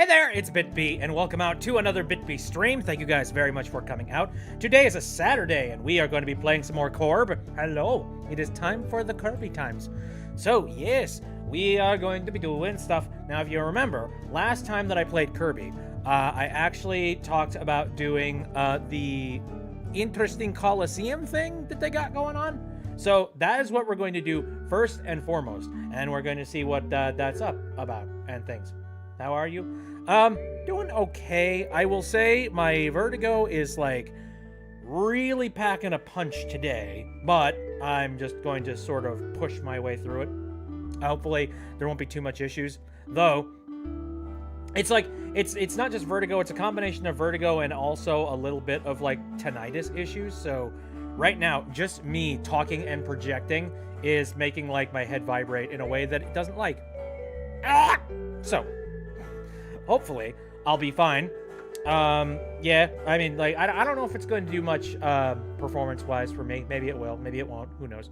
Hey there, it's BitB, and welcome out to another BitB stream. Thank you guys very much for coming out. Today is a Saturday, and we are going to be playing some more Corb. Hello, it is time for the Kirby times. So, yes, we are going to be doing stuff. Now, if you remember, last time that I played Kirby, I actually talked about doing the interesting Coliseum thing that they got going on. So that is what we're going to do first and foremost, and we're going to see what that's up about and things. How are you? Doing okay. I will say my vertigo is like really packing a punch today, but I'm just going to sort of push my way through it. Hopefully there won't be too much issues, though. It's like it's not just vertigo, it's a combination of vertigo and also a little bit of like tinnitus issues. So right now, just me talking and projecting is making like my head vibrate in a way that it doesn't like. So hopefully I'll be fine. Yeah, I mean, like, I don't know if it's going to do much performance-wise for me. Maybe it will, maybe it won't. Who knows?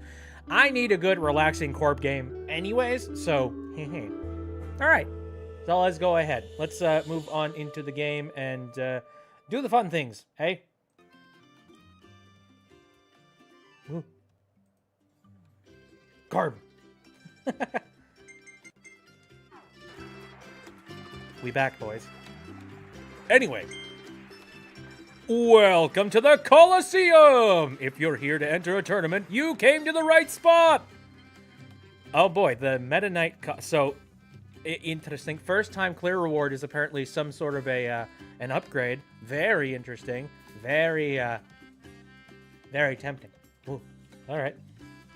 I need a good, relaxing Corp game anyways, so, all right. So let's go ahead. Let's move on into the game and do the fun things, hey? Ooh. Corp. We back, boys. Anyway, welcome to the Coliseum! If you're here to enter a tournament, you came to the right spot! Oh boy, the Meta Knight... So, interesting. First time clear reward is apparently some sort of an upgrade. Very interesting. Very tempting. Ooh, all right.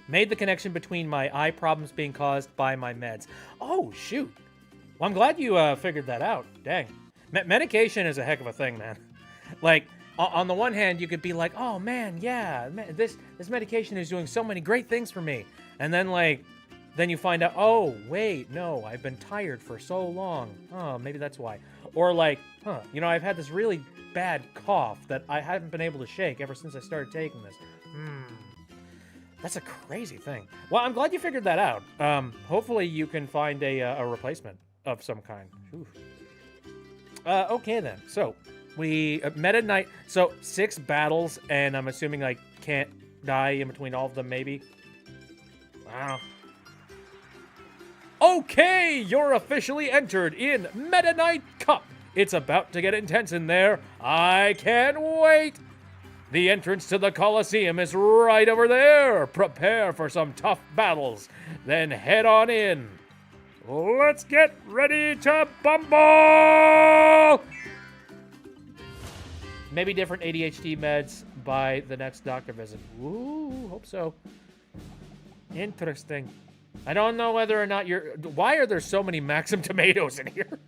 Made the connection between my eye problems being caused by my meds. Oh, shoot. Well, I'm glad you figured that out. Dang. Medication is a heck of a thing, man. Like, on the one hand, you could be like, oh, man, yeah, this medication is doing so many great things for me. And then, like, then you find out, oh, wait, no, I've been tired for so long. Oh, maybe that's why. Or like, you know, I've had this really bad cough that I haven't been able to shake ever since I started taking this. That's a crazy thing. Well, I'm glad you figured that out. Hopefully you can find a replacement of some kind. Ooh. Okay then. So we Meta Knight. So 6 battles, and I'm assuming I can't die in between all of them. Maybe. Wow. Okay, you're officially entered in Meta Knight Cup. It's about to get intense in there. I can't wait. The entrance to the Coliseum is right over there. Prepare for some tough battles. Then head on in. Let's get ready to bumble! Maybe different ADHD meds by the next doctor visit. Ooh, hope so. Interesting. I don't know whether or not you're... Why are there so many Maxim tomatoes in here?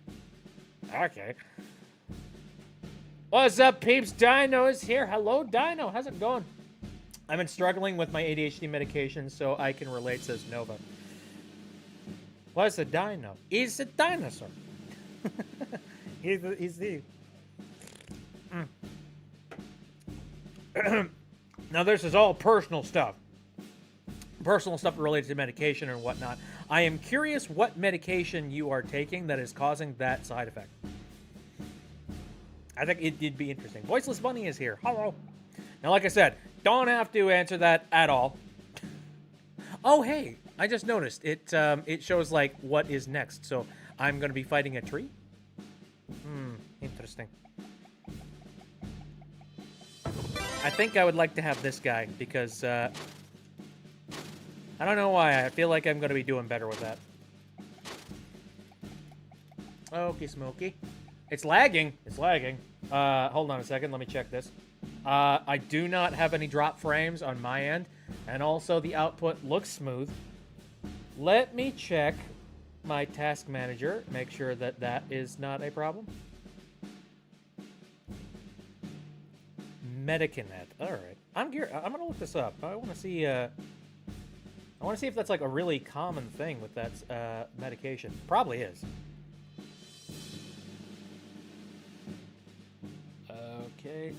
Okay. What's up, peeps? Dino is here. Hello, Dino. How's it going? I've been struggling with my ADHD medication, so I can relate, says Nova. What's a dino? He's a dinosaur. he's the... Now, this is all personal stuff. Personal stuff related to medication and whatnot. I am curious what medication you are taking that is causing that side effect. I think it did be interesting. Voiceless Bunny is here. Hello. Now, like I said, don't have to answer that at all. Oh, hey. I just noticed it shows like what is next, so I'm gonna be fighting a tree. Interesting. I think I would like to have this guy because I don't know why. I feel like I'm gonna be doing better with that. Okie smoky. It's lagging. It's lagging. Hold on a second. Let me check this. I do not have any drop frames on my end, and also the output looks smooth. Let me check my task manager, make sure that that is not a problem. Medicanet. All right. I'm gonna look this up. I want to see. I want to see if that's like a really common thing with that medication. Probably is. Okay.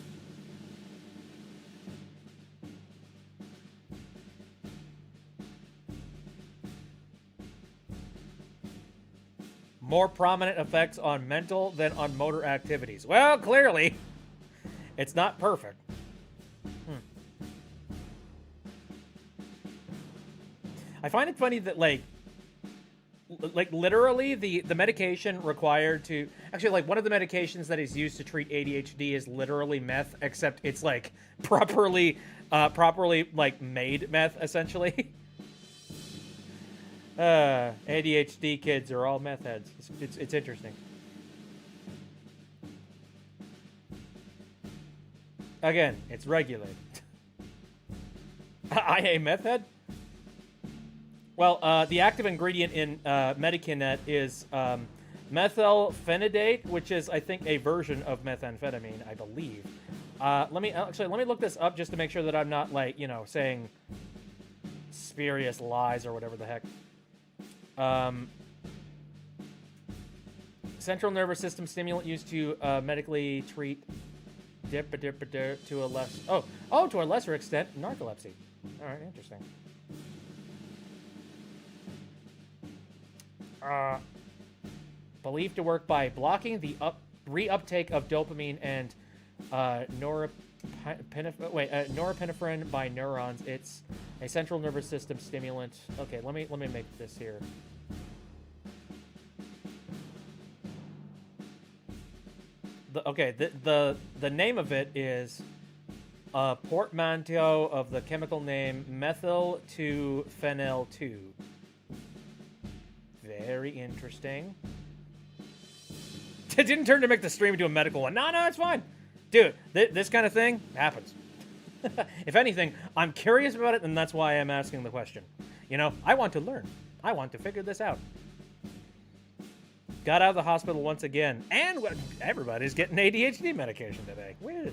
more prominent effects on mental than on motor activities. Well, clearly, it's not perfect. I find it funny that, like literally the medication required to... Actually, like, one of the medications that is used to treat ADHD is literally meth, except it's, like, properly, like, made meth, essentially. ADHD kids are all meth heads. It's interesting. Again, it's regulated. I a meth head? Well, the active ingredient in Medicanet is methylphenidate, which is, I think, a version of methamphetamine, I believe. Let me look this up just to make sure that I'm not, like, you know, saying spurious lies or whatever the heck. Central nervous system stimulant used to medically treat to a lesser extent narcolepsy. All right, interesting. Believed to work by blocking the reuptake of dopamine and norepinephrine by neurons. It's a central nervous system stimulant. Okay, let me make this here. The name of it is a portmanteau of the chemical name methyl 2-phenyl 2. Very interesting. It didn't turn to make the stream into a medical one. No, it's fine. Dude, this kind of thing happens. If anything, I'm curious about it, and that's why I'm asking the question. You know, I want to learn. I want to figure this out. Got out of the hospital once again, and everybody's getting ADHD medication today. Weird.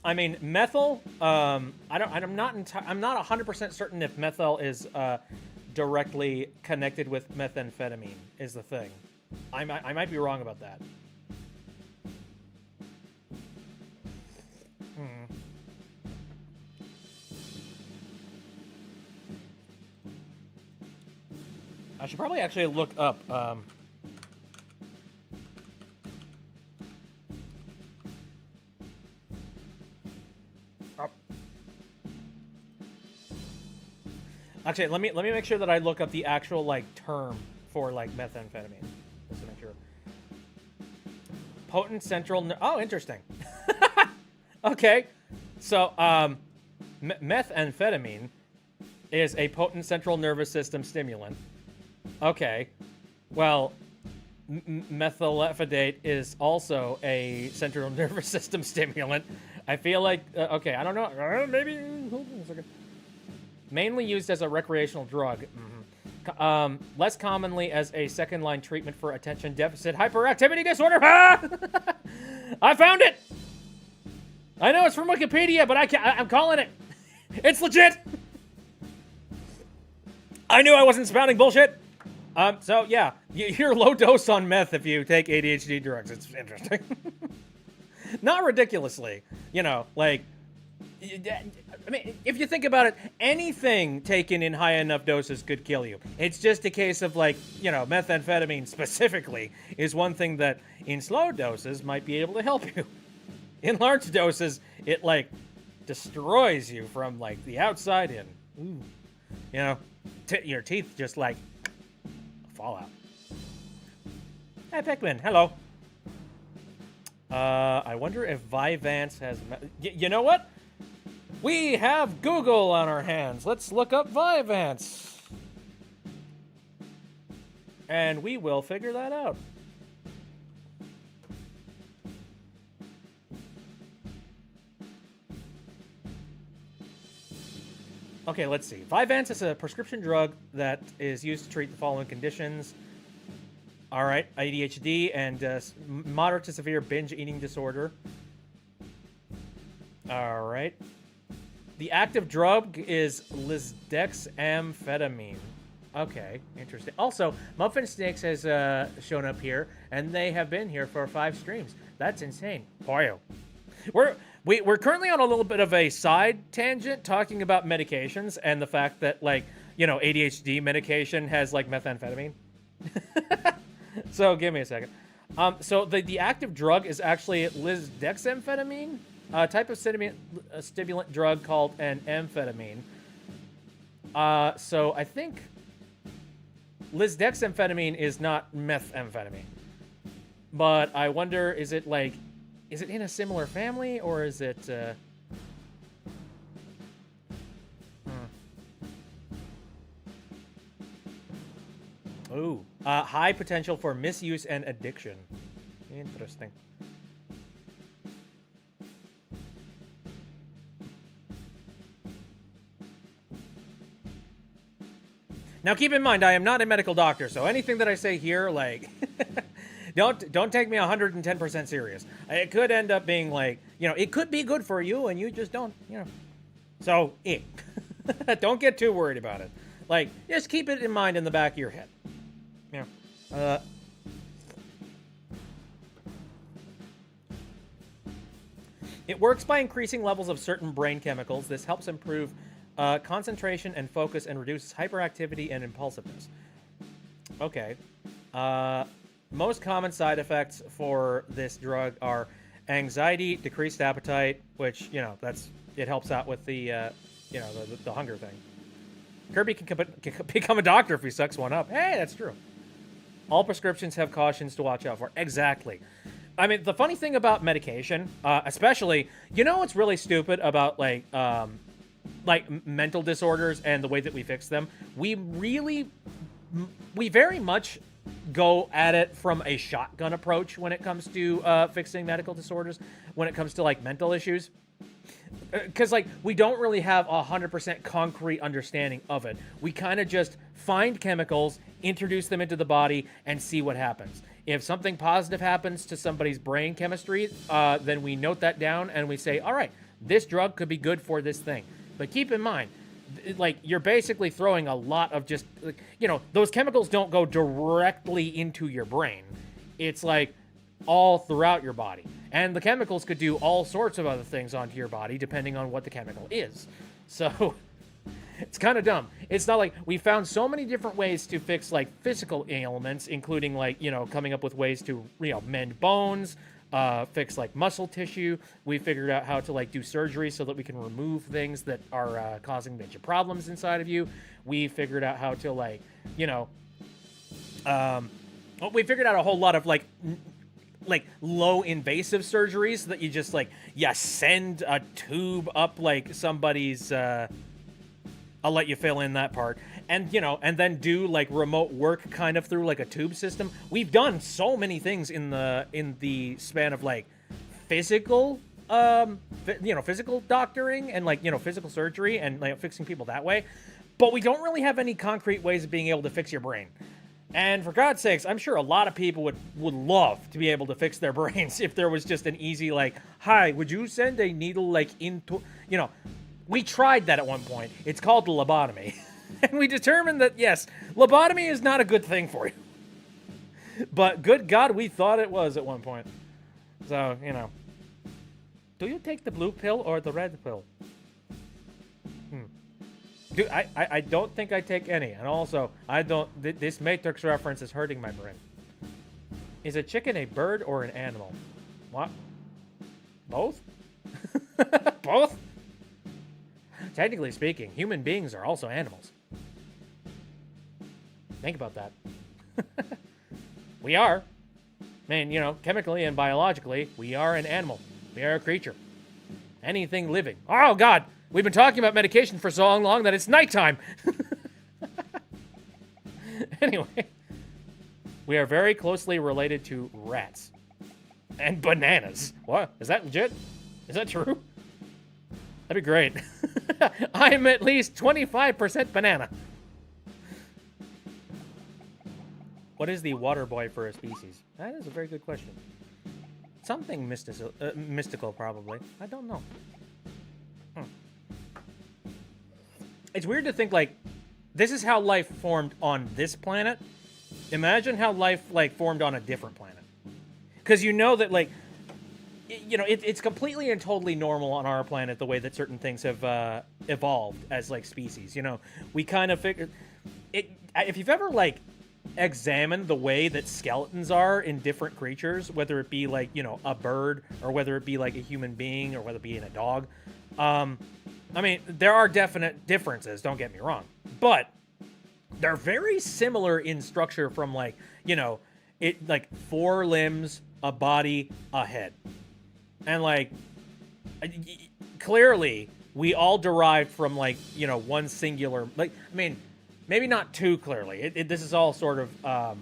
I mean, methyl. I'm not 100% certain if methyl is directly connected with methamphetamine. Is the thing. I might be wrong about that. I should probably actually look up. Actually, let me make sure that I look up the actual, like, term for, like, methamphetamine. Just to make sure. Potent central... Oh, interesting. Okay. So, methamphetamine is a potent central nervous system stimulant. Okay. Well, methylephodate is also a central nervous system stimulant. I feel like... okay, I don't know. Maybe... Hold on a second. Mainly used as a recreational drug. Less commonly as a second-line treatment for attention deficit hyperactivity disorder. I found it! I know it's from Wikipedia, but I'm calling it. It's legit! I knew I wasn't spouting bullshit. So, yeah. You're low dose on meth if you take ADHD drugs. It's interesting. Not ridiculously. You know, like... I mean, if you think about it, anything taken in high enough doses could kill you. It's just a case of, like, you know, methamphetamine specifically is one thing that in slow doses might be able to help you. In large doses, it, like, destroys you from, like, the outside in. Ooh. You know, your teeth just, like, fall out. Hey, Pikmin, hello. I wonder if Vyvanse has... You know what? We have Google on our hands. Let's look up Vyvanse. And we will figure that out. Okay, let's see. Vyvanse is a prescription drug that is used to treat the following conditions. All right, ADHD and moderate to severe binge eating disorder. All right. The active drug is lisdexamfetamine. Okay, interesting. Also, Muffin Snakes has shown up here, and they have been here for 5 streams. That's insane. Poyo. We're currently on a little bit of a side tangent talking about medications and the fact that, like, ADHD medication has like methamphetamine. So give me a second. So the active drug is actually lisdexamphetamine, a type of stimulant drug called an amphetamine. So I think lisdexamphetamine is not methamphetamine. But I wonder, is it in a similar family, or is it... Ooh, high potential for misuse and addiction. Interesting. Now keep in mind, I am not a medical doctor, so anything that I say here, like... Don't take me 110% serious. It could end up being like, it could be good for you and you just don't, So, don't get too worried about it. Like, just keep it in mind in the back of your head. It works by increasing levels of certain brain chemicals. This helps improve concentration and focus and reduces hyperactivity and impulsiveness. Okay. Most common side effects for this drug are anxiety, decreased appetite, which, it helps out with the hunger thing. Kirby can become a doctor if he sucks one up. Hey, that's true. All prescriptions have cautions to watch out for. Exactly. I mean, the funny thing about medication, especially, what's really stupid about, like mental disorders and the way that we fix them? We very much go at it from a shotgun approach when it comes to fixing medical disorders, when it comes to, like, mental issues. Because, like, we don't really have 100% concrete understanding of it. We kind of just find chemicals, introduce them into the body, and see what happens. If something positive happens to somebody's brain chemistry, then we note that down and we say, all right, this drug could be good for this thing. But keep in mind, like, you're basically throwing a lot of just, like, those chemicals don't go directly into your brain. It's like all throughout your body. And the chemicals could do all sorts of other things onto your body depending on what the chemical is. So it's kind of dumb. It's not like we found so many different ways to fix, like, physical ailments, including, like, coming up with ways to, mend bones, fix, like, muscle tissue. We figured out how to, like, do surgery so that we can remove things that are causing major problems inside of you. We figured out how to, like, we figured out a whole lot of, like low invasive surgeries that you just, like, send a tube up, like, somebody's, I'll let you fill in that part. And, and then do, like, remote work kind of through, like, a tube system. We've done so many things in the span of, like, physical, physical doctoring and, like, physical surgery and, like, fixing people that way. But we don't really have any concrete ways of being able to fix your brain. And for God's sakes, I'm sure a lot of people would love to be able to fix their brains if there was just an easy, like, hi, would you send a needle, like, into, we tried that at one point. It's called lobotomy. And we determined that, yes, lobotomy is not a good thing for you. But good God, we thought it was at one point. So, do you take the blue pill or the red pill? Dude, I don't think I take any. And also, I don't... This Matrix reference is hurting my brain. Is a chicken a bird or an animal? What? Both? Both? Technically speaking, human beings are also animals. Think about that. We are. I mean, chemically and biologically, we are an animal. We are a creature. Anything living. Oh, God! We've been talking about medication for so long that it's nighttime. Anyway, we are very closely related to rats and bananas. What? Is that legit? Is that true? That'd be great. I'm at least 25% banana. What is the water boy for a species? That is a very good question. Something mystical, probably. I don't know. It's weird to think, like, this is how life formed on this planet. Imagine how life, like, formed on a different planet. Because you know that, like, it's completely and totally normal on our planet the way that certain things have evolved as like species. We kind of figure it. If you've ever like examined the way that skeletons are in different creatures, whether it be like a bird or whether it be like a human being or whether it be in a dog, I mean there are definite differences. Don't get me wrong, but they're very similar in structure from like it like 4 limbs, a body, a head. And like clearly we all derived from like one singular, like I mean maybe not too clearly, this is all sort of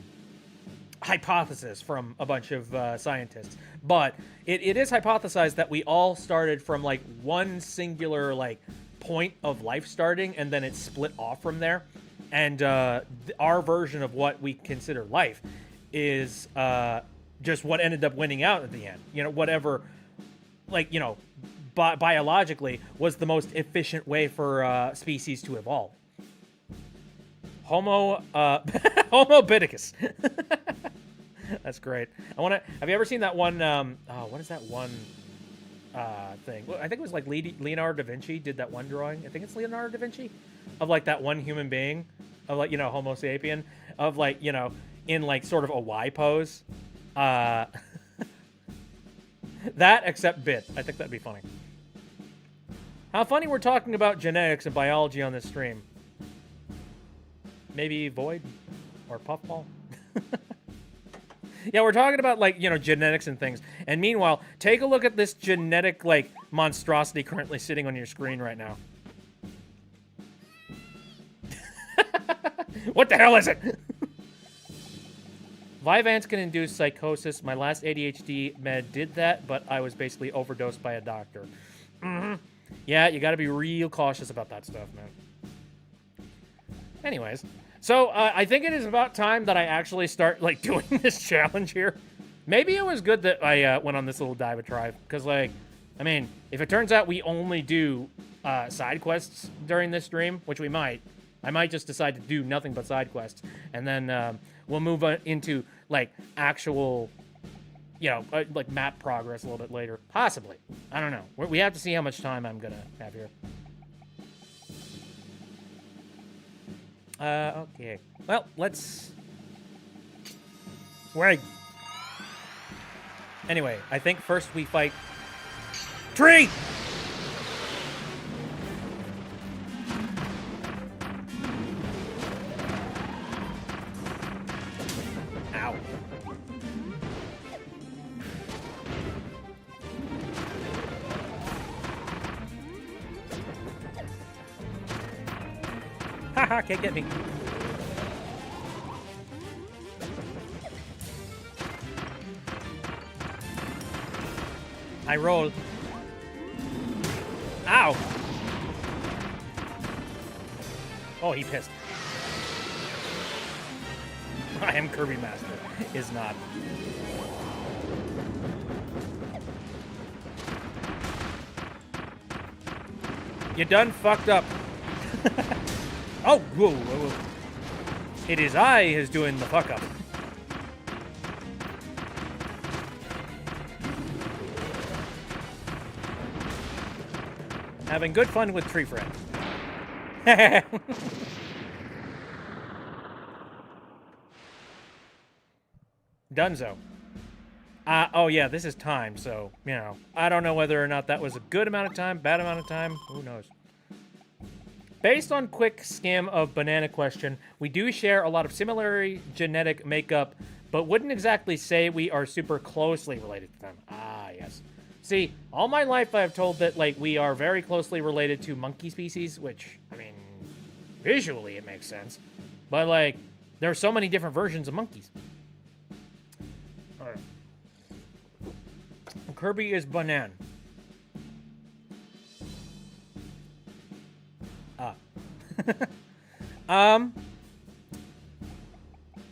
hypothesis from a bunch of scientists, but it is hypothesized that we all started from like one singular like point of life starting, and then it split off from there. And our version of what we consider life is just what ended up winning out at the end. Whatever, like, biologically was the most efficient way for species to evolve. Homo Biticus. That's great. Have you ever seen that one, what is that one thing? I think it was like Leonardo da Vinci did that one drawing. I think it's Leonardo da Vinci of like that one human being of like, Homo sapien of like, in like sort of a Y pose. That except bit. I think that'd be funny. How funny we're talking about genetics and biology on this stream. Maybe Void or Puffball. Yeah, we're talking about like, genetics and things. And meanwhile, take a look at this genetic like monstrosity currently sitting on your screen right now. What the hell is it? Vyvanse can induce psychosis. My last ADHD med did that, but I was basically overdosed by a doctor. Yeah, you got to be real cautious about that stuff, man. Anyways, so I think it is about time that I actually start like doing this challenge here. Maybe it was good that I went on this little diatribe, because like, I mean, if it turns out we only do side quests during this stream, which we might, I might just decide to do nothing but side quests, and then we'll move on into like actual, like map progress a little bit later, possibly. I don't know. We have to see how much time I'm gonna have here. Okay. Well, let's... Wait. Anyway, I think first we fight... Tree! Ow. Haha, can't get me. I roll. Ow! Oh, he pissed. I am Kirby Master. Is not. You done fucked up. Oh, whoa, whoa, whoa. It is I who's doing the fuck up. Having good fun with Tree Friend. Dunzo. Oh yeah, this is time, so, I don't know whether or not that was a good amount of time, bad amount of time, who knows. Based on quick skim of Banana Question, we do share a lot of similar genetic makeup, but wouldn't exactly say we are super closely related to them. Ah, yes. See, all my life I've told that, like, we are very closely related to monkey species, which, I mean, visually it makes sense. But, like, there are so many different versions of monkeys. Alright. Kirby is banana.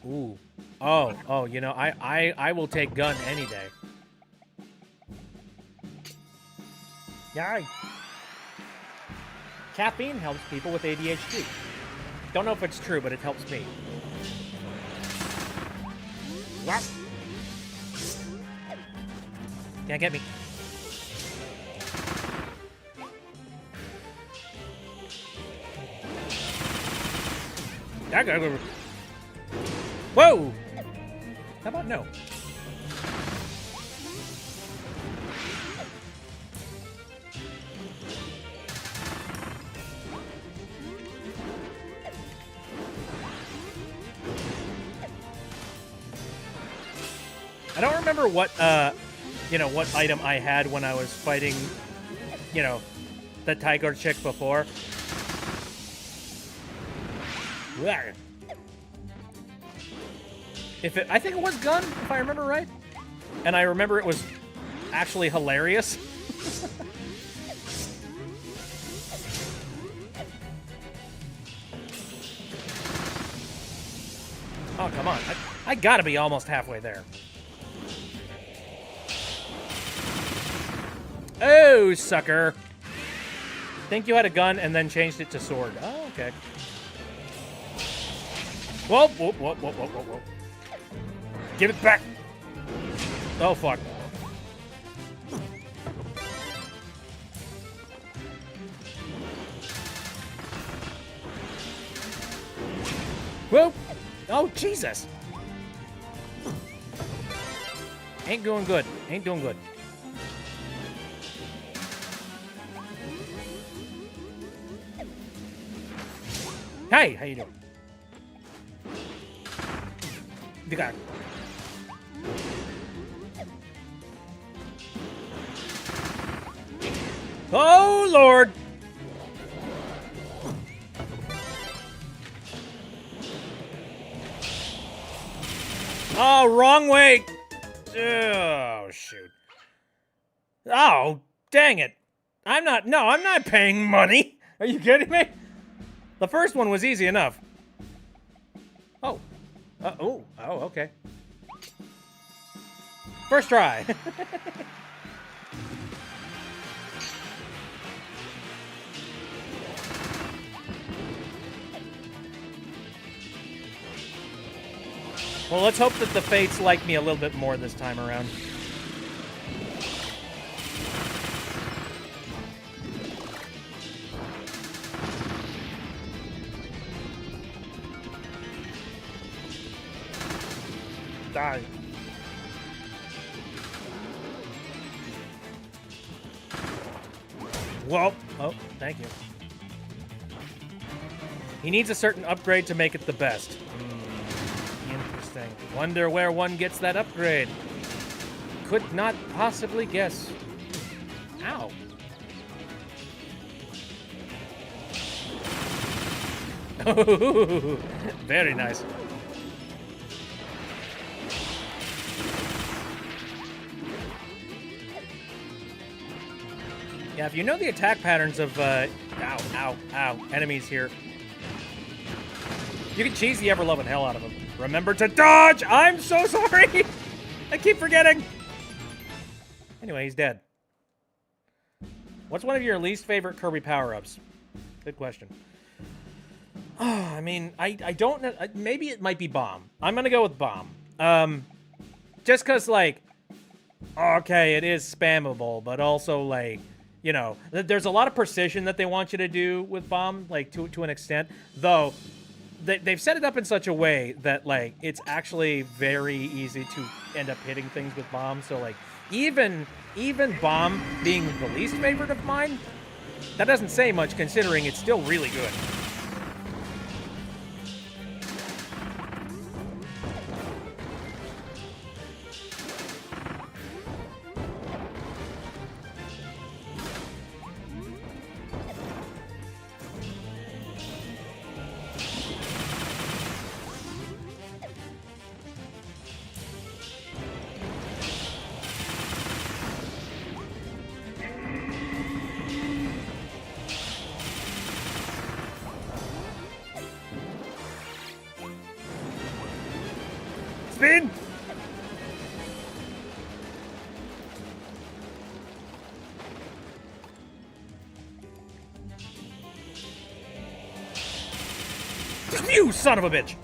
Ooh. Oh, I will take gun any day. Yay. Caffeine helps people with ADHD. Don't know if it's true, but it helps me. What? Can't get me. Whoa! How about no? I don't remember what, you know, what item I had when I was fighting, you know, the tiger chick before. I think it was gun, if I remember right. And I remember it was actually hilarious. Oh, come on. I gotta be almost halfway there. Oh, sucker. Think you had a gun and then changed it to sword. Oh, okay. Whoa, whoa, whoa, whoa, whoa, whoa, whoa. Give it back. Oh, fuck. Whoa. Oh, Jesus. Ain't doing good. Ain't doing good. Hey, how you doing? You got it. Oh, Lord. Oh, wrong way. Oh, shoot. Oh, dang it. I'm not paying money. Are you kidding me? The first one was easy enough. Oh. Oh, okay. First try. Well, let's hope that the fates like me a little bit more this time around. Die. Well, oh, thank you. He needs a certain upgrade to make it the best. Interesting. Wonder where one gets that upgrade. Could not possibly guess. Ow. Very nice. Yeah, if you know the attack patterns of, ow, enemies here, you can cheese the ever-loving hell out of them. Remember to dodge! I'm so sorry! I keep forgetting! Anyway, he's dead. What's one of your least favorite Kirby power-ups? Good question. Oh, I mean, I don't know. Maybe it might be Bomb. I'm gonna go with Bomb. Just because, like, okay, it is spammable, but also, like, you know, there's a lot of precision that they want you to do with Bomb, like, to an extent. Though, they've set it up in such a way that, like, it's actually very easy to end up hitting things with Bomb. So, like, even Bomb being the least favorite of mine, that doesn't say much considering it's still really good. Spin! You son of a bitch!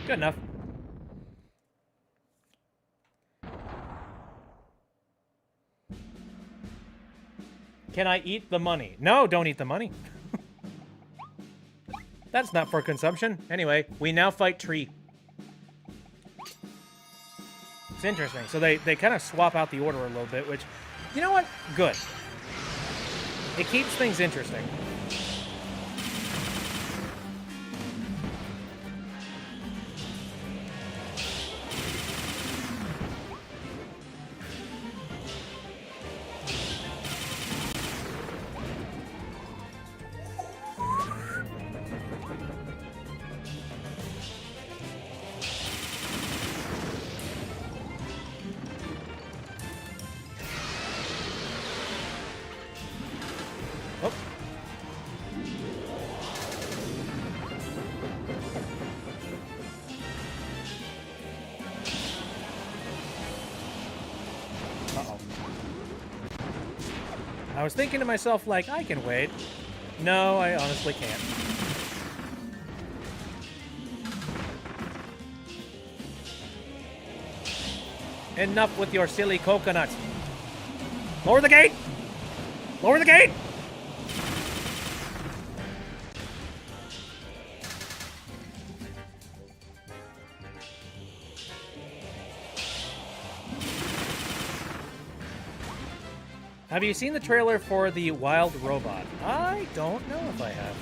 Good enough. Can I eat the money? No, don't eat the money. That's not for consumption. Anyway, we now fight Tree. It's interesting. So they kind of swap out the order a little bit, which, you know what? Good. It keeps things interesting. I was thinking to myself, like, I can wait. No, I honestly can't. Enough with your silly coconuts. Lower the gate! Lower the gate! Have you seen the trailer for the Wild Robot? I don't know if I have.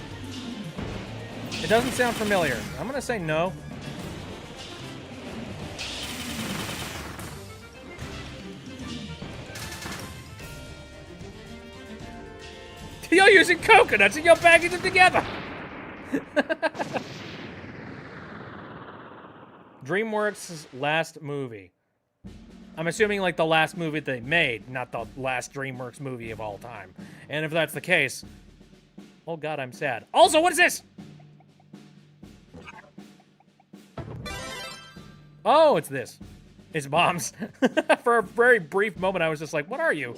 It doesn't sound familiar. I'm gonna say no. You're using coconuts and you're bagging them together! DreamWorks' last movie. I'm assuming like the last movie they made, not the last DreamWorks movie of all time. And if that's the case, oh god, I'm sad. Also, what is this? Oh, it's this. It's bombs. For a very brief moment, I was just like, what are you?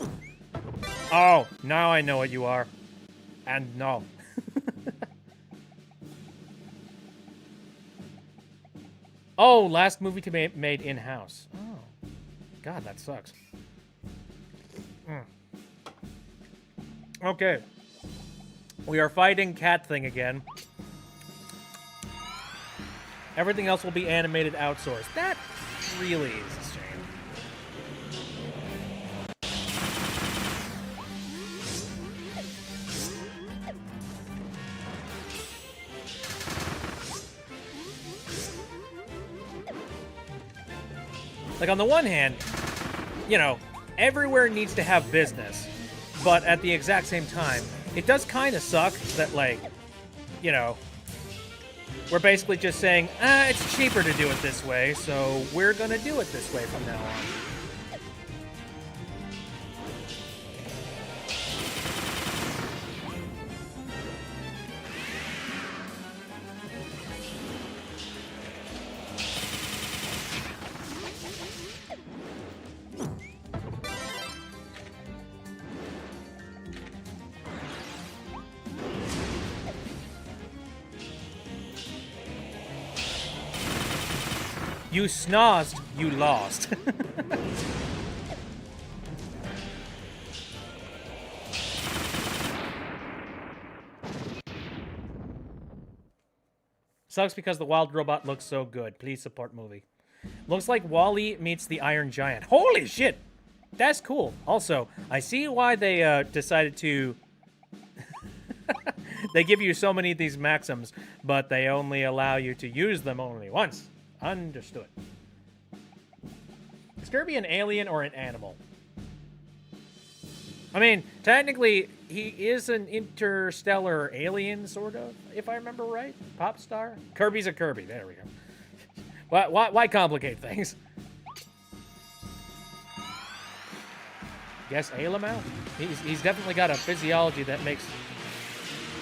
Oh, now I know what you are. And no. Oh, last movie to be made in-house. Oh. God, that sucks. Okay. We are fighting Cat Thing again. Everything else will be animated outsourced. That really is a shame. Like, on the one hand, you know, everywhere needs to have business, but at the exact same time, it does kind of suck that, like, you know, we're basically just saying, it's cheaper to do it this way, so we're gonna do it this way from now on. You snozzed, you lost. Sucks because the Wild Robot looks so good. Please support movie. Looks like Wall-E meets the Iron Giant. Holy shit! That's cool. Also, I see why they decided to... They give you so many of these Maxims, but they only allow you to use them only once. Understood. Is Kirby an alien or an animal? I mean, technically, he is an interstellar alien, sort of, if I remember right. Pop star? Kirby's a Kirby. There we go. Why complicate things? Guess Alamau? He's definitely got a physiology that makes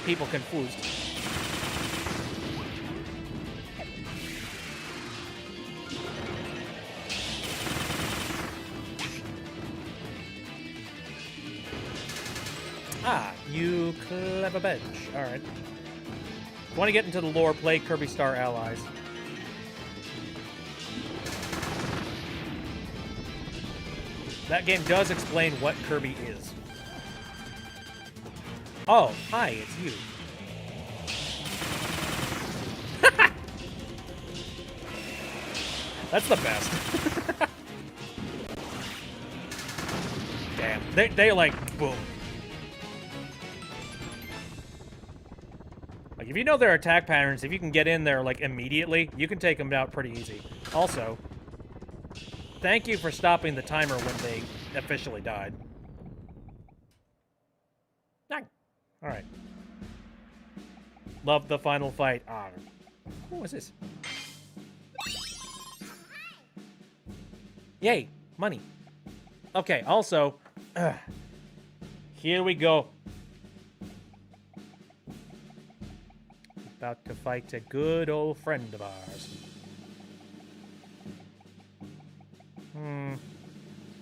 people confused. Ah, you clever bench. Alright. Want to get into the lore, play Kirby Star Allies. That game does explain what Kirby is. Oh, hi, it's you. That's the best. Damn. They like, boom. Like, if you know their attack patterns, if you can get in there, like, immediately, you can take them out pretty easy. Also, thank you for stopping the timer when they officially died. Alright. Love the final fight. Ah, what was this? Yay, money. Okay, also, here we go. About to fight a good old friend of ours.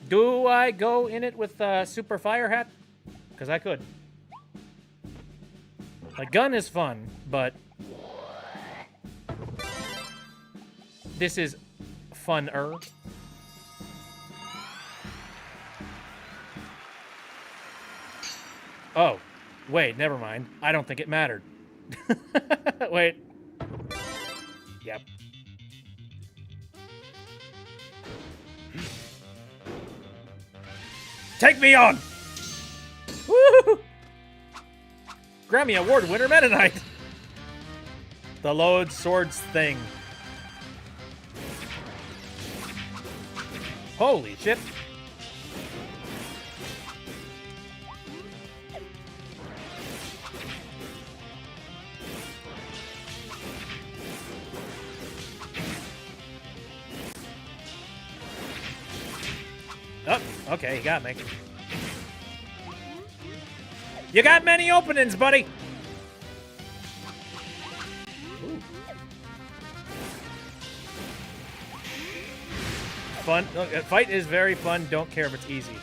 Do I go in it with Super Fire Hat? Because I could. A gun is fun, but this is fun-er. Oh, wait, never mind. I don't think it mattered. Wait. Yep. Take me on! Woo! Grammy Award winner Meta Knight! The load swords thing. Holy shit. Oh, okay, he got me. You got many openings, buddy. Ooh. Fun. Fight is very fun. Don't care if it's easy.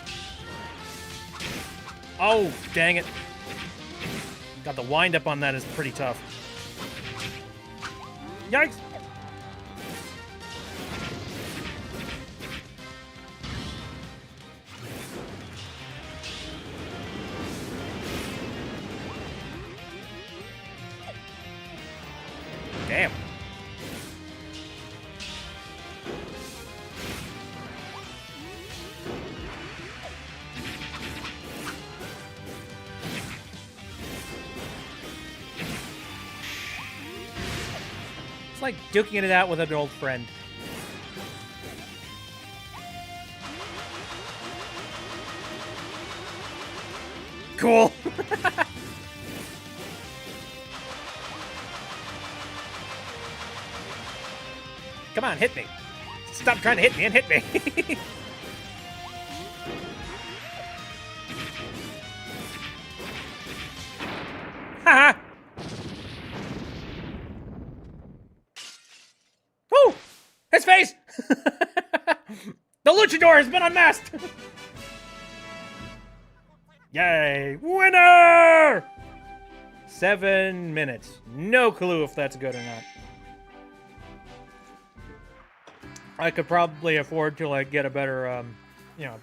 Oh, dang it. Got the wind up on that is pretty tough. Yikes. Damn. It's like duking it out with an old friend. Cool. Come on, hit me. Stop trying to hit me and hit me. Haha. Woo! His face! The luchador has been unmasked! Yay! Winner! 7 minutes. No clue if that's good or not. I could probably afford to, like, get a better,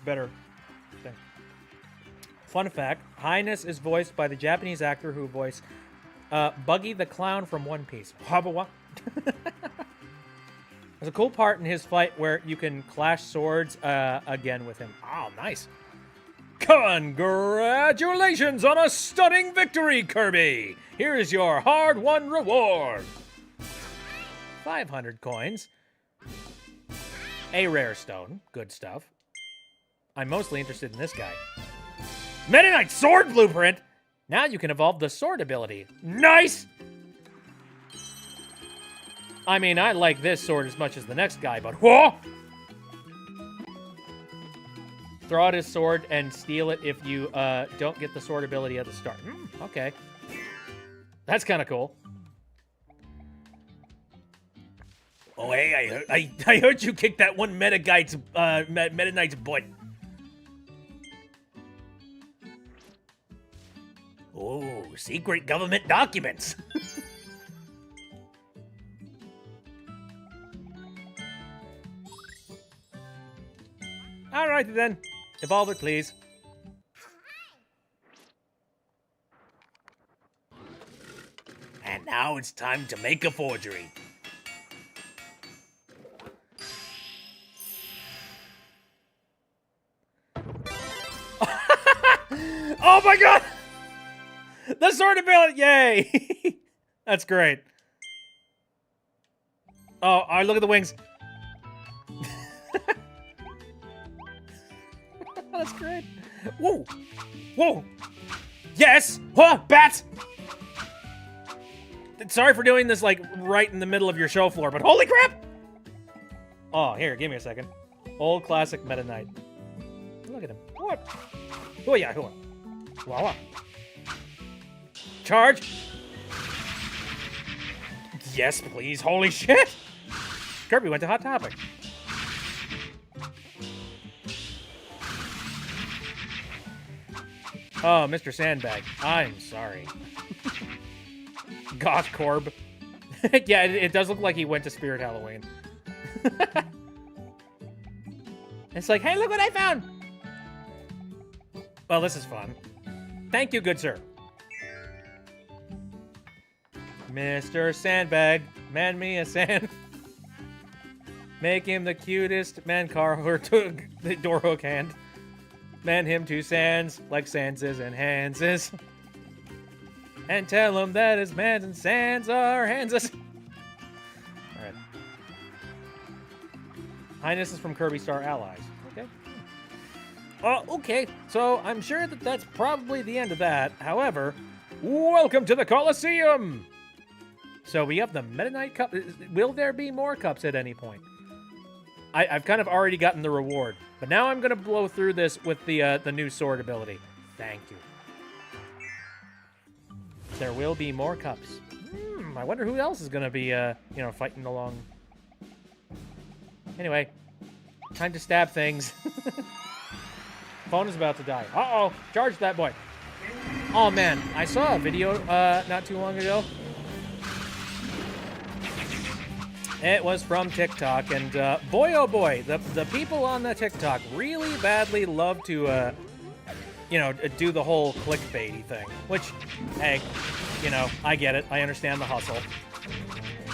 better thing. Fun fact, Highness is voiced by the Japanese actor who voiced Buggy the Clown from One Piece. Habawa. There's a cool part in his fight where you can clash swords again with him. Oh, nice. Congratulations on a stunning victory, Kirby! Here's your hard-won reward. 500 coins. A rare stone. Good stuff. I'm mostly interested in this guy. Meta Knight Sword Blueprint! Now you can evolve the sword ability. Nice! I mean, I like this sword as much as the next guy, but whoa! Throw out his sword and steal it if you don't get the sword ability at the start. Okay. That's kind of cool. Oh, hey, I heard you kick that one Meta Knight's butt. Oh, secret government documents. All right, then. Evolve it, please. Now it's time to make a forgery. Oh my god! The sword ability! Yay! That's great. Oh, look at the wings. That's great. Whoa! Whoa! Yes! Huh! Bats! Sorry for doing this, like, right in the middle of your show floor, but holy crap! Oh, here, give me a second. Old classic Meta Knight. Look at him. What? Oh, yeah, whoa. Wow. Charge! Yes, please. Holy shit! Kirby went to Hot Topic. Oh, Mr. Sandbag. I'm sorry. Goth Corb. Yeah, it does look like he went to Spirit Halloween. It's like, hey, look what I found! Well, this is fun. Thank you, good sir. Mr. Sandbag, man me a sand. Make him the cutest man car or the door hook hand. Man him to Sands like Sanses and Hanses. And tell him that his mans and sands are Hanses. Alright. Highness is from Kirby Star Allies. Okay. Okay, so I'm sure that that's probably the end of that. However, welcome to the Coliseum! So we have the Meta Knight Cup. Will there be more cups at any point? I've kind of already gotten the reward, but now I'm going to blow through this with the new sword ability. Thank you. There will be more cups. I wonder who else is going to be, you know, fighting along. Anyway, time to stab things. Phone is about to die. Uh-oh, charge that boy. Oh, man, I saw a video not too long ago. It was from TikTok, and boy, oh boy, the people on the TikTok really badly love to, you know, do the whole clickbaity thing. Which, hey, you know, I get it. I understand the hustle.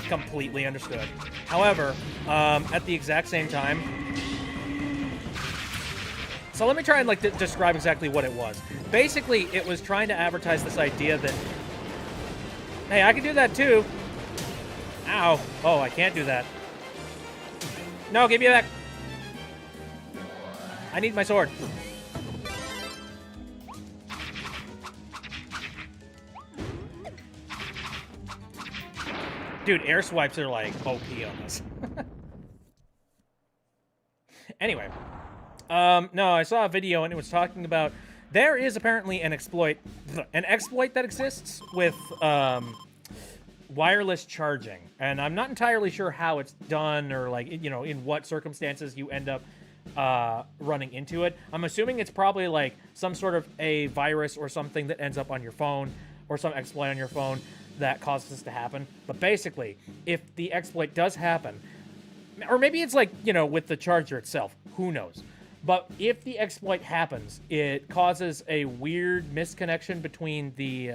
Completely understood. However, at the exact same time... So let me try and, like, describe exactly what it was. Basically, it was trying to advertise this idea that... Hey, I can do that too. Ow. Oh, I can't do that. No, give me that. I need my sword. Dude, air swipes are like OP on this. Anyway. No, I saw a video and it was talking about there is apparently an exploit that exists with wireless charging, and I'm not entirely sure how it's done or, like, you know, in what circumstances you end up running into it. I'm assuming it's probably like some sort of a virus or something that ends up on your phone or some exploit on your phone that causes this to happen. But basically, if the exploit does happen, or maybe it's like, you know, with the charger itself, who knows? But if the exploit happens, it causes a weird misconnection between the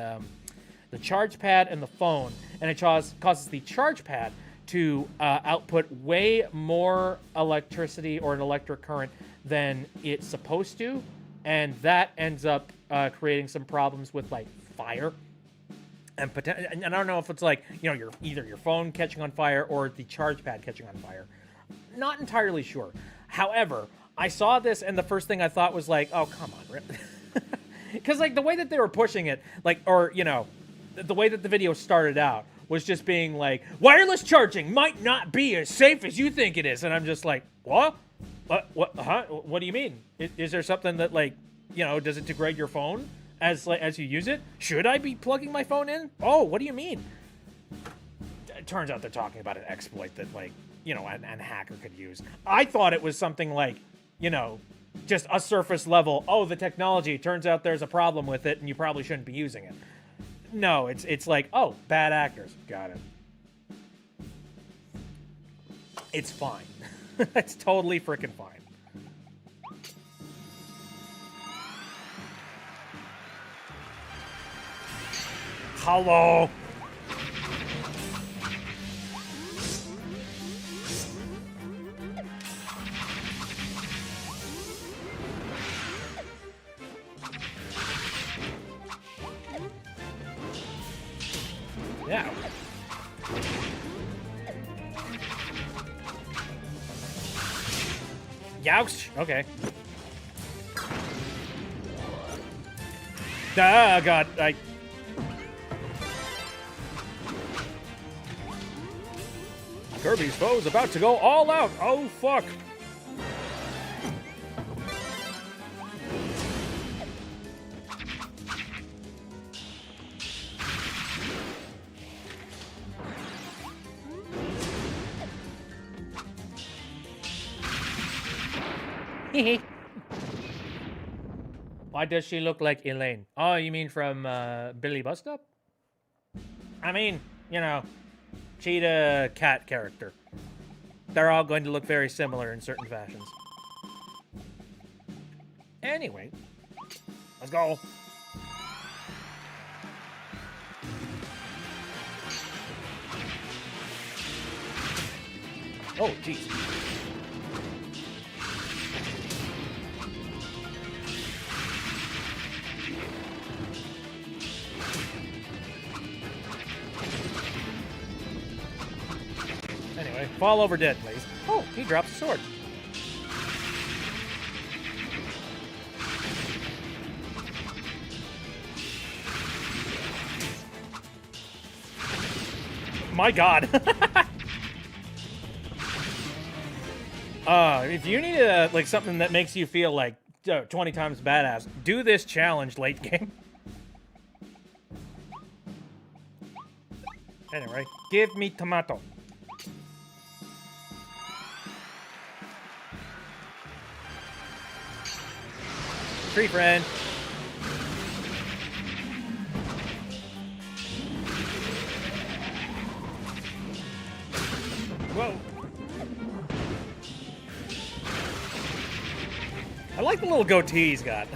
charge pad and the phone, and it causes the charge pad to output way more electricity or an electric current than it's supposed to, and that ends up creating some problems with, like, fire. And I don't know if it's like, you know, either your phone catching on fire or the charge pad catching on fire. Not entirely sure. However, I saw this and the first thing I thought was like, oh, come on, Rip. Because, like, the way that they were pushing it, like, or, you know, the way that the video started out was just being like, wireless charging might not be as safe as you think it is. And I'm just like, what? What? Huh? What do you mean? Is there something that, like, you know, does it degrade your phone as you use it? Should I be plugging my phone in? Oh, what do you mean? It turns out they're talking about an exploit that, like, you know, an hacker could use. I thought it was something like, you know, just a surface level, oh, the technology, turns out there's a problem with it and you probably shouldn't be using it. No, it's like, oh, bad actors. Got it. It's fine. It's totally freaking fine. Hello. Ouch! Okay. Ah, God, Kirby's foe's about to go all out. Oh, fuck. Why does she look like Elaine? Oh, you mean from Billy Bust Up? I mean, you know, cheetah cat character. They're all going to look very similar in certain fashions. Anyway, let's go. Oh, jeez. Anyway, fall over dead, please. Oh, he drops a sword. My God. If you need like something that makes you feel like 20 times badass, do this challenge late game. Anyway, give me tomato. Tree friend. Whoa. I like the little goatee he's got.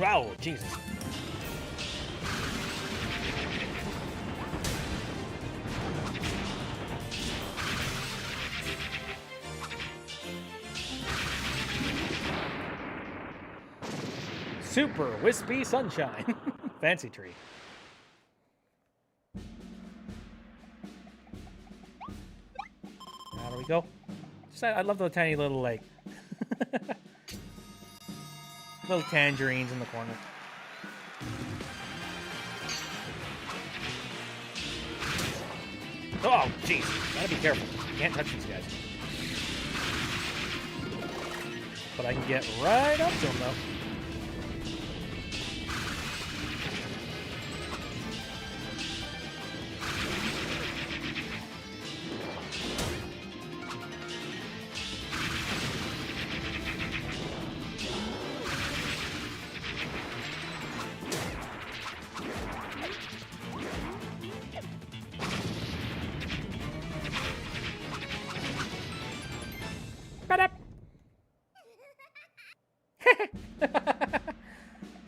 Wow, Jesus. Super wispy sunshine. Fancy tree. There we go. Just, I love the tiny little, like, little tangerines in the corner. Oh, jeez. Gotta be careful. You can't touch these guys. But I can get right up to them, though.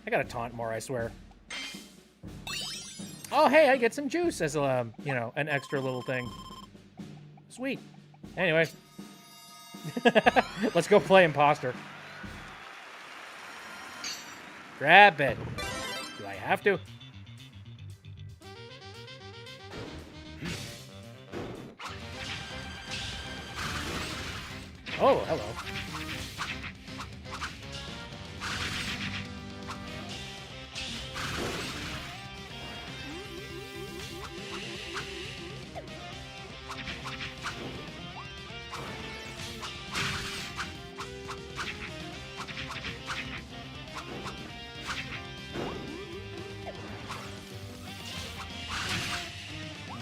I gotta taunt more, I swear. Oh, hey, I get some juice as a, you know, an extra little thing. Sweet. Anyway. Let's go play imposter. Grab it. Do I have to? Oh, hello.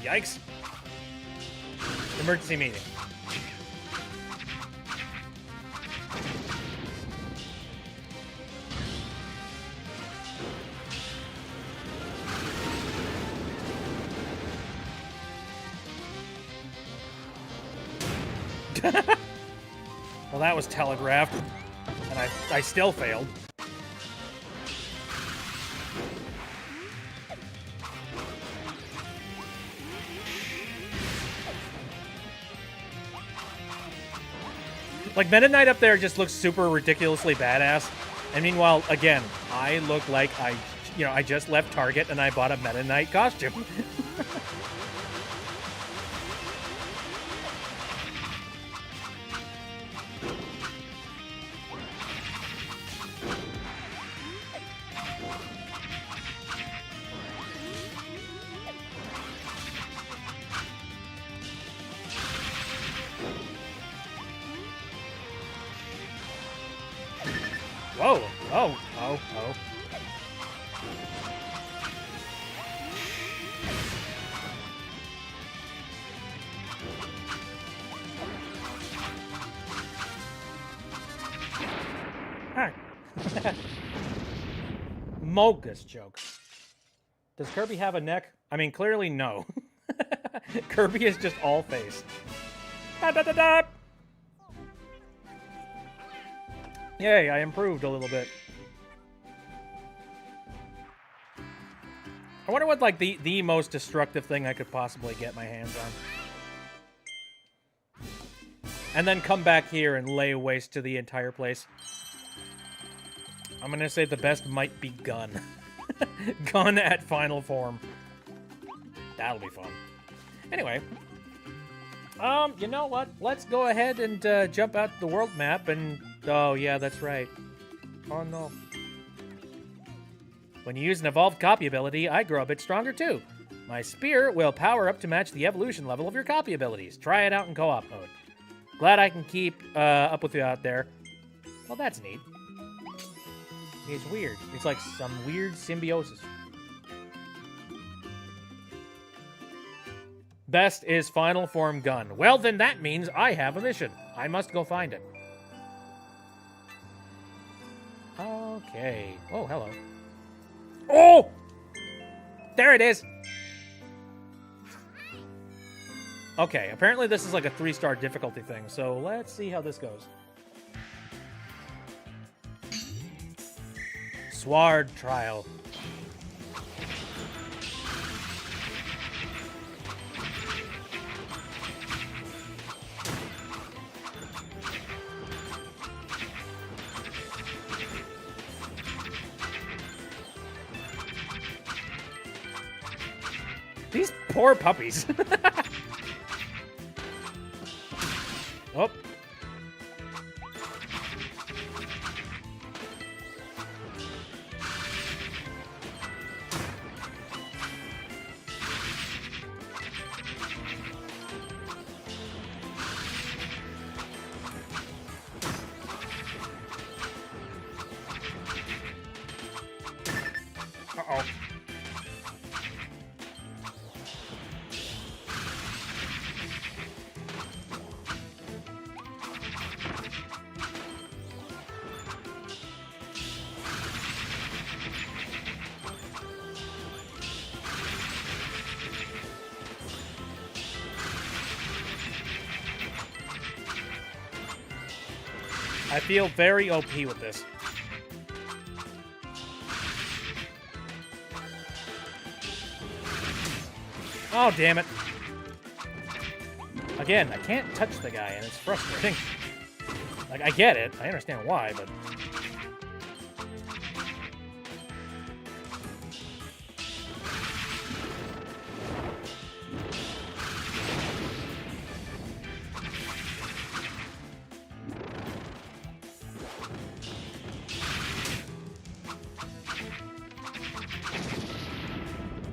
Yikes. Emergency meeting. Well, that was telegraphed, and I still failed. Like, Meta Knight up there just looks super ridiculously badass. And meanwhile, again, I look like I you know, I just left Target and I bought a Meta Knight costume. Whoa! Oh, oh, oh. Huh. Mogus joke. Does Kirby have a neck? I mean, clearly no. Kirby is just all face. Da, da, da, da. Yay, I improved a little bit. I wonder what, like, the most destructive thing I could possibly get my hands on. And then come back here and lay waste to the entire place. I'm gonna say the best might be Gun. Gun at final form. That'll be fun. Anyway. You know what? Let's go ahead and jump out the world map and... Oh, yeah, that's right. Oh, no. When you use an evolved copy ability, I grow a bit stronger, too. My spear will power up to match the evolution level of your copy abilities. Try it out in co-op mode. Glad I can keep up with you out there. Well, that's neat. It's weird. It's like some weird symbiosis. Best is final form Gun. Well, then that means I have a mission. I must go find it. Okay. Oh, hello. Oh! There it is! Okay, apparently this is like a 3-star difficulty thing, so let's see how this goes. Sword Trial. These poor puppies. Oh. Uh-oh. I feel very OP with this. Oh, damn it. Again, I can't touch the guy, and it's frustrating. Like, I get it. I understand why, but...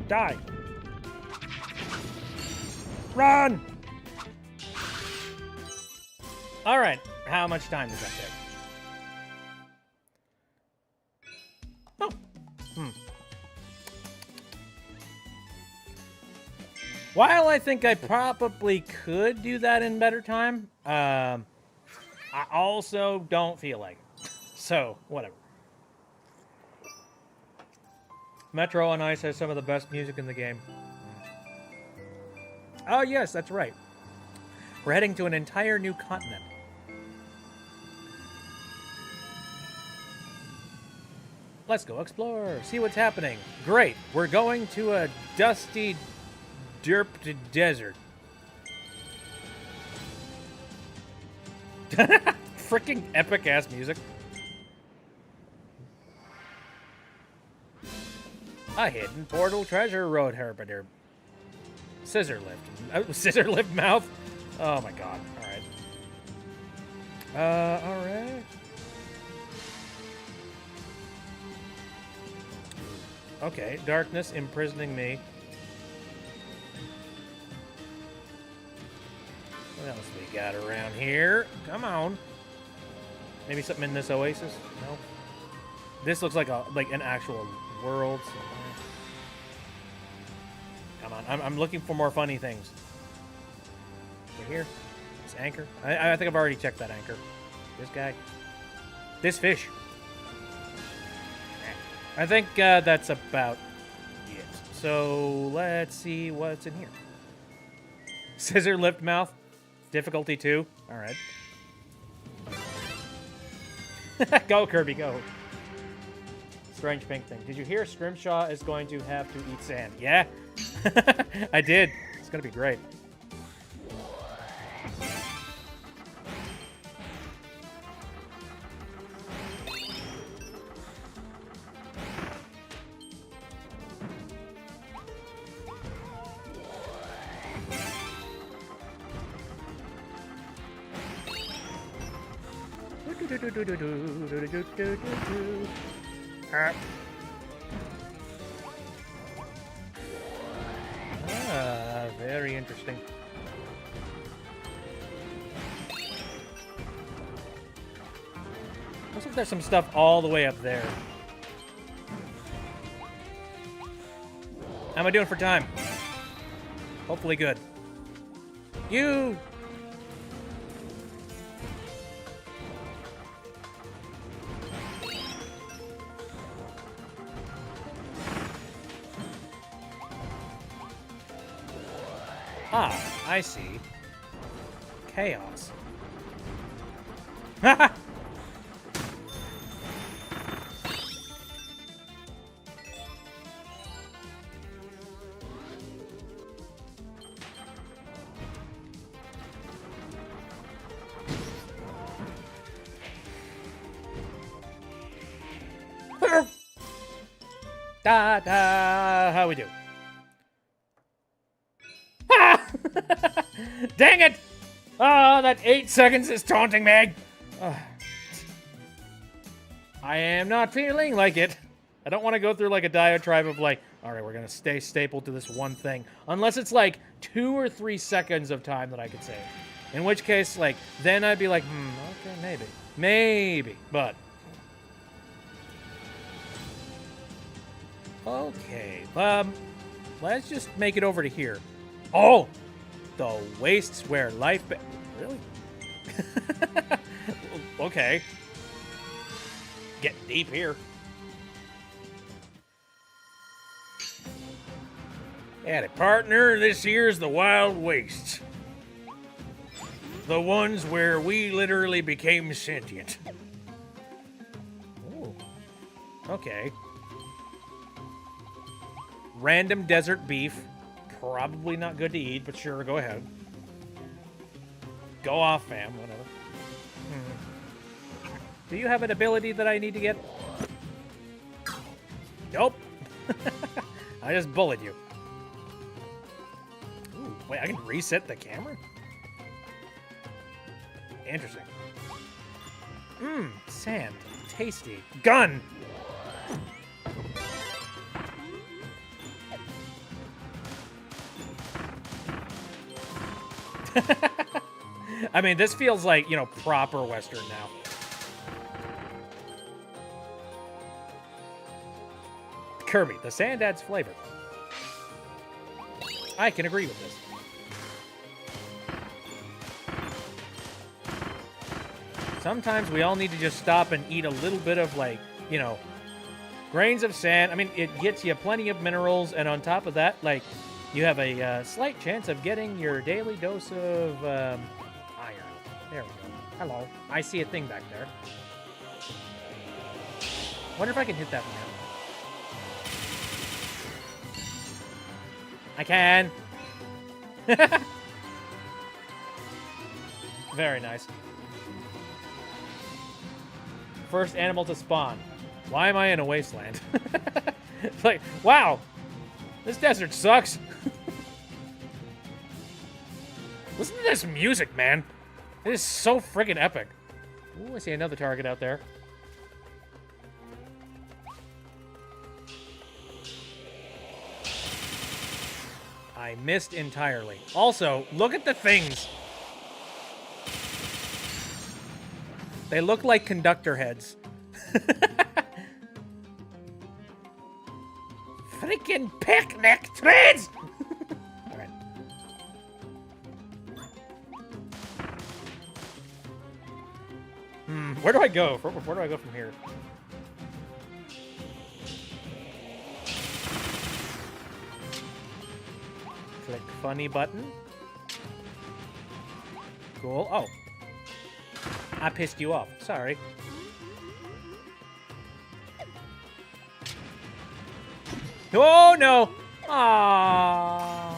Die! Run! Alright, how much time does that take? Oh. While I think I probably could do that in better time, I also don't feel like it. So, whatever. Metro on Ice has some of the best music in the game. Oh, yes, that's right. We're heading to an entire new continent. Let's go explore, see what's happening. Great, we're going to a dusty, derped desert. Freaking epic-ass music. A hidden portal treasure road herbitor. Scissor lift. Scissor lift mouth? Oh my god. Alright. Alright. Okay, darkness imprisoning me. What else we got around here? Come on. Maybe something in this oasis? No. This looks like an actual world. So come on, I'm looking for more funny things. Over here. This anchor. I think I've already checked that anchor. This guy. This fish. I think that's about it. So let's see what's in here. Scissor lift mouth. Difficulty 2. All right. Go, Kirby, go. Strange pink thing. Did you hear Scrimshaw is going to have to eat sand? Yeah. I did. It's going to be great. Very interesting. Looks like there's some stuff all the way up there. How am I doing for time? Hopefully good. You... Ah, I see. Chaos. Haha! Da da, how we do? Dang it! Oh, that 8 seconds is taunting me! I am not feeling like it. I don't want to go through like a diatribe of like, alright, we're gonna stay stapled to this one thing. Unless it's like 2 or 3 seconds of time that I could save. In which case, like, then I'd be like, okay, maybe. Maybe, but... Okay, let's just make it over to here. Oh! The wastes where life... Really? Okay. Getting deep here. Had a partner, this here's the Wild Wastes. The ones where we literally became sentient. Ooh. Okay. Random desert beef. Probably not good to eat, but sure, go ahead. Go off, fam, whatever. Do you have an ability that I need to get? Nope. I just bullied you. Ooh, wait, I can reset the camera? Interesting. Sand. Tasty. Gun! I mean, this feels like, you know, proper Western now. Kirby, the sand adds flavor. I can agree with this. Sometimes we all need to just stop and eat a little bit of, like, you know, grains of sand. I mean, it gets you plenty of minerals, and on top of that, like, you have a slight chance of getting your daily dose of iron. There we go. Hello. I see a thing back there. Wonder if I can hit that one. I can. Very nice. First animal to spawn. Why am I in a wasteland? It's like, wow, this desert sucks. Listen to this music, man. It is so friggin' epic. Ooh, I see another target out there. I missed entirely. Also, look at the things. They look like conductor heads. Freaking picnic trees! Alright. Where do I go? Where do I go from here? Click funny button. Cool. Oh. I pissed you off. Sorry. Oh, no! Aww.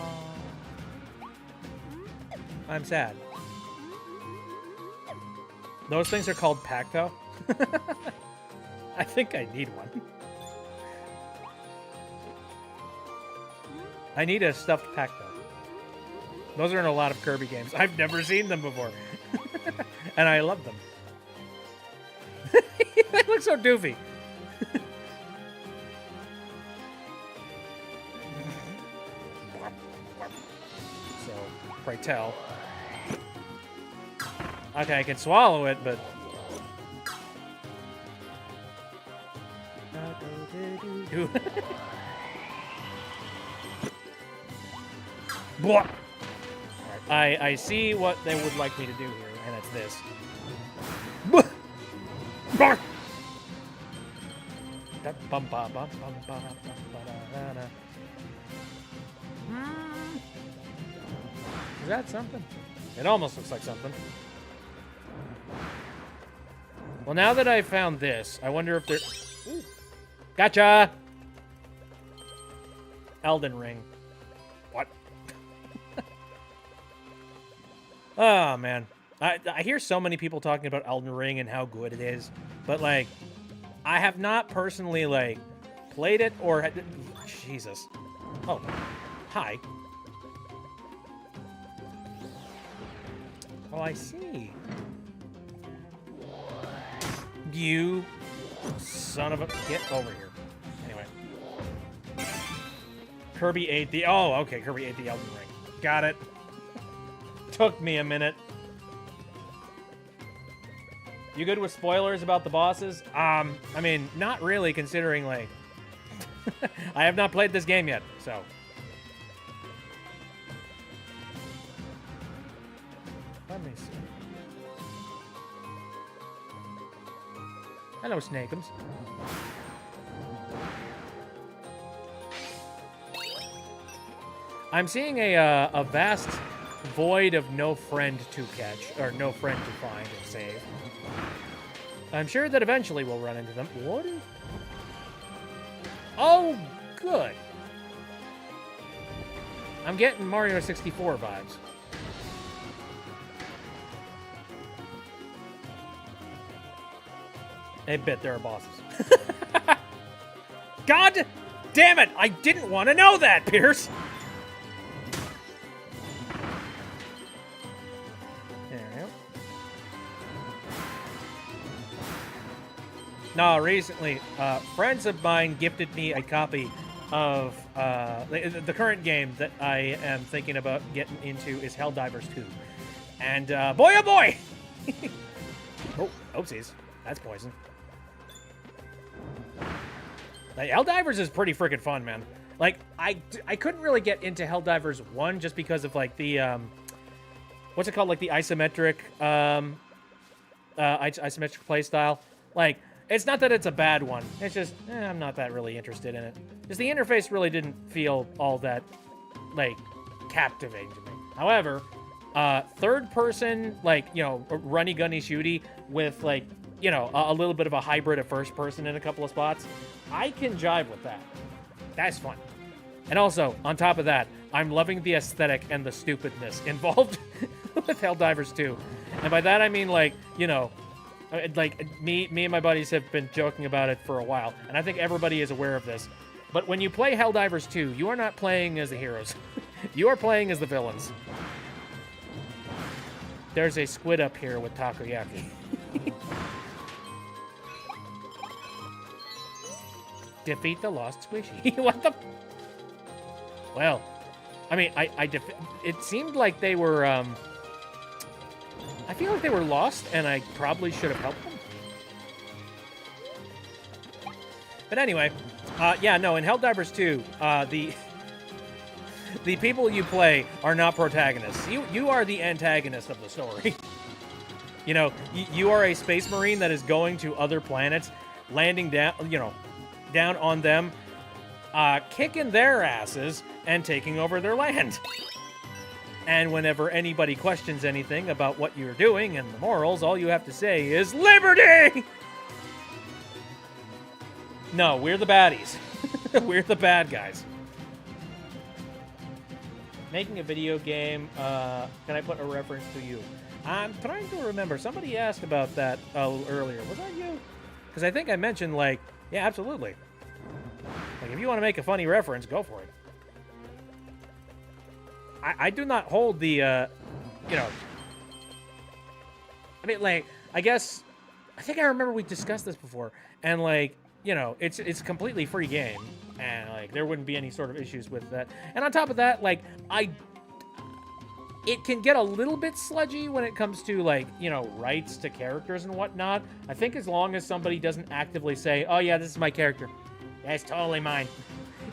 I'm sad. Those things are called Pacto. I think I need one. I need a stuffed Pacto. Those are in a lot of Kirby games. I've never seen them before. And I love them. They look so doofy. So, pray tell. Okay, I can swallow it, but... I see what they would like me to do here, and it's this. Is that something? It almost looks like something. Well, now that I've found this, I wonder if there... Ooh. Gotcha! Elden Ring. What? Oh, man. I hear so many people talking about Elden Ring and how good it is, but, like, I have not personally, like, played it or... Jesus. Oh, hi. Oh, I see. You son of a... Get over here. Anyway. Kirby ate the... Oh, okay. Kirby ate the Elden Ring. Got it. Took me a minute. You good with spoilers about the bosses? I mean, not really, considering, like... I have not played this game yet, so... Let me see. Hello, Snakeums. I'm seeing a vast void of no friend to catch, or no friend to find and save. I'm sure that eventually we'll run into them. What? Oh, good. I'm getting Mario 64 vibes. I bet there are bosses. God damn it! I didn't want to know that, Pierce! There we go. No, recently, friends of mine gifted me a copy of the current game that I am thinking about getting into is Helldivers 2. And boy oh boy! Oh, oopsies. That's poison. Like, Helldivers is pretty freaking fun, man. Like, I couldn't really get into Helldivers 1 just because of, like, the, what's it called? Like, the isometric, isometric playstyle. Like, it's not that it's a bad one. It's just, I'm not that really interested in it. Just the interface really didn't feel all that, like, captivating to me. However, third person, like, you know, runny gunny shooty with, like, you know, a little bit of a hybrid of first person in a couple of spots, I can jive with that. That's fun. And also, on top of that, I'm loving the aesthetic and the stupidness involved with Helldivers 2. And by that, I mean, like, you know, like, me and my buddies have been joking about it for a while, and I think everybody is aware of this. But when you play Helldivers 2, you are not playing as the heroes. You are playing as the villains. There's a squid up here with takoyaki. Defeat the lost squishy. What the? Well, I mean, it seemed like they were, I feel like they were lost, and I probably should have helped them. But anyway, yeah, no, in Helldivers 2, the people you play are not protagonists. You are the antagonist of the story. You know, you are a space marine that is going to other planets, landing down, you know, down on them, kicking their asses, and taking over their land. And whenever anybody questions anything about what you're doing and the morals, all you have to say is, liberty! No, we're the baddies. We're the bad guys. Making a video game, can I put a reference to you? I'm trying to remember. Somebody asked about that earlier. Was that you? Because I think I mentioned, like, yeah, absolutely. Like, if you want to make a funny reference, go for it. I do not hold the, you know... I mean, like, I guess... I think I remember we discussed this before. And, like, you know, it's a completely free game. And, like, there wouldn't be any sort of issues with that. And on top of that, like, it can get a little bit sludgy when it comes to, like, you know, rights to characters and whatnot. I think as long as somebody doesn't actively say, oh, yeah, this is my character. That's totally mine.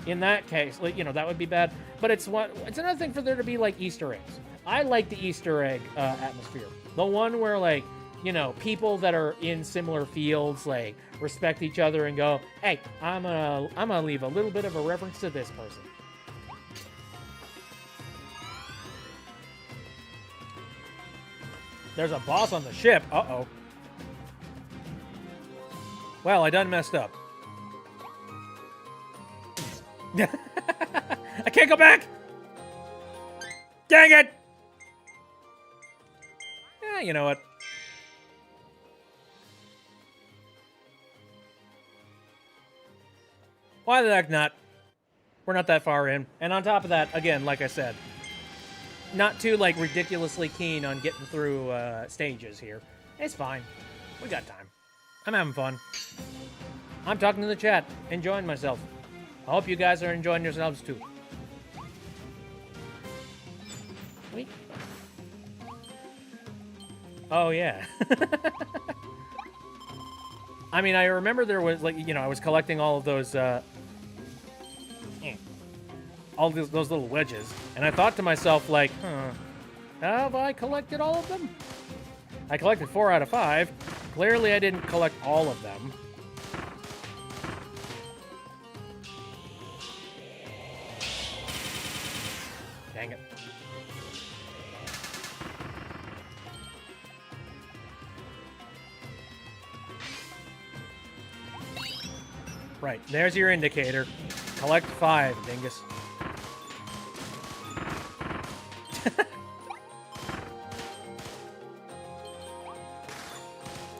In that case, like, you know, that would be bad. But it's another thing for there to be, like, Easter eggs. I like the Easter egg atmosphere. The one where, like, you know, people that are in similar fields, like, respect each other and go, hey, I'm gonna leave a little bit of a reference to this person. There's a boss on the ship. Uh-oh. Well, I done messed up. I can't go back! Dang it! Yeah, you know what? Why the heck not? We're not that far in. And on top of that, again, like I said, not too, like, ridiculously keen on getting through stages here. It's fine. We got time. I'm having fun. I'm talking to the chat, enjoying myself. I hope you guys are enjoying yourselves, too. Wait. Oh, yeah. I mean, I remember there was, like, you know, I was collecting all of those, those little wedges, and I thought to myself, like, have I collected all of them? I collected 4 out of 5. Clearly, I didn't collect all of them. Dang it. Right, there's your indicator. Collect 5, dingus.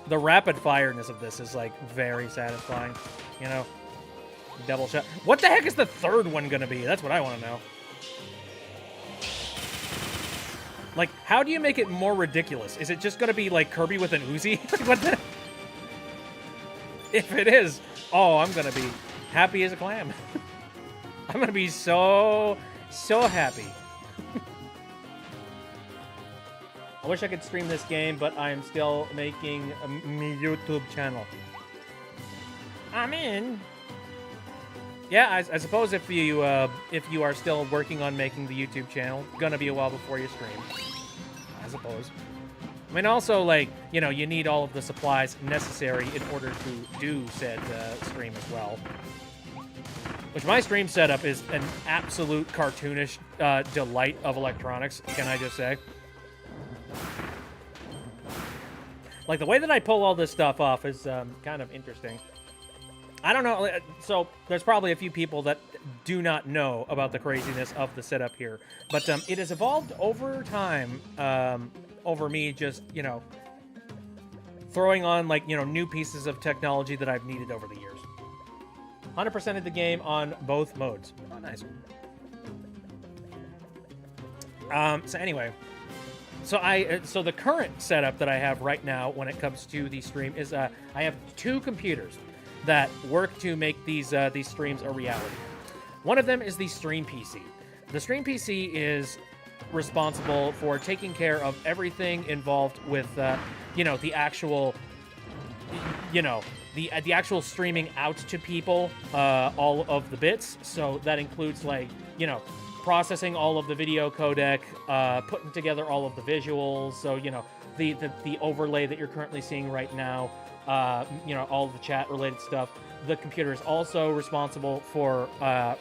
The rapid fireness of this is, like, very satisfying, you know? Double shot. What the heck is the third one gonna be? That's what I want to know. Like, how do you make it more ridiculous? Is it just gonna be, like, Kirby with an Uzi? What the? If it is, oh, I'm gonna be happy as a clam. I'm gonna be so happy. I wish I could stream this game, but I'm still making a YouTube channel. I'm in. Yeah, I suppose if you are still working on making the YouTube channel, gonna be a while before you stream. I suppose. I mean, also, like, you know, you need all of the supplies necessary in order to do said stream as well. Which my stream setup is an absolute cartoonish delight of electronics, can I just say? Like, the way that I pull all this stuff off is kind of interesting. I don't know, so there's probably a few people that do not know about the craziness of the setup here. But it has evolved over time, over me just, you know, throwing on, like, you know, new pieces of technology that I've needed over the years. 100%ed the game on both modes. Oh, nice. So anyway, so the current setup that I have right now when it comes to the stream is I have 2 computers that work to make these streams a reality. One of them is the Stream PC. The Stream PC is responsible for taking care of everything involved with, the actual, the actual streaming out to people, all of the bits. So that includes processing all of the video codec, putting together all of the visuals. So the overlay that you're currently seeing right now. All the chat-related stuff. The computer is also responsible for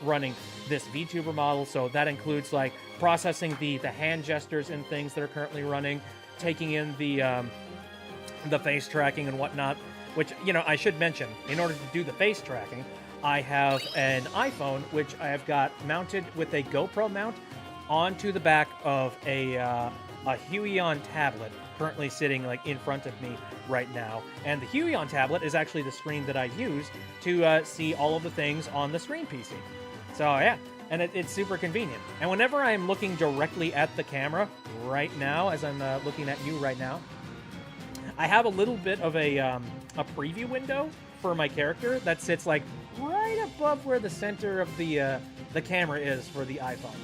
running this VTuber model, so that includes processing the hand gestures and things that are currently running, taking in the face tracking and whatnot. Which I should mention, in order to do the face tracking, I have an iPhone which I have got mounted with a GoPro mount onto the back of a Huion tablet, currently sitting in front of me right now. And the Huion tablet is actually the screen that I use to see all of the things on the Stream PC. So yeah, and it's super convenient. And whenever I'm looking directly at the camera right now, as I'm looking at you right now, I have a little bit of a preview window for my character that sits right above where the center of the camera is for the iPhone.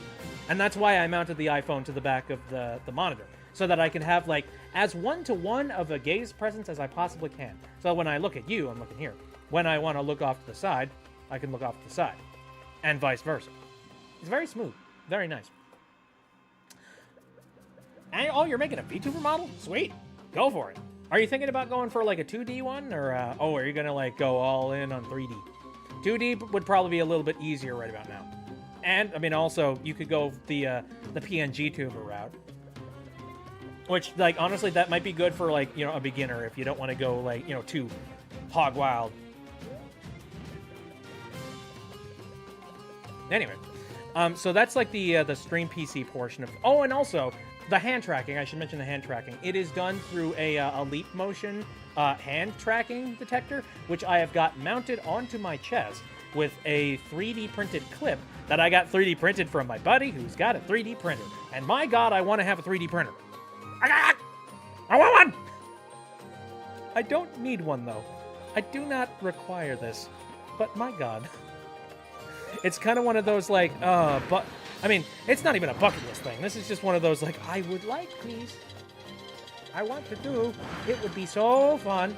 And that's why I mounted the iPhone to the back of the monitor, so that I can have as one-to-one of a gaze presence as I possibly can. So when I look at you, I'm looking here. When I want to look off to the side, I can look off to the side, and vice versa. It's very smooth, very nice. And you're making a VTuber model? Sweet, go for it. Are you thinking about going for a 2D one, or are you gonna go all in on 3D? 2D would probably be a little bit easier right about now. And I mean, also you could go the PNG tuber route. Which, honestly, that might be good for, a beginner if you don't want to go, too hog wild. Anyway, so that's, the Stream PC portion of... Oh, and also, the hand tracking. I should mention the hand tracking. It is done through a Leap Motion hand tracking detector, which I have got mounted onto my chest with a 3D printed clip that I got 3D printed from my buddy who's got a 3D printer. And my God, I want to have a 3D printer. I want one! I don't need one, though. I do not require this. But my God. It's kind of one of those, but... I mean, it's not even a bucket list thing. This is just one of those, I would like these. I want to do. It would be so fun.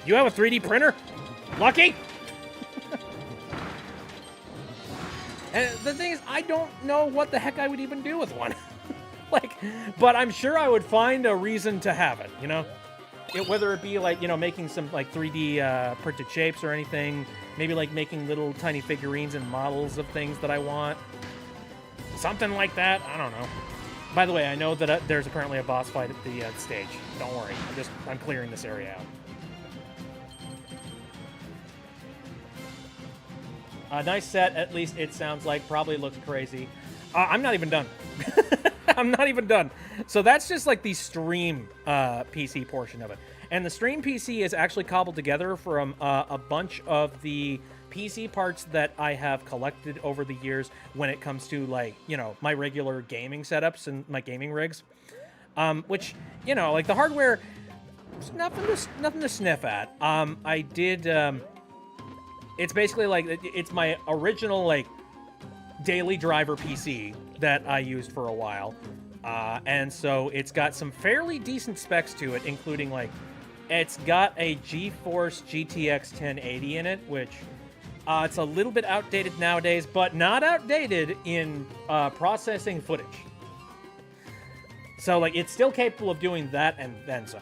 You have a 3D printer? Lucky? And the thing is, I don't know what the heck I would even do with one. But I'm sure I would find a reason to have it, whether it be making some 3D printed shapes or anything, maybe making little tiny figurines and models of things that I want, something like that. I don't know. By the way, I know that there's apparently a boss fight at the stage. Don't worry, I'm clearing this area out. Nice set, at least it sounds like. Probably looks crazy. I'm not even done. I'm not even done. So that's just the Stream PC portion of it. And the Stream PC is actually cobbled together from a bunch of the PC parts that I have collected over the years when it comes to my regular gaming setups and my gaming rigs. Which, the hardware, nothing to sniff at. I did, it's basically it's my original daily driver PC that I used for a while. And so it's got some fairly decent specs to it, including it's got a GeForce GTX 1080 in it, which it's a little bit outdated nowadays, but not outdated in processing footage. So it's still capable of doing that and then some.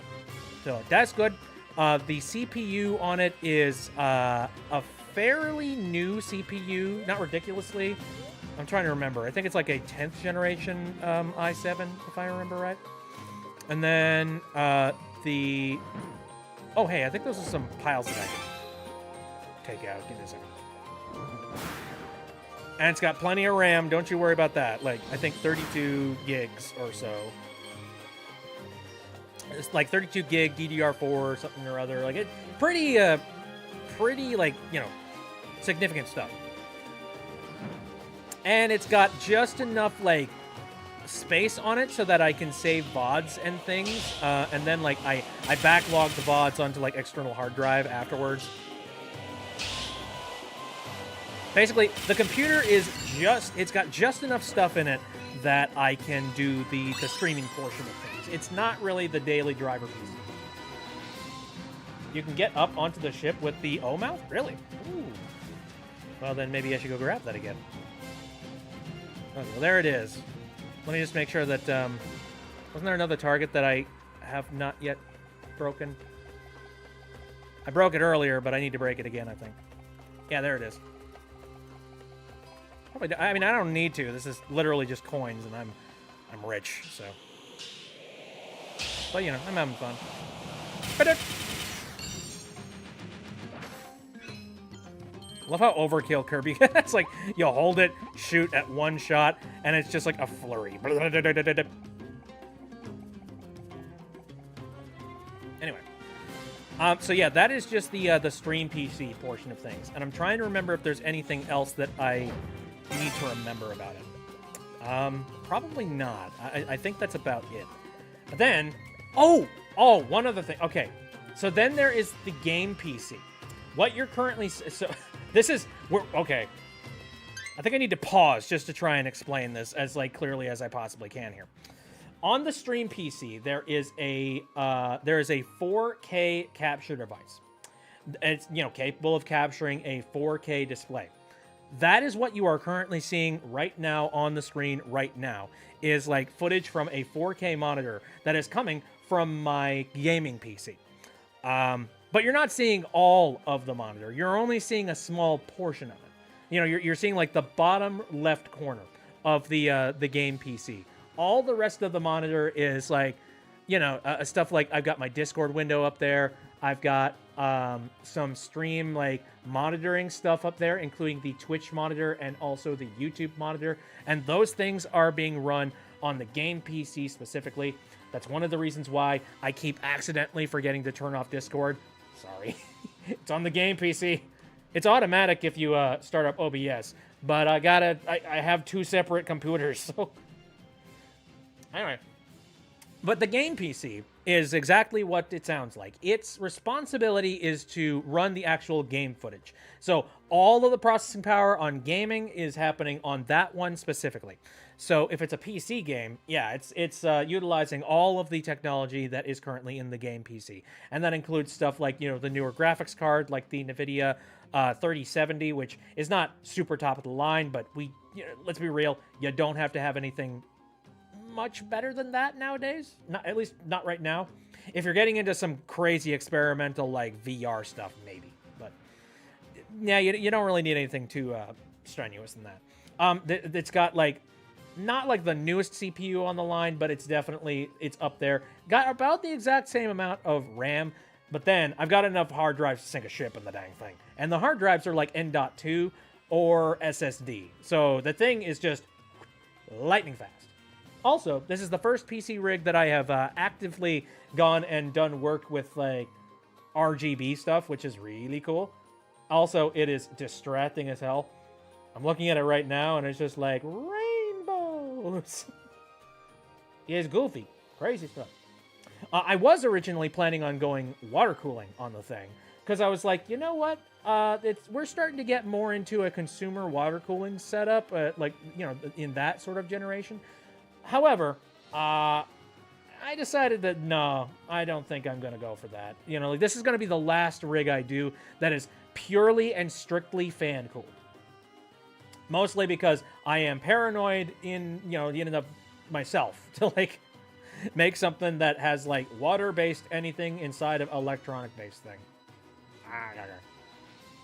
So that's good. The CPU on it is a fairly new CPU, not ridiculously. I'm trying to remember. I think it's a 10th generation i7, if I remember right. And then the... Oh, hey, I think those are some piles that I can take out. Give me a second. And it's got plenty of RAM. Don't you worry about that. I think 32 gigs or so. It's 32 gig DDR4 or something or other. It pretty significant stuff. And it's got just enough, like, space on it so that I can save VODs and things. And then, like, I backlog the VODs onto, like, external hard drive afterwards. Basically, the computer is it's got just enough stuff in it that I can do the streaming portion of things. It's not really the daily driver piece. You can get up onto the ship with the O-mouth? Really? Ooh. Well, then maybe I should go grab that again. Okay, well, there it is. Let me just make sure that, wasn't there another target that I have not yet broken? I broke it earlier, but I need to break it again, I think. Yeah, there it is. Probably, I mean, I don't need to. This is literally just coins, and I'm rich, so. But, you know, I'm having fun. Love how overkill Kirby. It's like you hold it, shoot at one shot, and it's just like a flurry. Anyway, so yeah, that is just the stream PC portion of things, and I'm trying to remember if there's anything else that I need to remember about it. Probably not. I think that's about it. But then, oh, one other thing. Okay, so then there is the game PC. What you're currently okay. I think I need to pause just to try and explain this as like clearly as I possibly can here. On the stream PC, there is a 4K capture device. It's, you know, capable of capturing a 4K display. That is what you are currently seeing right now on the screen right now, is like footage from a 4K monitor that is coming from my gaming PC. But you're not seeing all of the monitor. You're only seeing a small portion of it. You know, you're seeing like the bottom left corner of the game PC. All the rest of the monitor is like, you know, stuff like I've got my Discord window up there. I've got some stream like monitoring stuff up there, including the Twitch monitor and also the YouTube monitor. And those things are being run on the game PC specifically. That's one of the reasons why I keep accidentally forgetting to turn off Discord. Sorry. It's on the game PC. It's automatic if you start up OBS. But I have two separate computers, so. Anyway. But the game PC is exactly what it sounds like. Its responsibility is to run the actual game footage. So all of the processing power on gaming is happening on that one specifically. So if it's a PC game, yeah, it's utilizing all of the technology that is currently in the game PC. And that includes stuff like, you know, the newer graphics card, like the NVIDIA 3070, which is not super top of the line, but let's be real, you don't have to have anything much better than that nowadays. Not, at least not right now. If you're getting into some crazy experimental like VR stuff, maybe. But yeah, you don't really need anything too strenuous than that. It's got like not like the newest CPU on the line, but it's up there. Got about the exact same amount of RAM, but then I've got enough hard drives to sink a ship in the dang thing. And the hard drives are like N.2 or SSD. So the thing is just lightning fast. Also, this is the first PC rig that I have actively gone and done work with like RGB stuff, which is really cool. Also, it is distracting as hell. I'm looking at it right now, and it's just like rainbows. It's goofy. Crazy stuff. I was originally planning on going water cooling on the thing, because I was like, you know what? We're starting to get more into a consumer water cooling setup, like, you know, in that sort of generation. However, I decided that no, I don't think I'm going to go for that. You know, like this is going to be the last rig I do that is purely and strictly fan cooled. Mostly because I am paranoid in and of myself to like make something that has like water-based anything inside of electronic-based thing.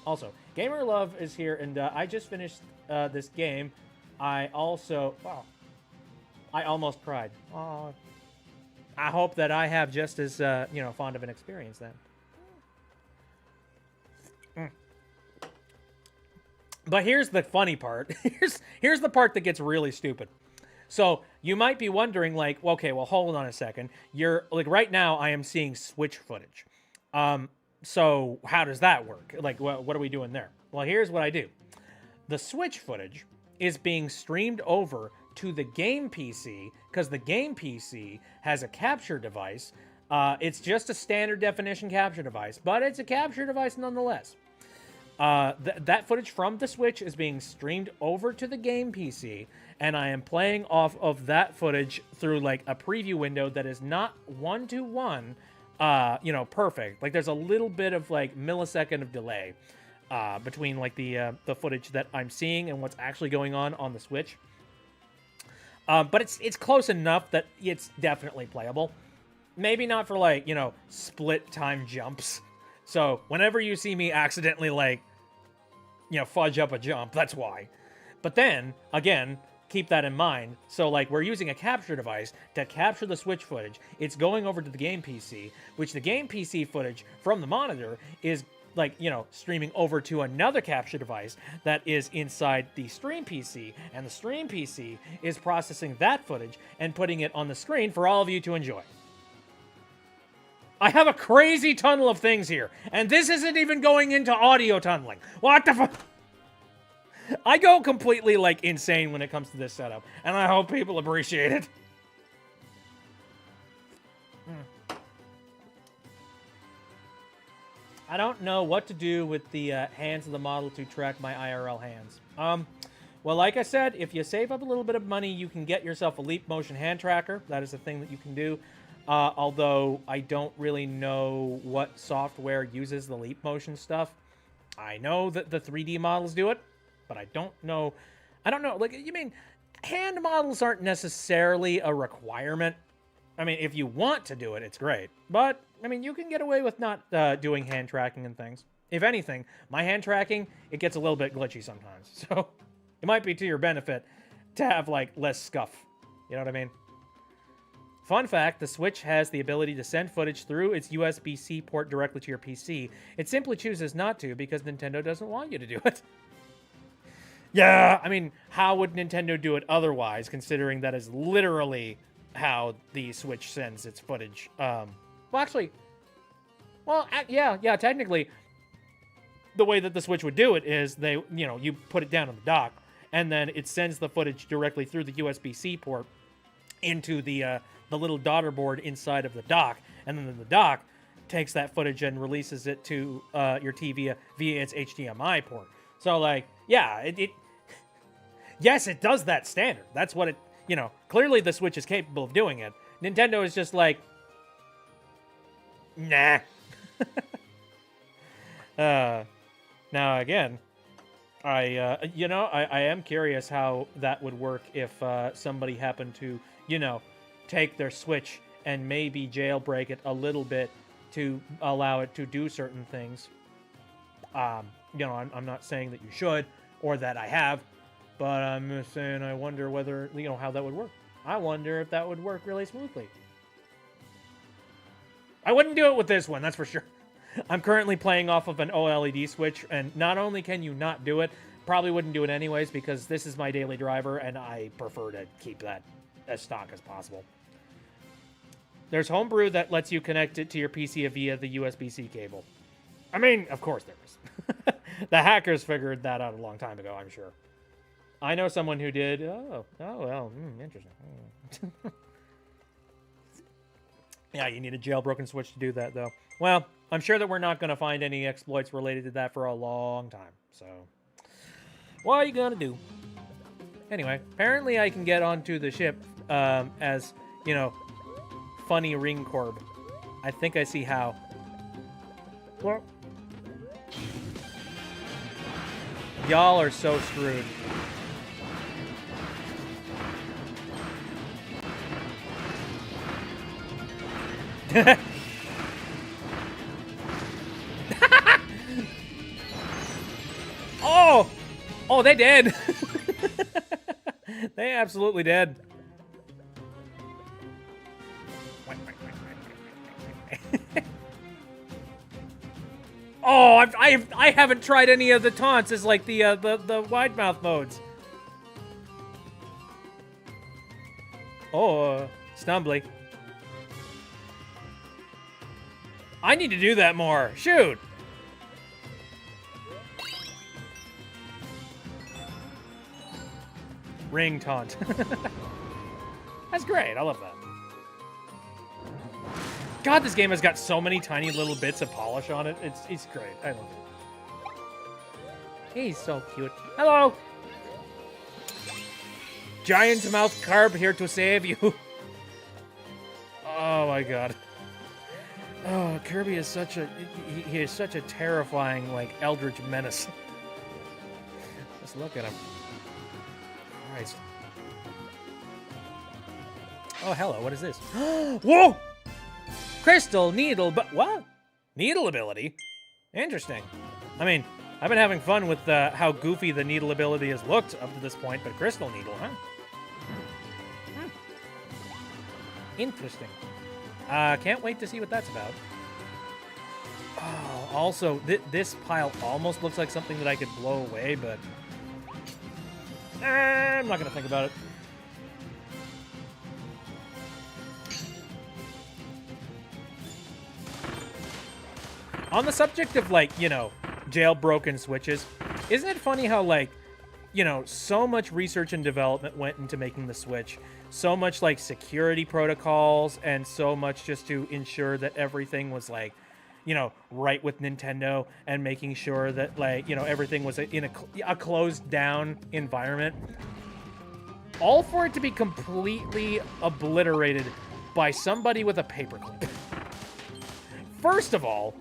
Also, Gamer Love is here, and I just finished this game. I almost cried. Oh, I hope that I have just as fond of an experience then. But here's the funny part. Here's the part that gets really stupid. So you might be wondering, like, okay, well, hold on a second. You're like right now, I am seeing Switch footage. So how does that work? Like, what are we doing there? Well, here's what I do. The Switch footage is being streamed over to the game PC because the game PC has a capture device. It's just a standard definition capture device, but it's a capture device nonetheless. That footage from the Switch is being streamed over to the game PC, and I am playing off of that footage through like a preview window that is not one-to-one, perfect. Like there's a little bit of like millisecond of delay between like the footage that I'm seeing and what's actually going on the Switch. But it's close enough that it's definitely playable. Maybe not for like, split time jumps. So whenever you see me accidentally like, fudge up a jump, that's why. But then, again, keep that in mind. So like we're using a capture device to capture the Switch footage. It's going over to the game PC, which the game PC footage from the monitor is like, streaming over to another capture device that is inside the stream PC. And the stream PC is processing that footage and putting it on the screen for all of you to enjoy. I have a crazy tunnel of things here, and this isn't even going into audio tunneling. What the fuck? I go completely, like, insane when it comes to this setup, and I hope people appreciate it. I don't know what to do with the hands of the model to track my IRL hands. Well, like I said, if you save up a little bit of money, you can get yourself a Leap Motion hand tracker. That is a thing that you can do. Although I don't really know what software uses the Leap Motion stuff. I know that the 3D models do it, but I don't know. Like, you mean, hand models aren't necessarily a requirement. I mean, if you want to do it, it's great. But, I mean, you can get away with not doing hand tracking and things. If anything, my hand tracking, it gets a little bit glitchy sometimes. So, it might be to your benefit to have, like, less scuff. You know what I mean? Fun fact, the Switch has the ability to send footage through its USB-C port directly to your PC. It simply chooses not to because Nintendo doesn't want you to do it. Yeah, I mean, how would Nintendo do it otherwise, considering that is literally how the Switch sends its footage? Technically, the way that the Switch would do it is you put it down on the dock, and then it sends the footage directly through the USB-C port into the little daughter board inside of the dock, and then the dock takes that footage and releases it to your TV via its HDMI port. So, like, yeah, yes, it does that standard. That's what it, clearly the Switch is capable of doing it. Nintendo is just like, nah. Now, again, I am curious how that would work if somebody happened to, take their Switch and maybe jailbreak it a little bit to allow it to do certain things. I'm not saying that you should or that I have, but I'm just saying I wonder whether, how that would work. I wonder if that would work really smoothly. I wouldn't do it with this one, that's for sure. I'm currently playing off of an OLED Switch, and not only can you not do it, probably wouldn't do it anyways because this is my daily driver, and I prefer to keep that as stock as possible. There's Homebrew that lets you connect it to your PC via the USB-C cable. I mean, of course there is. The hackers figured that out a long time ago, I'm sure. I know someone who did. Oh, well, interesting. Yeah, you need a jailbroken Switch to do that, though. Well, I'm sure that we're not going to find any exploits related to that for a long time. So, what are you going to do? Anyway, apparently I can get onto the ship as, funny ring corb. I think I see how. Well, y'all are so screwed. Oh, they did. They absolutely did. Oh, I haven't tried any of the taunts as like the wide mouth modes. Oh, stumbly. I need to do that more. Shoot. Ring taunt. That's great. I love that. God, this game has got so many tiny little bits of polish on it. It's great. I love it. He's so cute. Hello! Giant mouth carb here to save you. Oh my god. Oh, Kirby is such a... He is such a terrifying, like, eldritch menace. Just look at him. Christ. Oh, hello. What is this? Whoa! Crystal needle, but what? Needle ability? Interesting. I mean, I've been having fun with how goofy the needle ability has looked up to this point, but crystal needle, huh? Interesting. Can't wait to see what that's about. Oh, also, this pile almost looks like something that I could blow away, but... I'm not going to think about it. On the subject of, like, you know, jailbroken Switches, isn't it funny how, like, you know, so much research and development went into making the Switch, so much, like, security protocols, and so much just to ensure that everything was, like, you know, right with Nintendo, and making sure that, like, you know, everything was in a closed-down environment. All for it to be completely obliterated by somebody with a paperclip. First of all,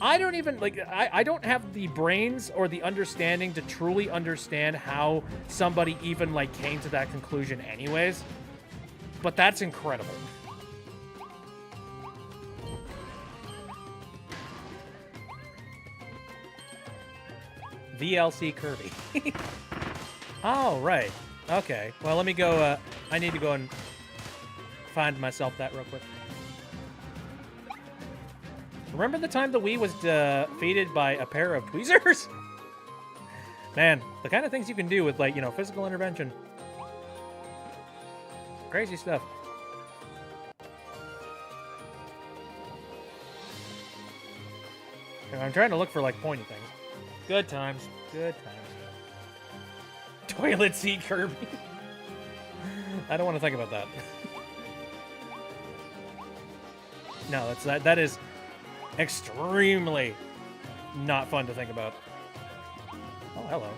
I don't even, like, I don't have the brains or the understanding to truly understand how somebody even, like, came to that conclusion anyways. But that's incredible. VLC Kirby. Oh, right. Okay. Well, let me go, I need to go and find myself that real quick. Remember the time the Wii was defeated by a pair of tweezers? Man, the kind of things you can do with, like, you know, physical intervention. Crazy stuff. I'm trying to look for, like, pointy things. Good times. Good times. Toilet seat Kirby. I don't want to think about that. No, that is extremely not fun to think about. Oh, hello.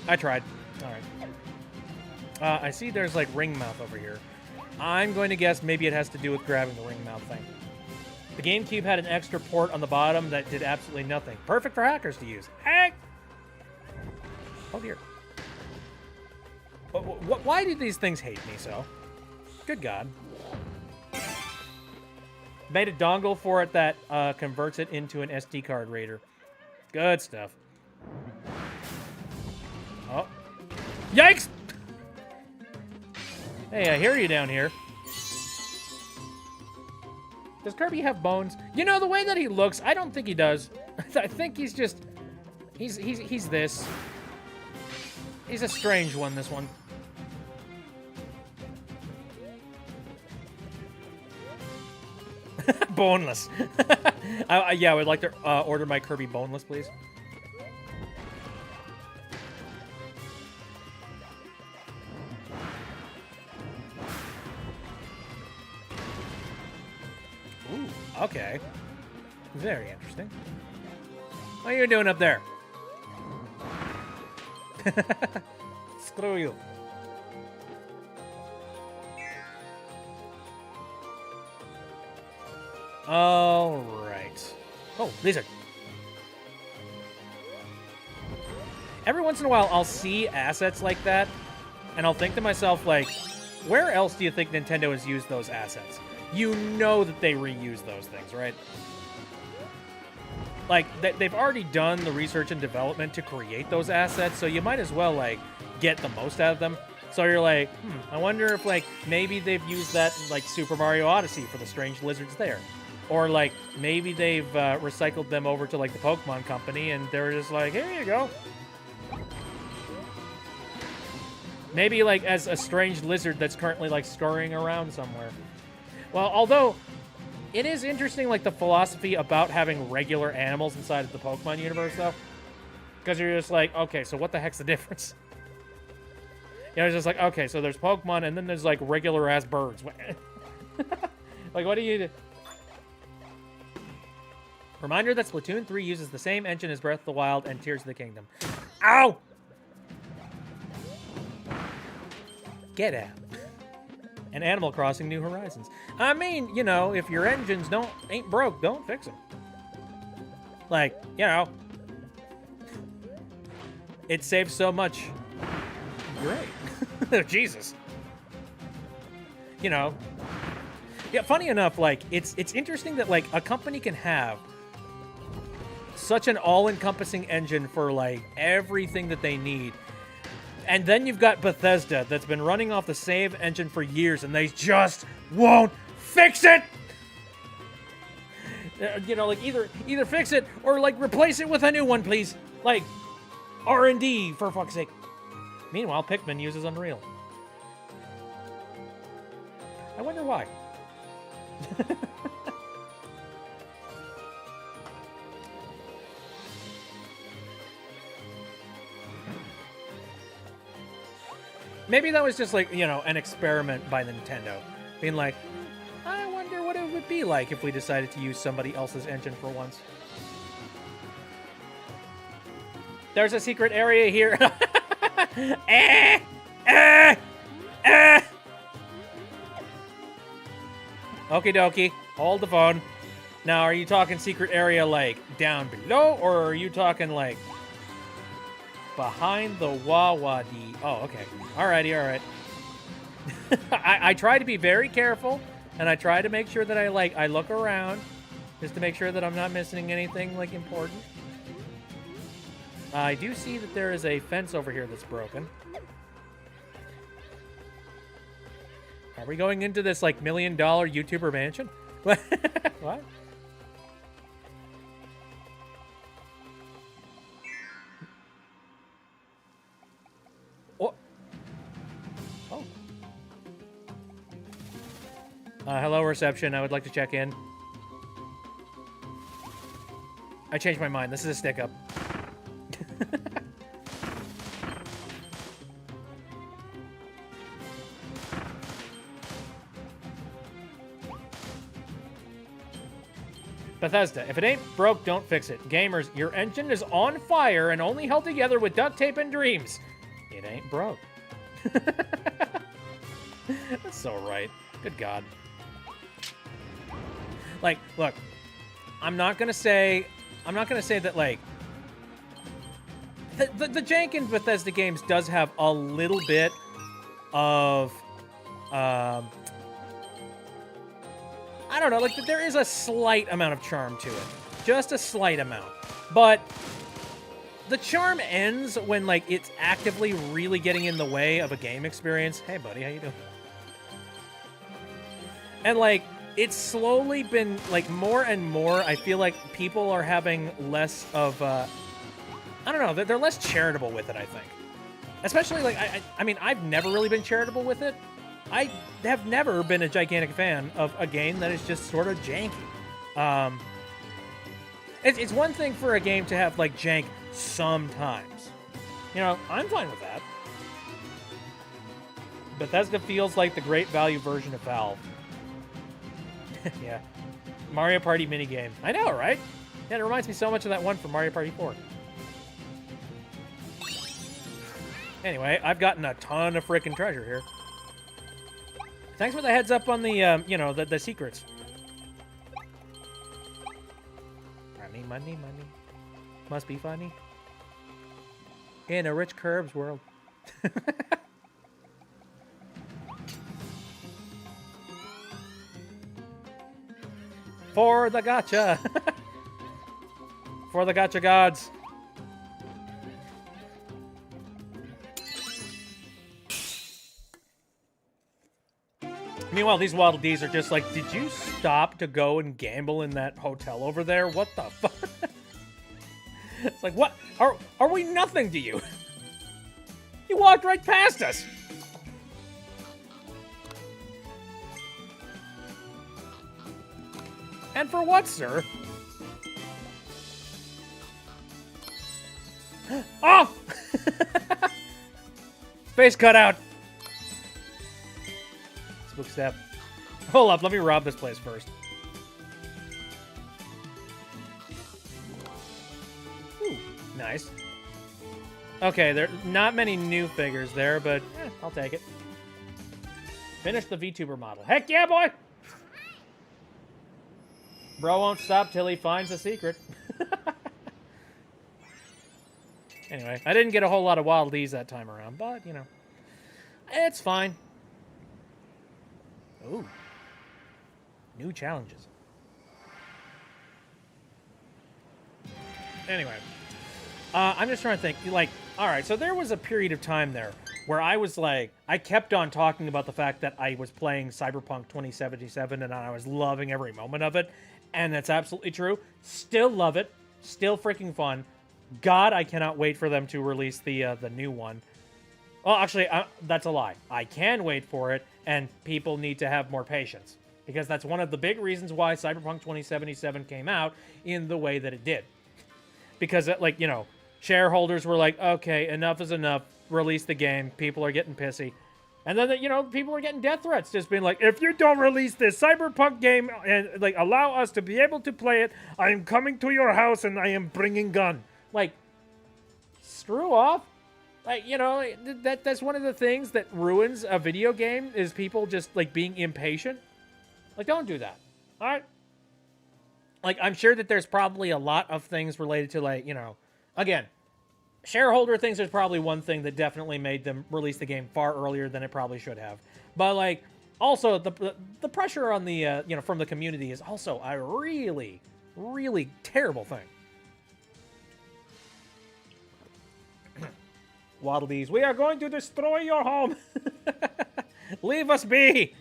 I tried. All right. I see there's, like, ring mouth over here. I'm going to guess maybe it has to do with grabbing the ring mouth thing. The GameCube had an extra port on the bottom that did absolutely nothing. Perfect for hackers to use. Heck! Oh, dear. Why do these things hate me so? Good God. Made a dongle for it that converts it into an SD card reader. Good stuff. Oh. Yikes! Hey, I hear you down here. Does Kirby have bones? You know, the way that he looks, I don't think he does. I think he's just... He's this. He's a strange one, this one. Boneless. Yeah, I would like to order my Kirby boneless, please. Ooh, okay. Very interesting. What are you doing up there? Screw you. All right. Oh, these are... Every once in a while, I'll see assets like that, and I'll think to myself, like, where else do you think Nintendo has used those assets? You know that they reuse those things, right? Like, they've already done the research and development to create those assets, so you might as well, like, get the most out of them. So you're like, I wonder if, like, maybe they've used that in, like, Super Mario Odyssey for the strange lizards there. Or, like, maybe they've recycled them over to, like, the Pokemon Company, and they're just like, here you go. Maybe, like, as a strange lizard that's currently, like, scurrying around somewhere. Well, although, it is interesting, like, the philosophy about having regular animals inside of the Pokemon universe, though. Because you're just like, okay, so what the heck's the difference? You know, it's just like, okay, so there's Pokemon, and then there's, like, regular-ass birds. Like, what do you do? Reminder that Splatoon 3 uses the same engine as Breath of the Wild and Tears of the Kingdom. Ow! Get out. And Animal Crossing New Horizons. I mean, you know, if your engines ain't broke, don't fix them. Like, you know, it saves so much. Great. Jesus. You know. Yeah, funny enough, like, it's interesting that, like, a company can have such an all-encompassing engine for, like, everything that they need. And then you've got Bethesda that's been running off the same engine for years, and they just won't fix it! You know, like, either fix it or, like, replace it with a new one, please. Like, R&D, for fuck's sake. Meanwhile, Pikmin uses Unreal. I wonder why. Maybe that was just like, you know, an experiment by Nintendo. Being like, I wonder what it would be like if we decided to use somebody else's engine for once. There's a secret area here. Okie dokie. Hold the phone. Now, are you talking secret area, like, down below? Or are you talking, like, behind the Wawadi? Oh, okay. Alrighty, alright. I try to be very careful, and I try to make sure that I look around, just to make sure that I'm not missing anything, like, important. I do see that there is a fence over here that's broken. Are we going into this, like, $1 million YouTuber mansion? What? Oh. Oh. Hello, reception. I would like to check in. I changed my mind. This is a stick-up. Bethesda, if it ain't broke, don't fix it. Gamers, your engine is on fire and only held together with duct tape and dreams. It ain't broke. That's so right. Good God. Like, look, I'm not gonna say that, like, the jank in Bethesda games does have a little bit of, I don't know, like, there is a slight amount of charm to it. Just a slight amount. But the charm ends when, like, it's actively really getting in the way of a game experience. Hey, buddy, how you doing? And, like, it's slowly been, like, more and more, I feel like people are having less of, I don't know, they're less charitable with it, I think. Especially, like, I mean, I've never really been charitable with it. I have never been a gigantic fan of a game that is just sort of janky. It's one thing for a game to have, like, jank sometimes. You know, I'm fine with that. Bethesda feels like the great value version of Valve. Yeah. Mario Party minigame. I know, right? Yeah, it reminds me so much of that one from Mario Party 4. Anyway, I've gotten a ton of frickin' treasure here. Thanks for the heads up on the, you know, the secrets. Money, money, money. Must be funny. In a rich Curbs world. For the gacha! For the gacha gods! Meanwhile, these Waddle Dees are just like, did you stop to go and gamble in that hotel over there? What the fuck? It's like, what? Are we nothing to you? You walked right past us! And for what, sir? Oh! Face cut out. Spook step. Hold up, let me rob this place first. Ooh, nice. Okay, there are not many new figures there, but I'll take it. Finish the VTuber model. Heck yeah, boy! Bro won't stop till he finds a secret. Anyway, I didn't get a whole lot of Wild D's that time around, but, you know, it's fine. Ooh. New challenges. Anyway, I'm just trying to think, like, all right, so there was a period of time there where I was like, I kept on talking about the fact that I was playing Cyberpunk 2077 and I was loving every moment of it, and that's absolutely true. Still love it. Still freaking fun. God, I cannot wait for them to release the new one. Well, actually, that's a lie. I can wait for it, and people need to have more patience. Because that's one of the big reasons why Cyberpunk 2077 came out in the way that it did. Because, like, you know, shareholders were like, okay, enough is enough. Release the game. People are getting pissy. And then, you know, people are getting death threats. Just being like, if you don't release this Cyberpunk game and, like, allow us to be able to play it, I am coming to your house and I am bringing gun. Like, screw off. Like, you know, that's one of the things that ruins a video game is people just, like, being impatient. Like, don't do that. All right? Like, I'm sure that there's probably a lot of things related to, like, you know, again, shareholder things. There's probably one thing that definitely made them release the game far earlier than it probably should have. But, like, also, the pressure on the, you know, from the community is also a really, really terrible thing. Waddle Dees, we are going to destroy your home. Leave us be.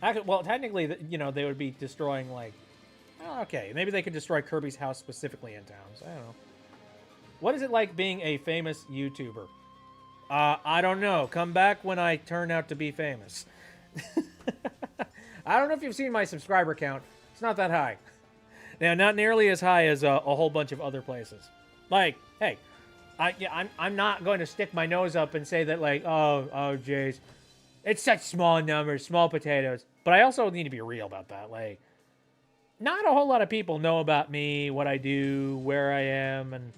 Actually, well, technically, you know, they would be destroying, like, oh, okay, maybe they could destroy Kirby's house specifically in town. So I don't know. What is it like being a famous YouTuber? I don't know. Come back when I turn out to be famous. I don't know if you've seen my subscriber count. It's not that high. Now, not nearly as high as a whole bunch of other places. Like, hey, I'm not going to stick my nose up and say that, like, oh, jeez. It's such small numbers, small potatoes. But I also need to be real about that. Like, not a whole lot of people know about me, what I do, where I am, and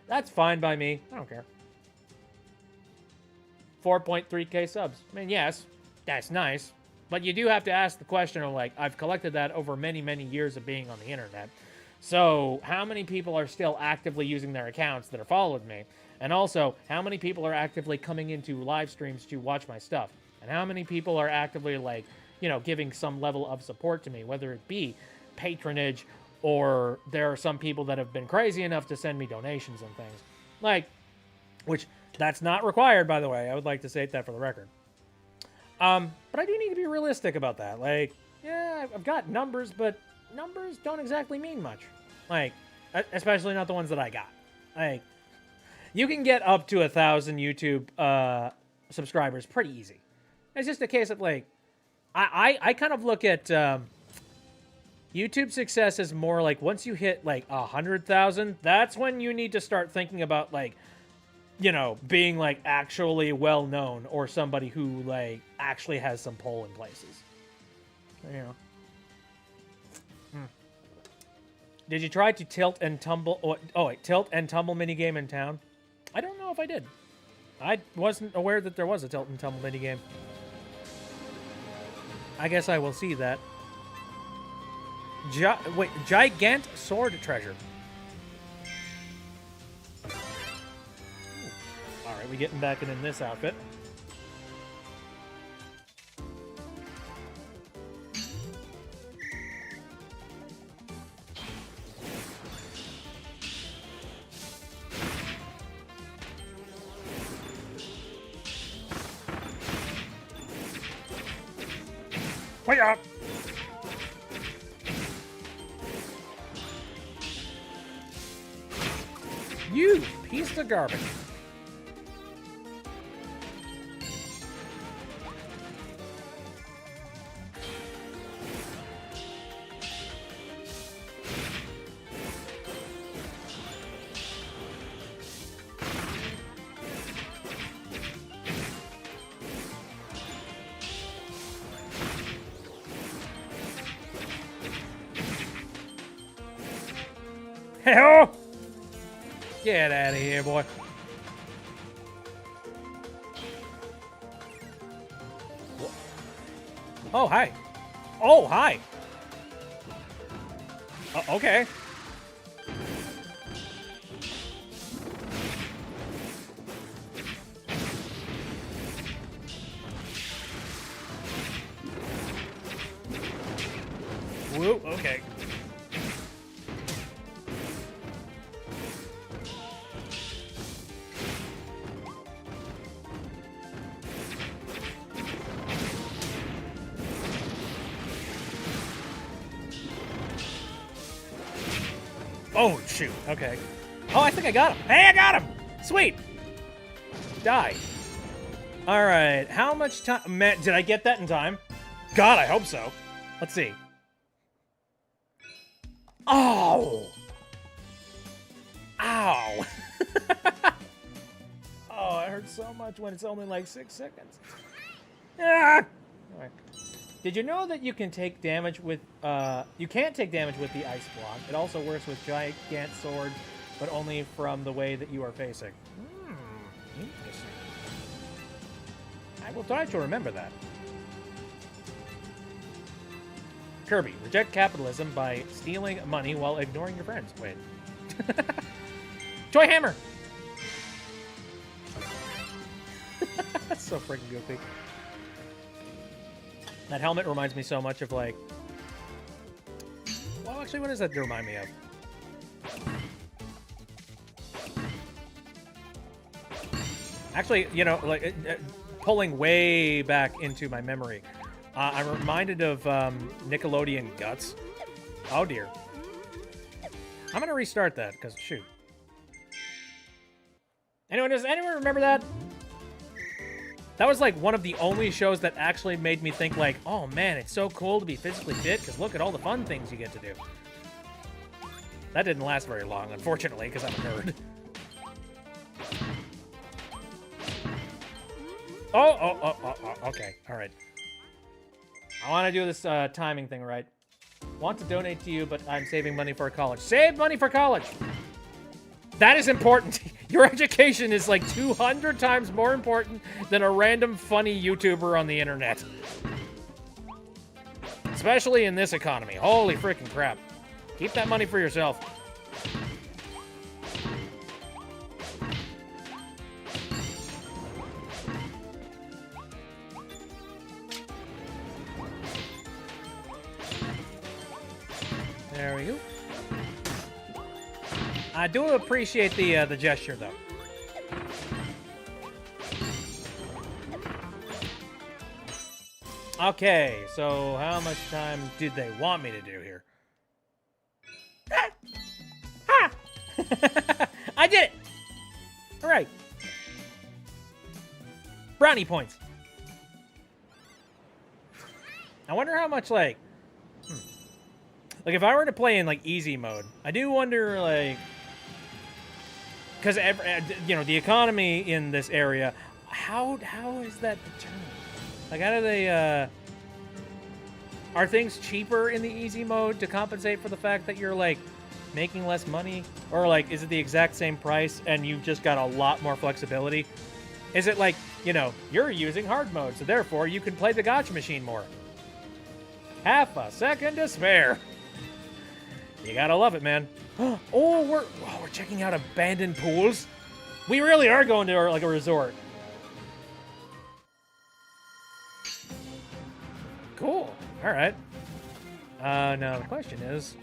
that's fine by me. I don't care. 4.3k subs. I mean, yes, that's nice. But you do have to ask the question of, like, I've collected that over many, many years of being on the internet. So, how many people are still actively using their accounts that are following me? And also, how many people are actively coming into live streams to watch my stuff? And how many people are actively, like, you know, giving some level of support to me, whether it be patronage or there are some people that have been crazy enough to send me donations and things. Like, which, that's not required, by the way. I would like to state that for the record. But I do need to be realistic about that. Like, yeah, I've got numbers, but numbers don't exactly mean much. Like, especially not the ones that I got. Like, you can get up to 1,000 YouTube subscribers pretty easy. It's just a case of, like, I kind of look at YouTube success as more like once you hit like 100,000, that's when you need to start thinking about, like, you know, being like actually well known or somebody who like actually has some pull in places. You know. Did you try to tilt and tumble? Oh wait, tilt and tumble minigame in town? I don't know if I did. I wasn't aware that there was a tilt and tumble minigame. I guess I will see that. Wait, Gigant Sword Treasure. Alright, we getting back in this outfit. Wait up! You piece of garbage. Hell! Get out of here, boy. Oh, hi. Oh, hi. Okay. Woo, okay. Oh, shoot. Okay. Oh, I think I got him. Hey, I got him! Sweet! Die. All right. How much time? Man, did I get that in time? God, I hope so. Let's see. Oh! Ow! Oh, it hurts so much when it's only like 6 seconds. Ah! All right. Did you know that you can take damage with, you can't take damage with the ice block. It also works with Gigant Sword, but only from the way that you are facing. Interesting. I will try to remember that. Kirby, reject capitalism by stealing money while ignoring your friends. Wait. Toy Hammer! That's so freaking goofy. That helmet reminds me so much of, like... Well, actually, what does that remind me of? Actually, you know, like, pulling way back into my memory, I'm reminded of Nickelodeon Guts. Oh, dear. I'm going to restart that, because, shoot. Does anyone remember that? That was like one of the only shows that actually made me think like, oh man, it's so cool to be physically fit because look at all the fun things you get to do. That didn't last very long, unfortunately, because I'm a nerd. Okay, all right. I want to do this timing thing right. Want to donate to you, but I'm saving money for college. Save money for college! That is important. Your education is like 200 times more important than a random funny YouTuber on the internet. Especially in this economy. Holy freaking crap. Keep that money for yourself. There we go. I do appreciate the gesture, though. Okay, so how much time did they want me to do here? Ah! I did it! All right. Brownie points. I wonder how much, like... Like, if I were to play in, like, easy mode, I do wonder, like... Because, you know, the economy in this area, how is that determined? Like, how do they, Are things cheaper in the easy mode to compensate for the fact that you're, like, making less money? Or, like, is it the exact same price and you've just got a lot more flexibility? Is it like, you know, you're using hard mode, so therefore you can play the gotcha machine more? Half a second to spare. You gotta love it, man. Oh, we're checking out abandoned pools. We really are going to like a resort. Cool. All right. Now the question is,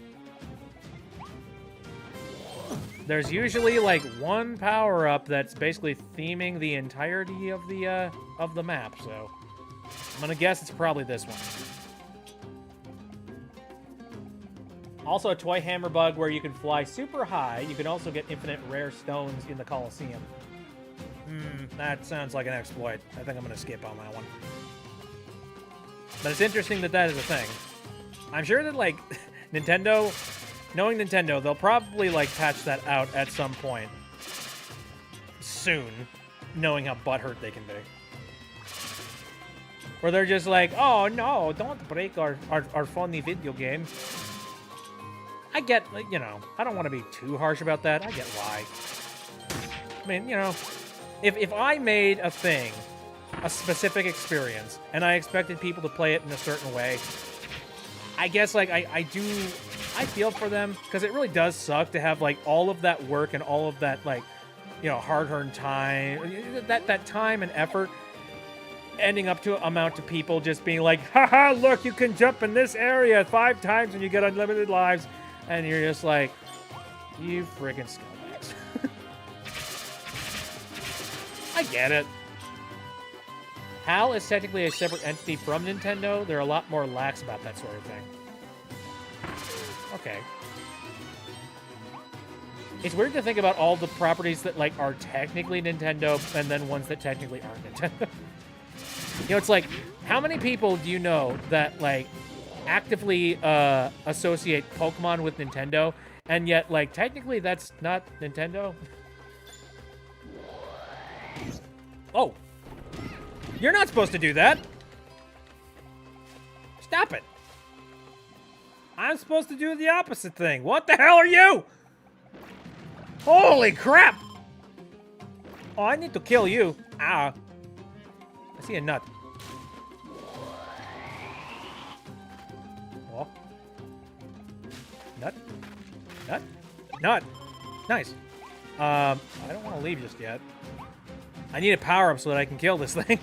there's usually like one power up that's basically theming the entirety of the map. So I'm gonna guess it's probably this one. Also a toy hammer bug where you can fly super high. You can also get infinite rare stones in the Coliseum. That sounds like an exploit. I think I'm going to skip on that one. But it's interesting that that is a thing. I'm sure that, like, Nintendo, knowing Nintendo, they'll probably, like, patch that out at some point. Soon. Knowing how butthurt they can be. Where they're just like, oh no, don't break our funny video game. I get, you know, I don't want to be too harsh about that. I get why. I mean, you know, if I made a thing, a specific experience, and I expected people to play it in a certain way, I guess, like, I feel for them, because it really does suck to have, like, all of that work and all of that, like, you know, hard-earned time, that time and effort ending up to amount to people just being like, haha, look, you can jump in this area 5 times and you get unlimited lives, and you're just like, you friggin' scumbags. I get it. HAL is technically a separate entity from Nintendo. They're a lot more lax about that sort of thing. Okay. It's weird to think about all the properties that, like, are technically Nintendo and then ones that technically aren't Nintendo. You know, it's like, how many people do you know that, like, actively associate Pokemon with Nintendo, and yet, like, technically that's not Nintendo? Oh. You're not supposed to do that. Stop it. I'm supposed to do the opposite thing. What the hell are you? Holy crap! Oh, I need to kill you. Ah. I see a nut. Oh. Nut? Nut? Nut! Nice. I don't want to leave just yet. I need a power-up so that I can kill this thing.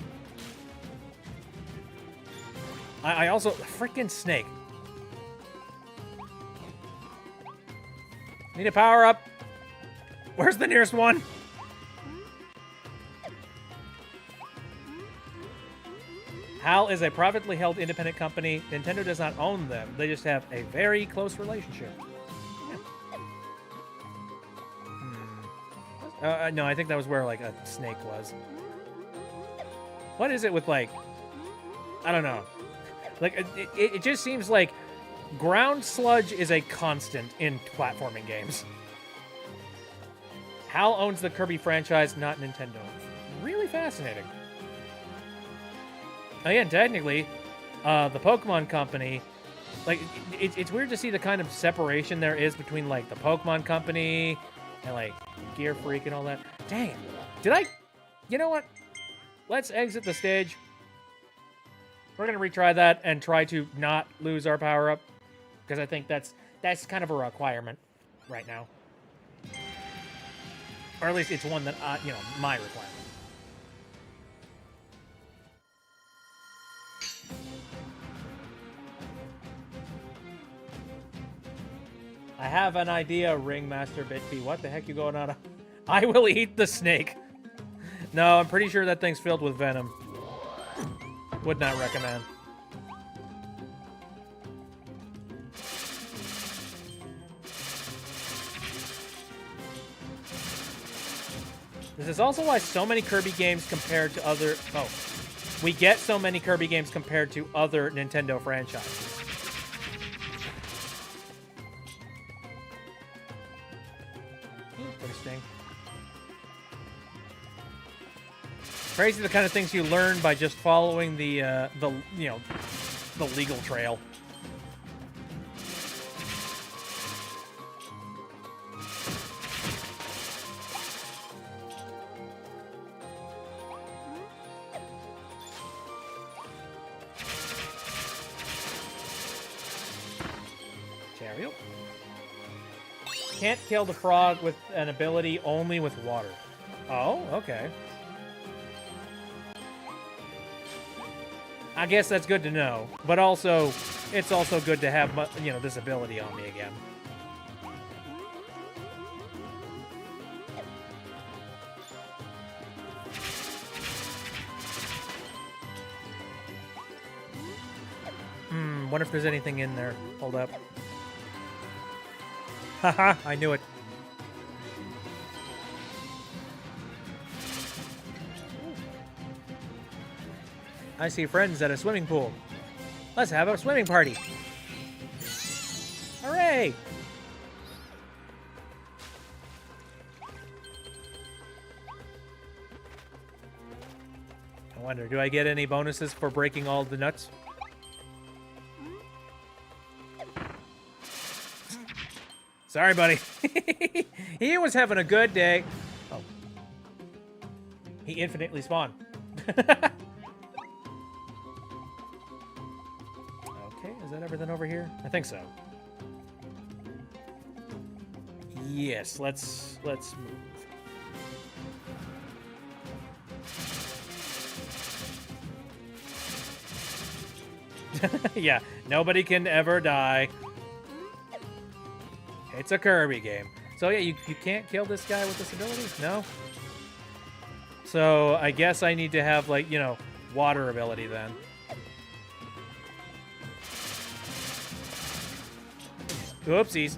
I also... Freaking snake. Need a power-up. Where's the nearest one? HAL is a privately held independent company. Nintendo does not own them. They just have a very close relationship. Yeah. No, I think that was where, like, a snake was. What is it with, like... I don't know. Like, it just seems like ground sludge is a constant in platforming games. HAL owns the Kirby franchise, not Nintendo. Really fascinating. Again, technically, the Pokemon Company, like, it's weird to see the kind of separation there is between, like, the Pokemon Company and, like, Gear Freak and all that. Dang. Did I... You know what? Let's exit the stage. We're going to retry that and try to not lose our power-up, because I think that's kind of a requirement right now. Or at least it's one that, you know, my requirement. I have an idea, Ringmaster Bitby. What the heck you going on? I will eat the snake. No, I'm pretty sure that thing's filled with venom. Would not recommend. This is also why so many Kirby games compared to other... Oh. We get so many Kirby games compared to other Nintendo franchises. Interesting. Crazy the kind of things you learn by just following the you know, the legal trail. Chariot. Can't kill the frog with an ability, only with water. Oh, okay. I guess that's good to know, but also, it's also good to have, you know, this ability on me again. Wonder if there's anything in there. Hold up. Haha, I knew it. I see friends at a swimming pool. Let's have a swimming party. Hooray! I wonder, do I get any bonuses for breaking all the nuts? Sorry, buddy. He was having a good day. Oh. He infinitely spawned. Okay, is that everything over here? I think so. Yes, let's move. Yeah, nobody can ever die. It's a Kirby game. So yeah, you can't kill this guy with this ability? No? So I guess I need to have, like, you know, water ability then. Oopsies.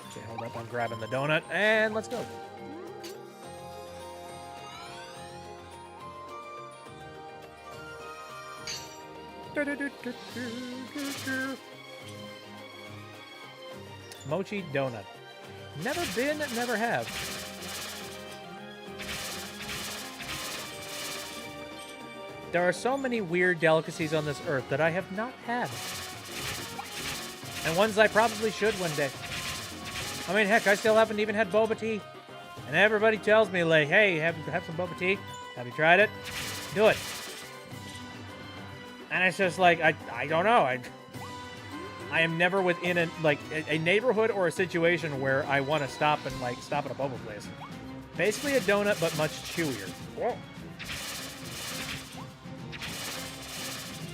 Okay, hold up, I'm grabbing the donut, and let's go. Mochi donut. Never been, never have. There are so many weird delicacies on this earth that I have not had. And ones I probably should one day. I mean, heck, I still haven't even had boba tea. And everybody tells me, like, hey, have some boba tea. Have you tried it? Do it. And it's just like, I don't know. I am never within a neighborhood or a situation where I want to stop at a boba place. Basically a donut, but much chewier. Whoa.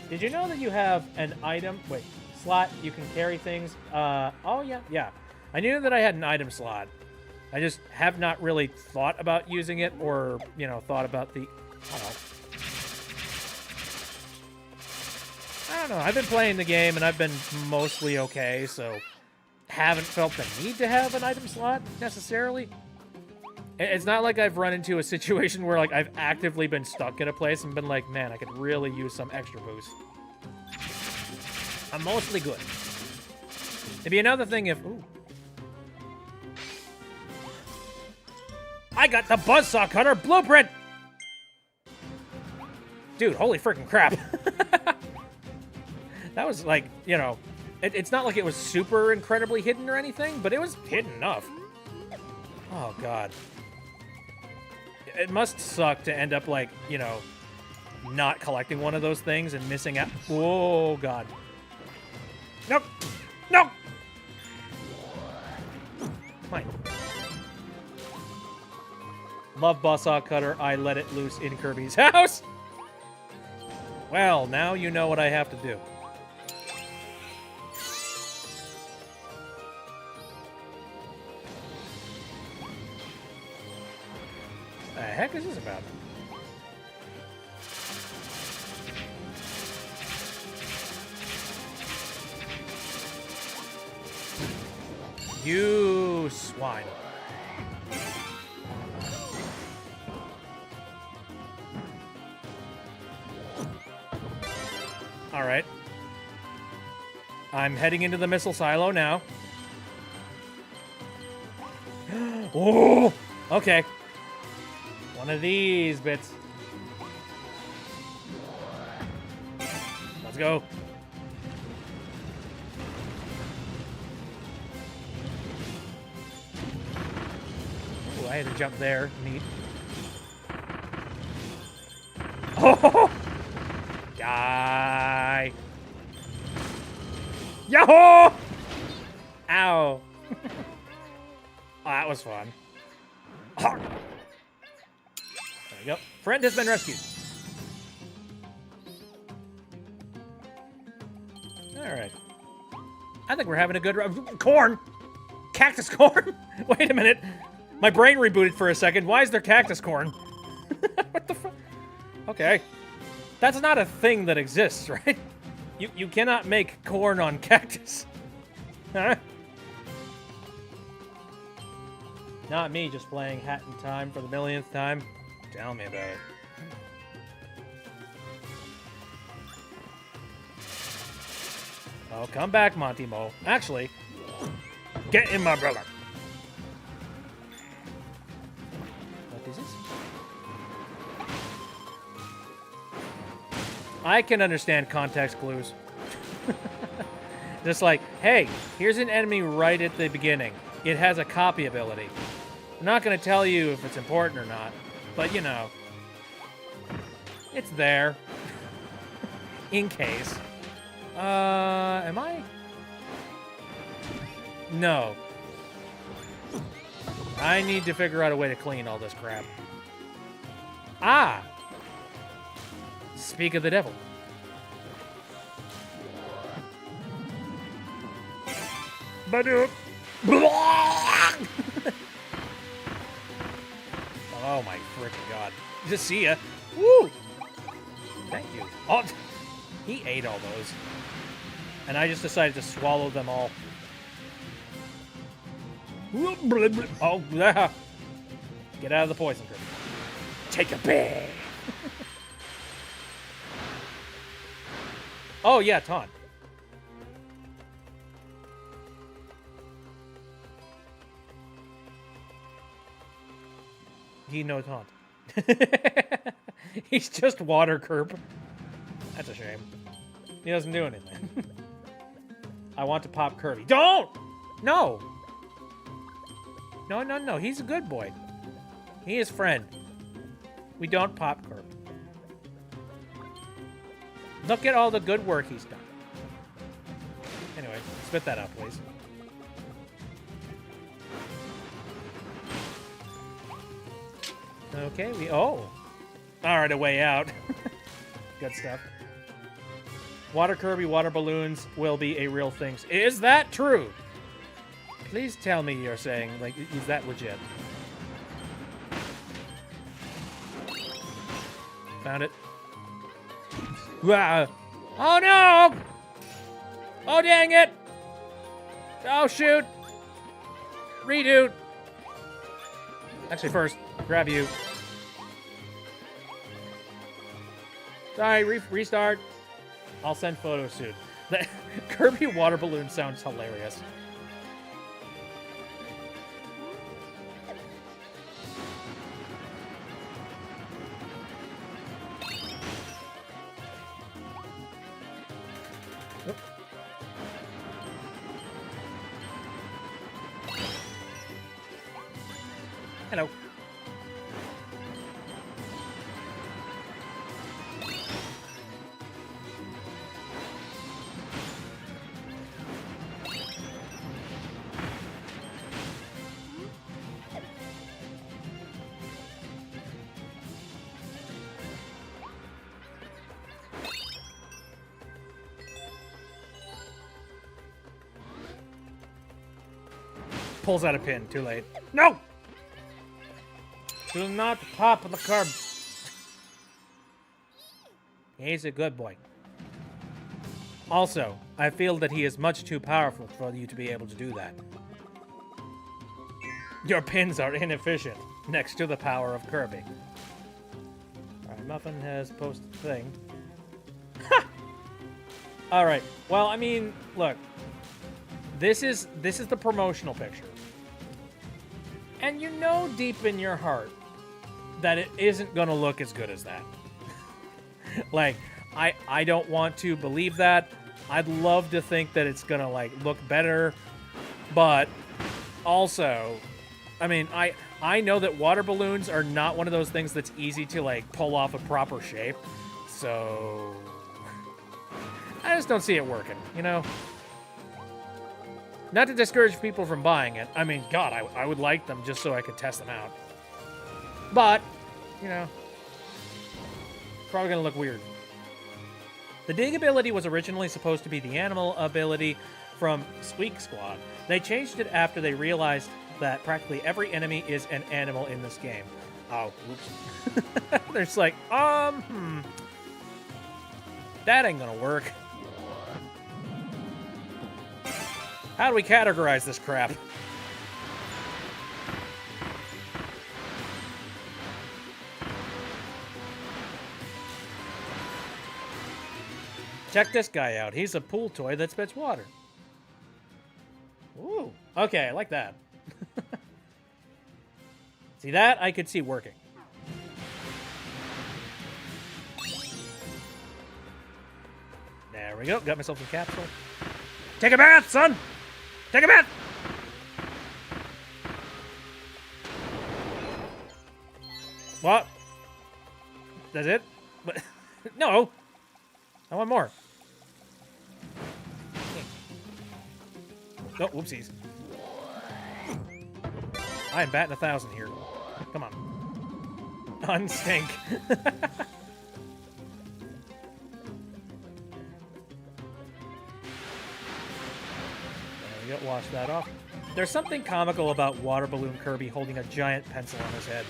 Did you know that you have an item slot you can carry things? Oh yeah. I knew that I had an item slot. I just have not really thought about using it, or, you know, thought about the, I don't know. I've been playing the game and I've been mostly okay, so haven't felt the need to have an item slot necessarily. It's not like I've run into a situation where, like, I've actively been stuck in a place and been like, man, I could really use some extra boost. I'm mostly good. It'd be another thing if... Ooh. I got the Buzzsaw Cutter blueprint! Dude, holy freaking crap. That was, like, you know... It's not like it was super incredibly hidden or anything, but it was hidden enough. Oh, God. It must suck to end up, like, you know, not collecting one of those things and missing out. Oh, God. Nope. No! Mine. Love Buzzsaw Cutter. I let it loose in Kirby's house. Well, now you know what I have to do. The heck is this about? You swine. All right. I'm heading into the missile silo now. Oh, okay. One of these bits. Let's go. Ooh, I had to jump there. Neat. Oh! Die! Yahoo! Ow. Oh, that was fun. There we go. Friend has been rescued. Alright. I think we're having a good corn! Cactus corn? Wait a minute. My brain rebooted for a second. Why is there cactus corn? What the fuck? Okay. That's not a thing that exists, right? You cannot make corn on cactus. Huh? Not me just playing Hat in Time for the millionth time. Tell me about it. Oh, come back, Monty Mo. Actually, get in my brother. What is this? I can understand context clues. Just like, hey, here's an enemy right at the beginning. It has a copy ability. I'm not going to tell you if it's important or not, but you know, it's there. In case. Am I? No. I need to figure out a way to clean all this crap. Ah! Speak of the devil. Badoop. Oh my freaking god. Just see ya. Woo! Thank you. Oh, he ate all those. And I just decided to swallow them all. Oh, get out of the poison, Kirby. Take a bag. Oh, yeah, taunt. He no taunt. He's just water Kirby. That's a shame. He doesn't do anything. I want to pop Kirby. Don't! No! No, no, no. He's a good boy. He is friend. We don't pop Kirby. Look at all the good work he's done. Anyway, spit that out, please. Okay, oh. Alright, a way out. Good stuff. Water Kirby, water balloons will be a real thing. Is that true? Please tell me you're saying, like, is that legit? Found it. Wow. Oh no! Oh dang it! Oh shoot! Redo! Actually, first, grab you. Sorry, restart. I'll send photos soon. The Kirby water balloon sounds hilarious. Oop. Hello. Pulls out a pin. Too late. No! Do not pop the curb. He's a good boy. Also, I feel that he is much too powerful for you to be able to do that. Your pins are inefficient next to the power of Kirby. Alright, Muffin has posted a thing. Ha! Alright, well, I mean, look. This is the promotional picture. And you know deep in your heart that it isn't going to look as good as that. Like, I don't want to believe that. I'd love to think that it's going to, like, look better. But also, I mean, I know that water balloons are not one of those things that's easy to, like, pull off a proper shape. So, I just don't see it working, you know? Not to discourage people from buying it. I mean, God, I would like them just so I could test them out. But, you know, probably going to look weird. The dig ability was originally supposed to be the animal ability from Squeak Squad. They changed it after they realized that practically every enemy is an animal in this game. Oh, oops. They're just like, that ain't going to work. How do we categorize this crap? Check this guy out. He's a pool toy that spits water. Ooh. Okay, I like that. See, that I could see working. There we go. Got myself a capsule. Take a bath, son! Take a bath! What? That's it? But no! I want more. Oh, whoopsies. I am batting 1,000 here. Come on. Unstink. There we go, wash that off. There's something comical about Water Balloon Kirby holding a giant pencil on his head.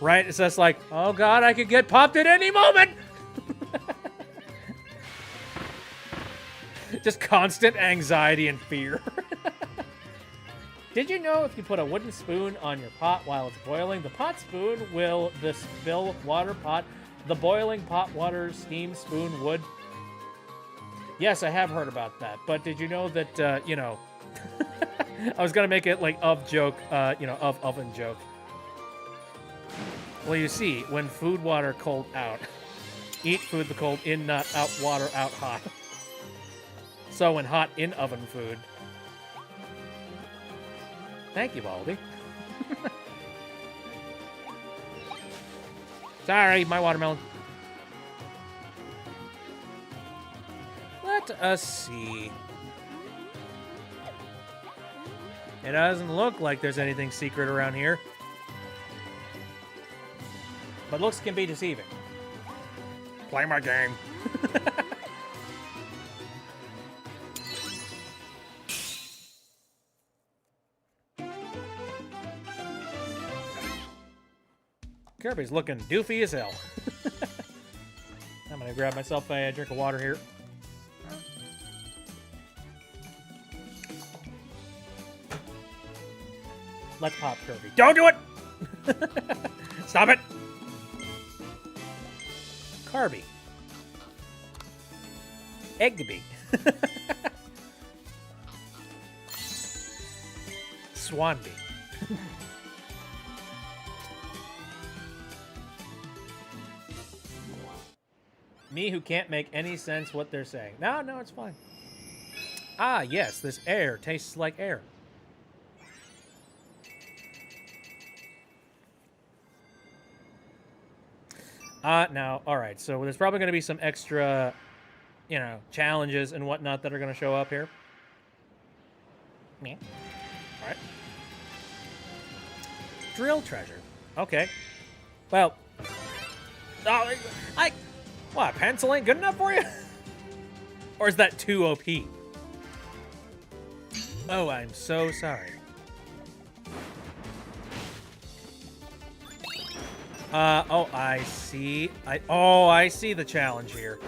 Right? It's just like, oh god, I could get popped at any moment! Just constant anxiety and fear. Did you know if you put a wooden spoon on your pot while it's boiling, the pot spoon will spill water pot, the boiling pot water steam spoon would? Yes, I have heard about that, but did you know that, you know, I was gonna make it like of joke, you know, of oven joke. Well, you see, when food water cold out, eat food the cold in, not out water out hot. So when hot in oven food. Thank you, Baldy. Sorry, my watermelon. Let us see. It doesn't look like there's anything secret around here. But looks can be deceiving. Play my game. Kirby's looking doofy as hell. I'm gonna grab myself a drink of water here. Let's pop Kirby. Don't do it! Stop it! Kirby. Eggby. Swanby. Me who can't make any sense what they're saying. No, it's fine. Ah, yes, this air tastes like air. Now, alright, so there's probably going to be some extra, you know, challenges and whatnot that are going to show up here. Yeah. Alright. Drill treasure. Okay. Well. Oh, what, pencil ain't good enough for you? Or is that too OP? Oh, I'm so sorry. Oh, I see. I see the challenge here.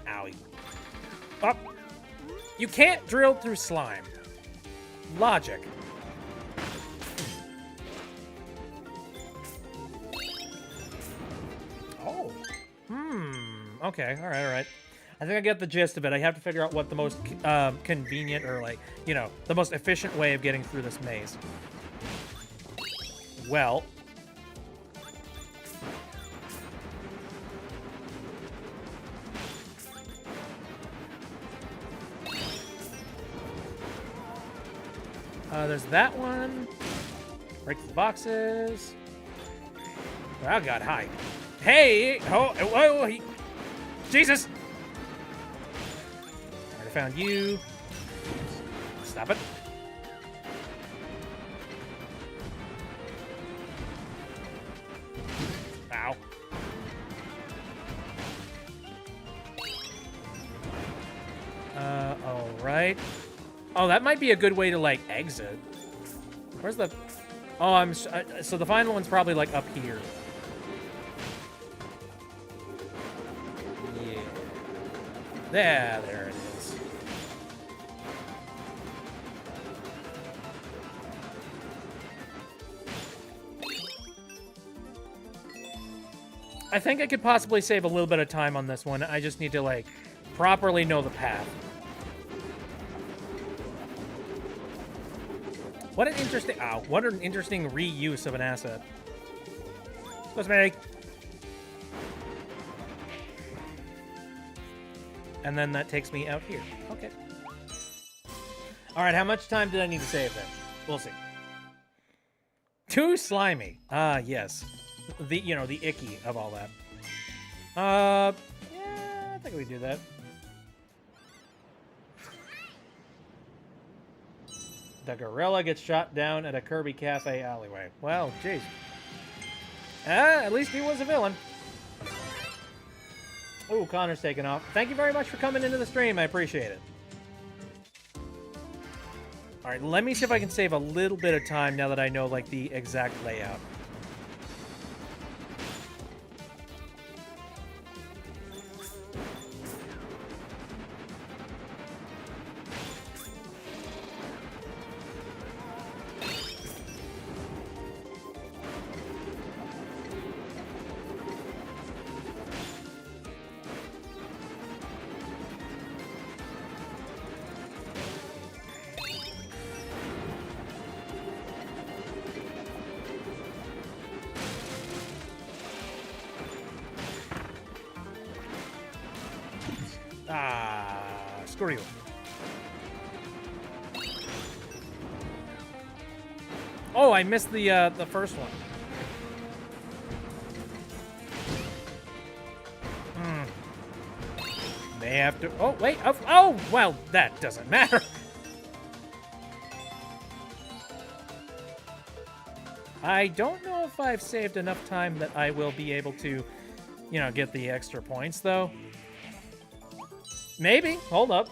Owie. Oh, you can't drill through slime. Logic. Oh. Okay, alright. I think I get the gist of it. I have to figure out what the most convenient or, like, you know, the most efficient way of getting through this maze. Well. There's that one. Break the boxes. Oh, God, hide. Hey! Oh, whoa, Jesus! Alright, I found you. Stop it. Ow. Alright. Oh, that might be a good way to, like, exit. Where's the... Oh, so the final one's probably, like, up here. Yeah. There it is. I think I could possibly save a little bit of time on this one. I just need to, like, properly know the path. What an interesting reuse of an asset. Let's make. and then that takes me out here. Okay. All right, how much time did I need to save then? We'll see. Too slimy. Ah, yes. The, you know, the icky of all that. Yeah, I think we do that. The gorilla gets shot down at a Kirby Cafe alleyway. Well, jeez. At least he was a villain. Ooh, Connor's taking off. Thank you very much for coming into the stream. I appreciate it. All right, let me see if I can save a little bit of time now that I know, like, the exact layout. Screw you. Oh, I missed the first one. May have to. Oh wait. Oh well, that doesn't matter. I don't know if I've saved enough time that I will be able to, you know, get the extra points though. Maybe. Hold up.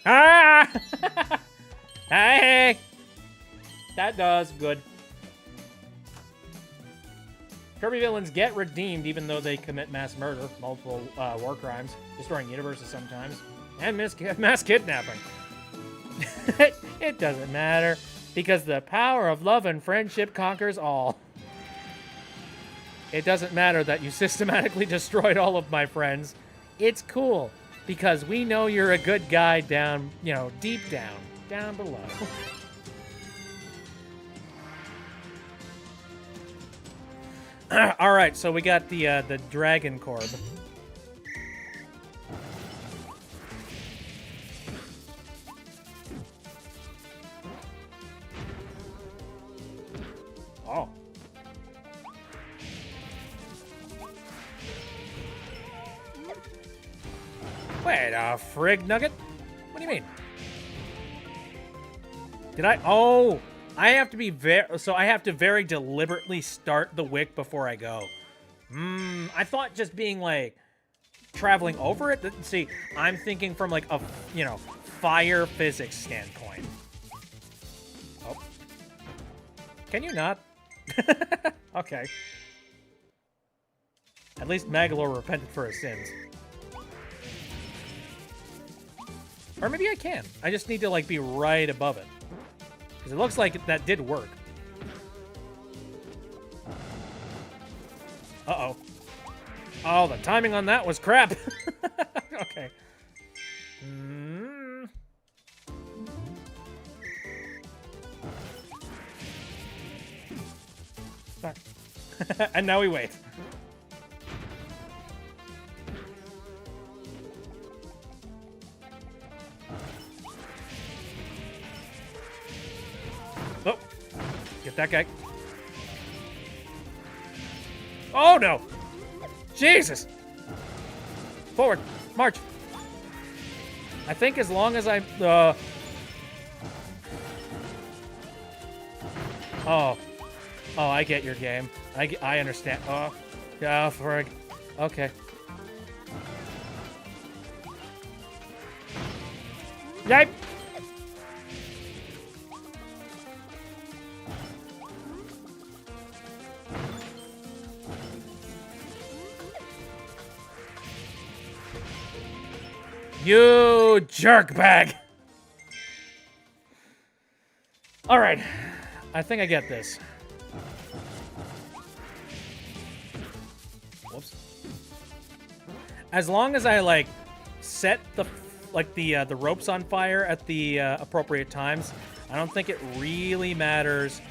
Ah! Hey! That does good. Kirby villains get redeemed even though they commit mass murder, multiple war crimes, destroying universes sometimes, and mass kidnapping. It doesn't matter, because the power of love and friendship conquers all. It doesn't matter that you systematically destroyed all of my friends. It's cool, because we know you're a good guy down, you know, deep down below. All right, so we got the Dragon Corb. Oh. Wait a frig nugget? What do you mean? Did I? Oh, I have to be so I have to very deliberately start the wick before I go. I thought just being like traveling over it. See, I'm thinking from like a, you know, fire physics standpoint. Oh. Can you not? Okay. At least Magalore repented for his sins. Or maybe I can. I just need to, like, be right above it. Because it looks like that did work. Uh-oh. Oh, the timing on that was crap. Okay. And now we wait. Oh, get that guy. Oh no! Jesus! Forward, march. I think as long as I, Oh, I get your game. I understand. Oh, yeah, frig. Okay. Yipe! You jerkbag! Alright. I think I get this. Whoops. As long as I, like, set the ropes on fire at the appropriate times, I don't think it really matters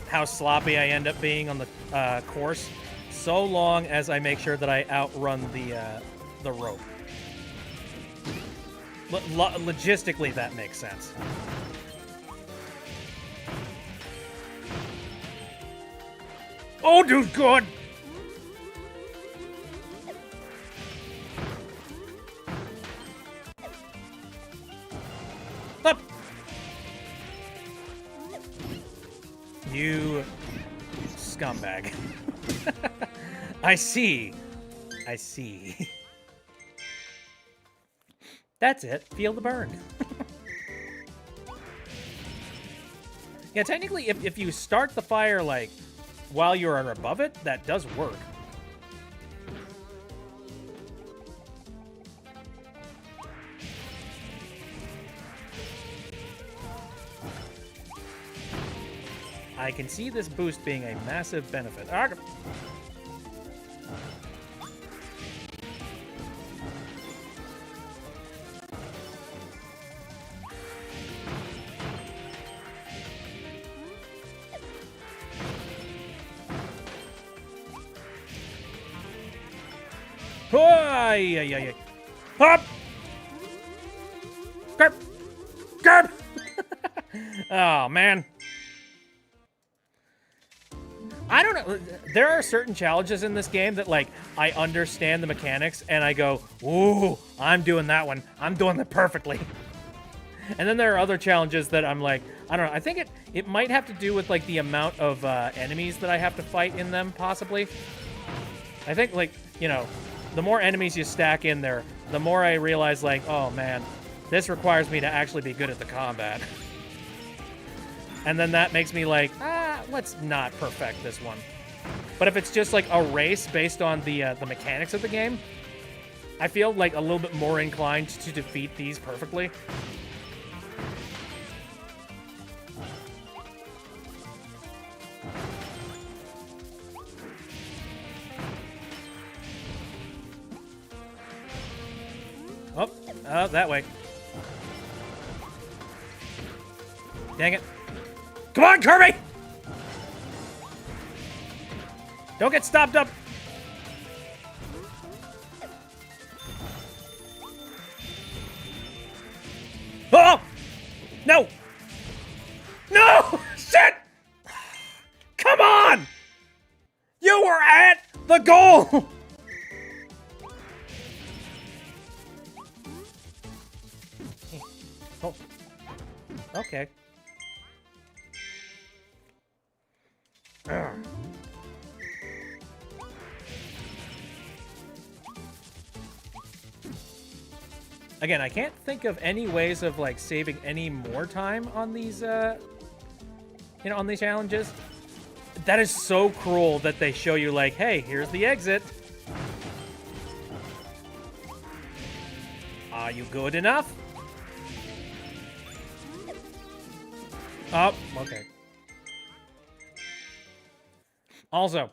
how sloppy I end up being on the course. so long as I make sure that I outrun the rope. Logistically, that makes sense. Oh, dude, God! Up! You scumbag. I see. I see. That's it. Feel the burn. Yeah, technically, if you start the fire, like, while you're above it, that does work. I can see this boost being a massive benefit. Ay. Hop! Grab! Grab! Oh, man. I don't know. There are certain challenges in this game that, like, I understand the mechanics, and I go, ooh, I'm doing that one. I'm doing it perfectly. And then there are other challenges that I'm like, I don't know. I think it might have to do with, like, the amount of enemies that I have to fight in them, possibly. I think, like, you know, the more enemies you stack in there, the more I realize, like, oh, man, this requires me to actually be good at the combat. And then that makes me like, let's not perfect this one. But if it's just like a race based on the mechanics of the game, I feel like a little bit more inclined to defeat these perfectly. Oh, that way. Dang it. Come on, Kirby! Don't get stopped up. Oh! No! No! Shit! Come on! You were at the goal! Oh. Okay. Ugh. Again, I can't think of any ways of, like, saving any more time on these, you know, on these challenges. That is so cruel that they show you, like, hey, here's the exit. Are you good enough? Oh, okay. Also,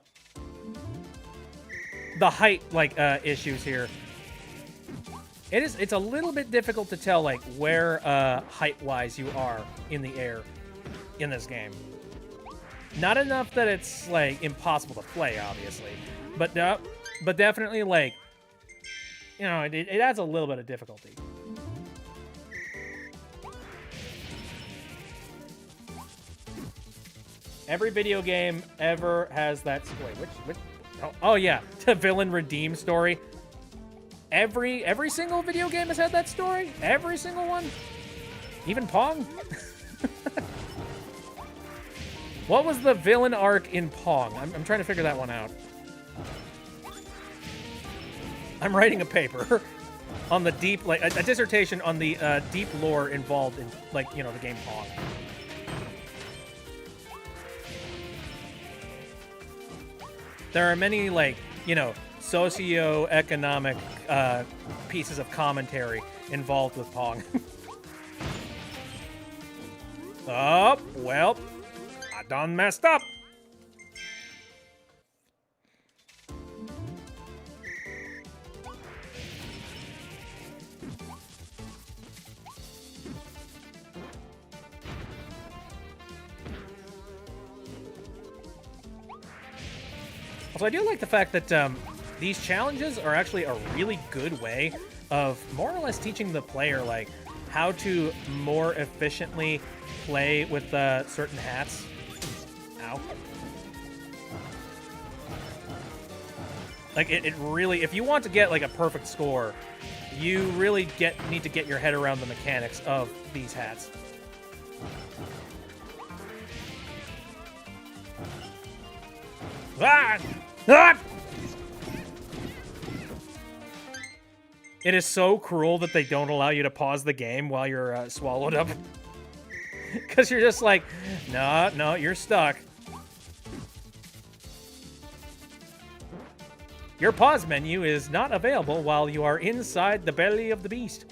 the height, like, issues here. It's a little bit difficult to tell, like, where, height-wise you are in the air in this game. Not enough that it's, like, impossible to play, obviously. But definitely, like, you know, it adds a little bit of difficulty. Every video game ever has that... Wait, which oh, yeah, the villain redeem story. Every single video game has had that story? Every single one? Even Pong? What was the villain arc in Pong? I'm trying to figure that one out. I'm writing a paper on the deep, like, a dissertation on the deep lore involved in, like, you know, the game Pong. There are many, like, you know, socio-economic pieces of commentary involved with Pong. Oh, well, I done messed up. Also, I do like the fact that these challenges are actually a really good way of more or less teaching the player, like, how to more efficiently play with certain hats. Ow. Like, it really, if you want to get, like, a perfect score, you really need to get your head around the mechanics of these hats. Ah! Ah! It is so cruel that they don't allow you to pause the game while you're swallowed up. Because you're just like, no, you're stuck. Your pause menu is not available while you are inside the belly of the beast.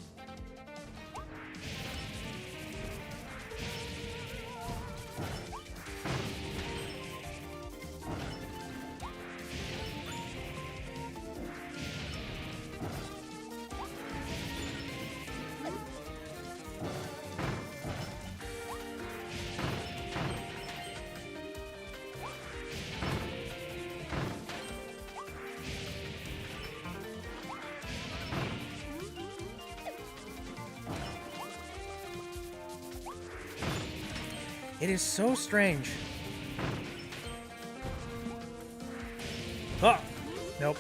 It is so strange. Oh, nope.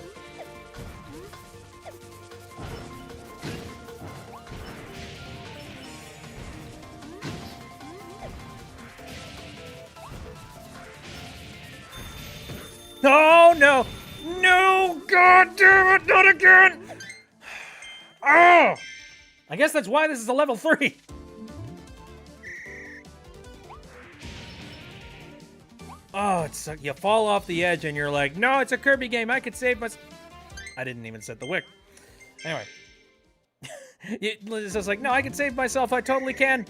Oh, no. No, God damn it, not again. Oh, I guess that's why this is a level 3. Oh, it's you fall off the edge and you're like, no, it's a Kirby game. I could save my... I didn't even set the wick. Anyway. It's just like, no, I can save myself. I totally can.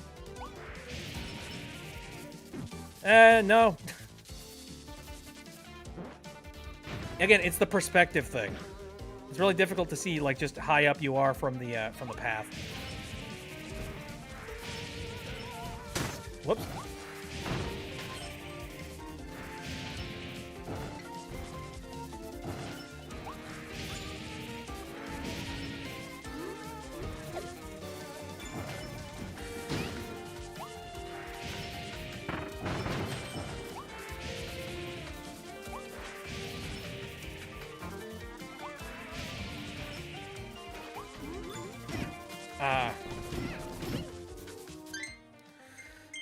No. Again, it's the perspective thing. It's really difficult to see, like, just how high up you are from the path. Whoops.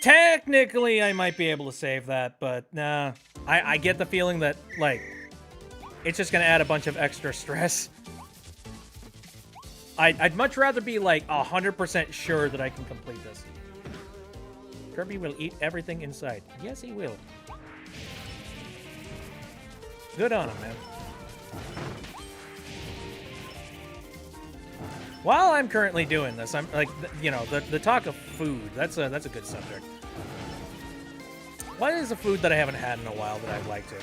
Technically, I might be able to save that, but nah. I get the feeling that, like, it's just gonna add a bunch of extra stress. I'd much rather be, like, 100% sure that I can complete this. Kirby will eat everything in sight. Yes, he will. Good on him, man. While I'm currently doing this, I'm like, you know, the talk of food. That's a good subject. What is a food that I haven't had in a while that I'd like to?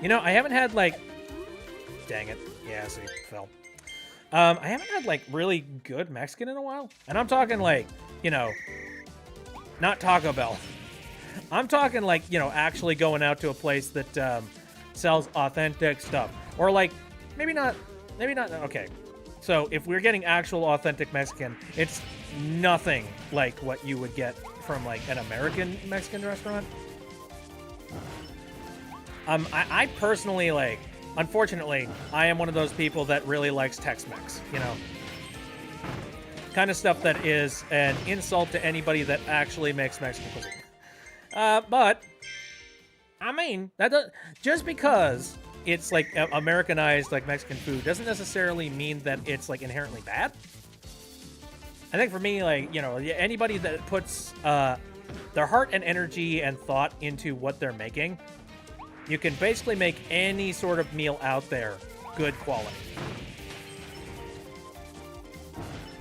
You know, I haven't had, like, dang it. Yeah, see, fell. I haven't had, like, really good Mexican in a while. And I'm talking, like, you know, not Taco Bell. I'm talking, like, you know, actually going out to a place that sells authentic stuff. Or, like, maybe not, okay. So, if we're getting actual authentic Mexican, it's nothing like what you would get from, like, an American Mexican restaurant. I personally, like, unfortunately, I am one of those people that really likes Tex-Mex, you know? Kind of stuff that is an insult to anybody that actually makes Mexican cuisine. But, I mean, just because it's, like, Americanized, like, Mexican food doesn't necessarily mean that it's, like, inherently bad. I think for me, like, you know, anybody that puts their heart and energy and thought into what they're making, you can basically make any sort of meal out there good quality.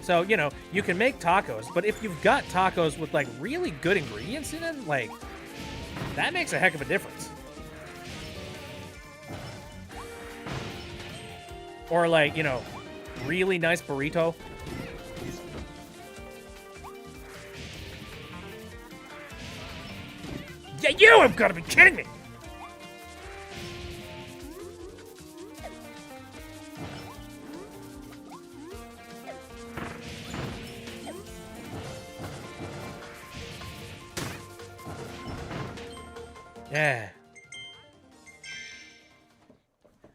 So, you know, you can make tacos, but if you've got tacos with, like, really good ingredients in it, like, that makes a heck of a difference. Or, like, you know, really nice burrito. Yeah, you have got to be kidding me! Yeah.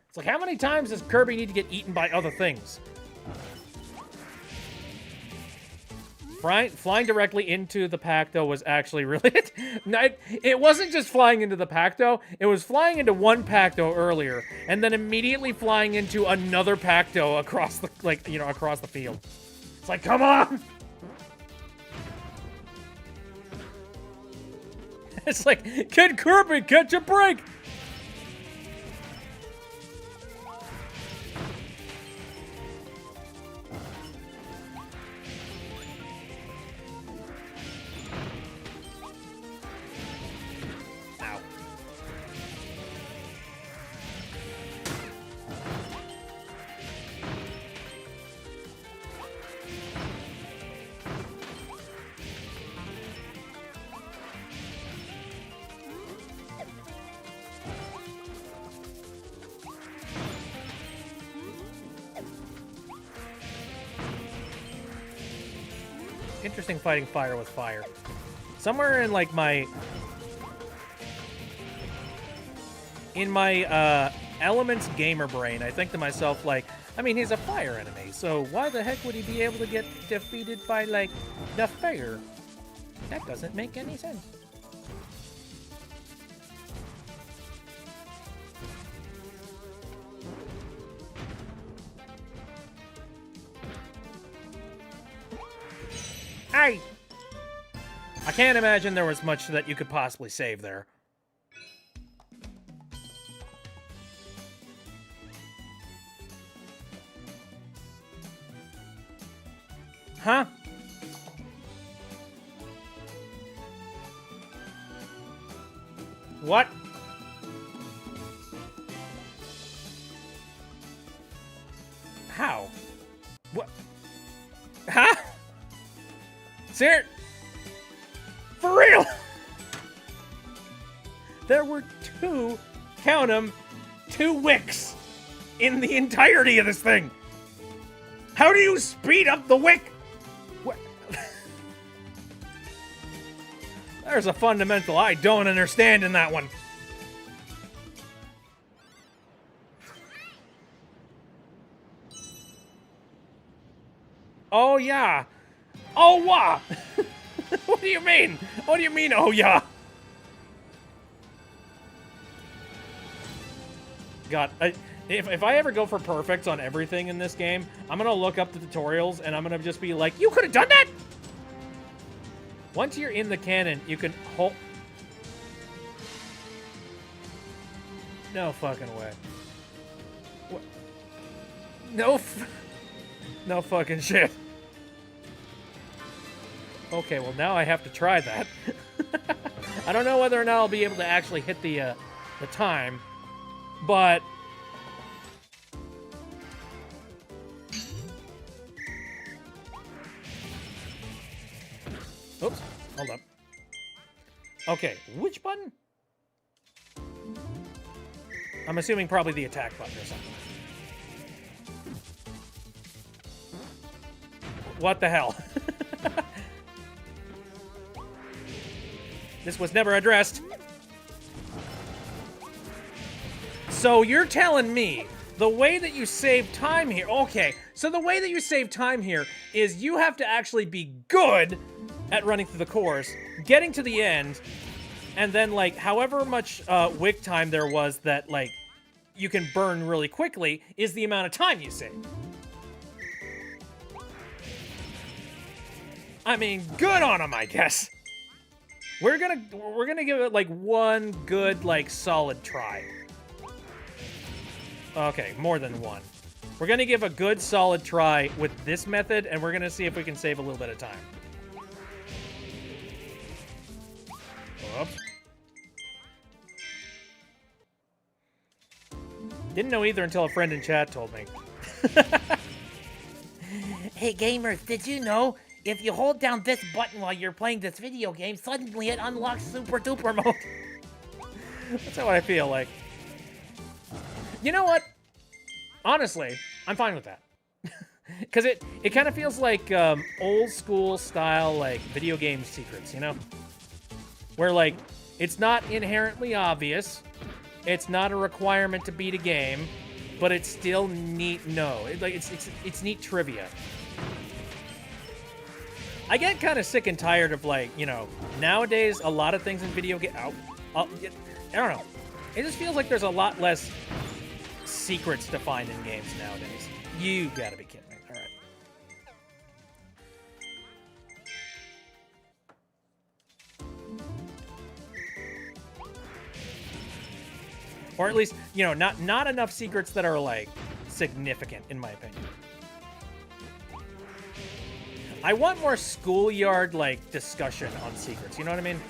It's like, how many times does Kirby need to get eaten by other things? Flying directly into the pack, though, was actually really... it wasn't just flying into the pack, though. It was flying into one pack, though, earlier, and then immediately flying into another pack, though, across the, like, you know, across the field. It's like, come on! It's like, Kid Kirby, catch a break! Interesting fighting fire with fire. Somewhere in like my Elements gamer brain, I think to myself, like, I mean, he's a fire enemy, so why the heck would he be able to get defeated by, like, the fire? That doesn't make any sense. I can't imagine there was much that you could possibly save there. Huh? What? How? What? Huh? Ser- For real? There were two, count them, 2 wicks in the entirety of this thing. How do you speed up the wick? What? There's a fundamental I don't understand in that one. Oh, yeah. Oh, wah! What do you mean? What do you mean, oh, yeah? God, if I ever go for perfects on everything in this game, I'm gonna look up the tutorials and I'm gonna just be like, you could have done that? Once you're in the cannon, you can hold... No fucking way. What? No fucking shit. Okay, well now I have to try that. I don't know whether or not I'll be able to actually hit the time, but... Oops, hold up. Okay, which button? I'm assuming probably the attack button or something. What the hell? This was never addressed. So you're telling me the way that you save time here... Okay, so the way that you save time here is you have to actually be good at running through the course, getting to the end, and then, like, however much wick time there was that, like, you can burn really quickly is the amount of time you save. I mean, good on them, I guess. We're gonna give it, like, one good, like, solid try. Okay, more than one. We're gonna give a good, solid try with this method, and we're gonna see if we can save a little bit of time. Whoops. Didn't know either until a friend in chat told me. Hey gamers, did you know if you hold down this button while you're playing this video game, suddenly it unlocks Super Duper mode? That's how I feel, like. You know what? Honestly, I'm fine with that. Because it kind of feels like old school style, like, video game secrets, you know? Where, like, It's not inherently obvious. It's not a requirement to beat a game, but it's still neat. No, it's neat trivia. I get kind of sick and tired of, like, you know, nowadays a lot of things in video game. I don't know. It just feels like there's a lot less secrets to find in games nowadays. You gotta be kidding me. All right. Or at least, you know, not enough secrets that are, like, significant, in my opinion. I want more schoolyard, like, discussion on secrets. You know what I mean?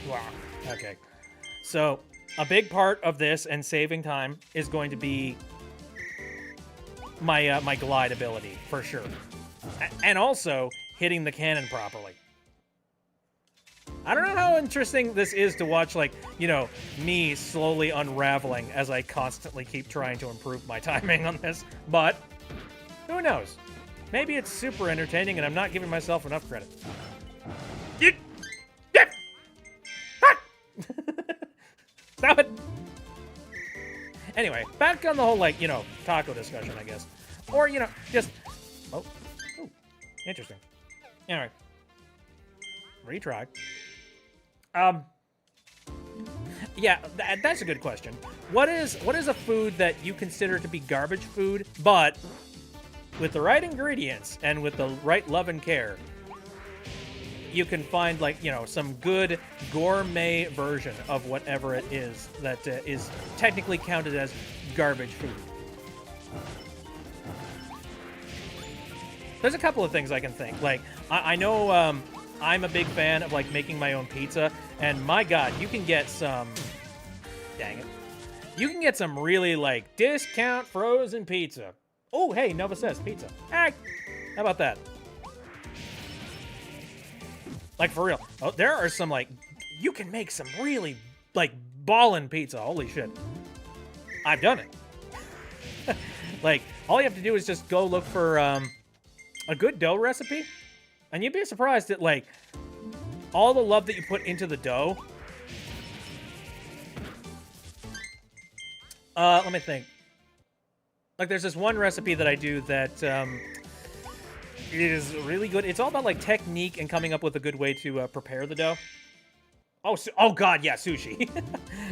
Wow. Okay. So, a big part of this and saving time is going to be my my glide ability, for sure. And also, hitting the cannon properly. I don't know how interesting this is to watch, like, you know, me slowly unraveling as I constantly keep trying to improve my timing on this, but who knows? Maybe it's super entertaining and I'm not giving myself enough credit. Stop it! Anyway, back on the whole, like, you know, taco discussion, I guess. Or, you know, just... Oh. Ooh. Interesting. Anyway. Retry. Yeah, that's a good question. What is a food that you consider to be garbage food, but with the right ingredients and with the right love and care, you can find, like, you know, some good gourmet version of whatever it is that is technically counted as garbage food? There's a couple of things I can think. Like, I know I'm a big fan of, like, making my own pizza, and my God, you can get some... Dang it. You can get some really, like, discount frozen pizza. Oh, hey, Nova says pizza. Hey, how about that? Like, for real. Oh, there are some, like, you can make some really, like, ballin' pizza. Holy shit. I've done it. Like, all you have to do is just go look for a good dough recipe, and you'd be surprised at, like, all the love that you put into the dough. Let me think. Like, there's this one recipe that I do that is really good. It's all about, like, technique and coming up with a good way to prepare the dough. Oh God, yeah, sushi.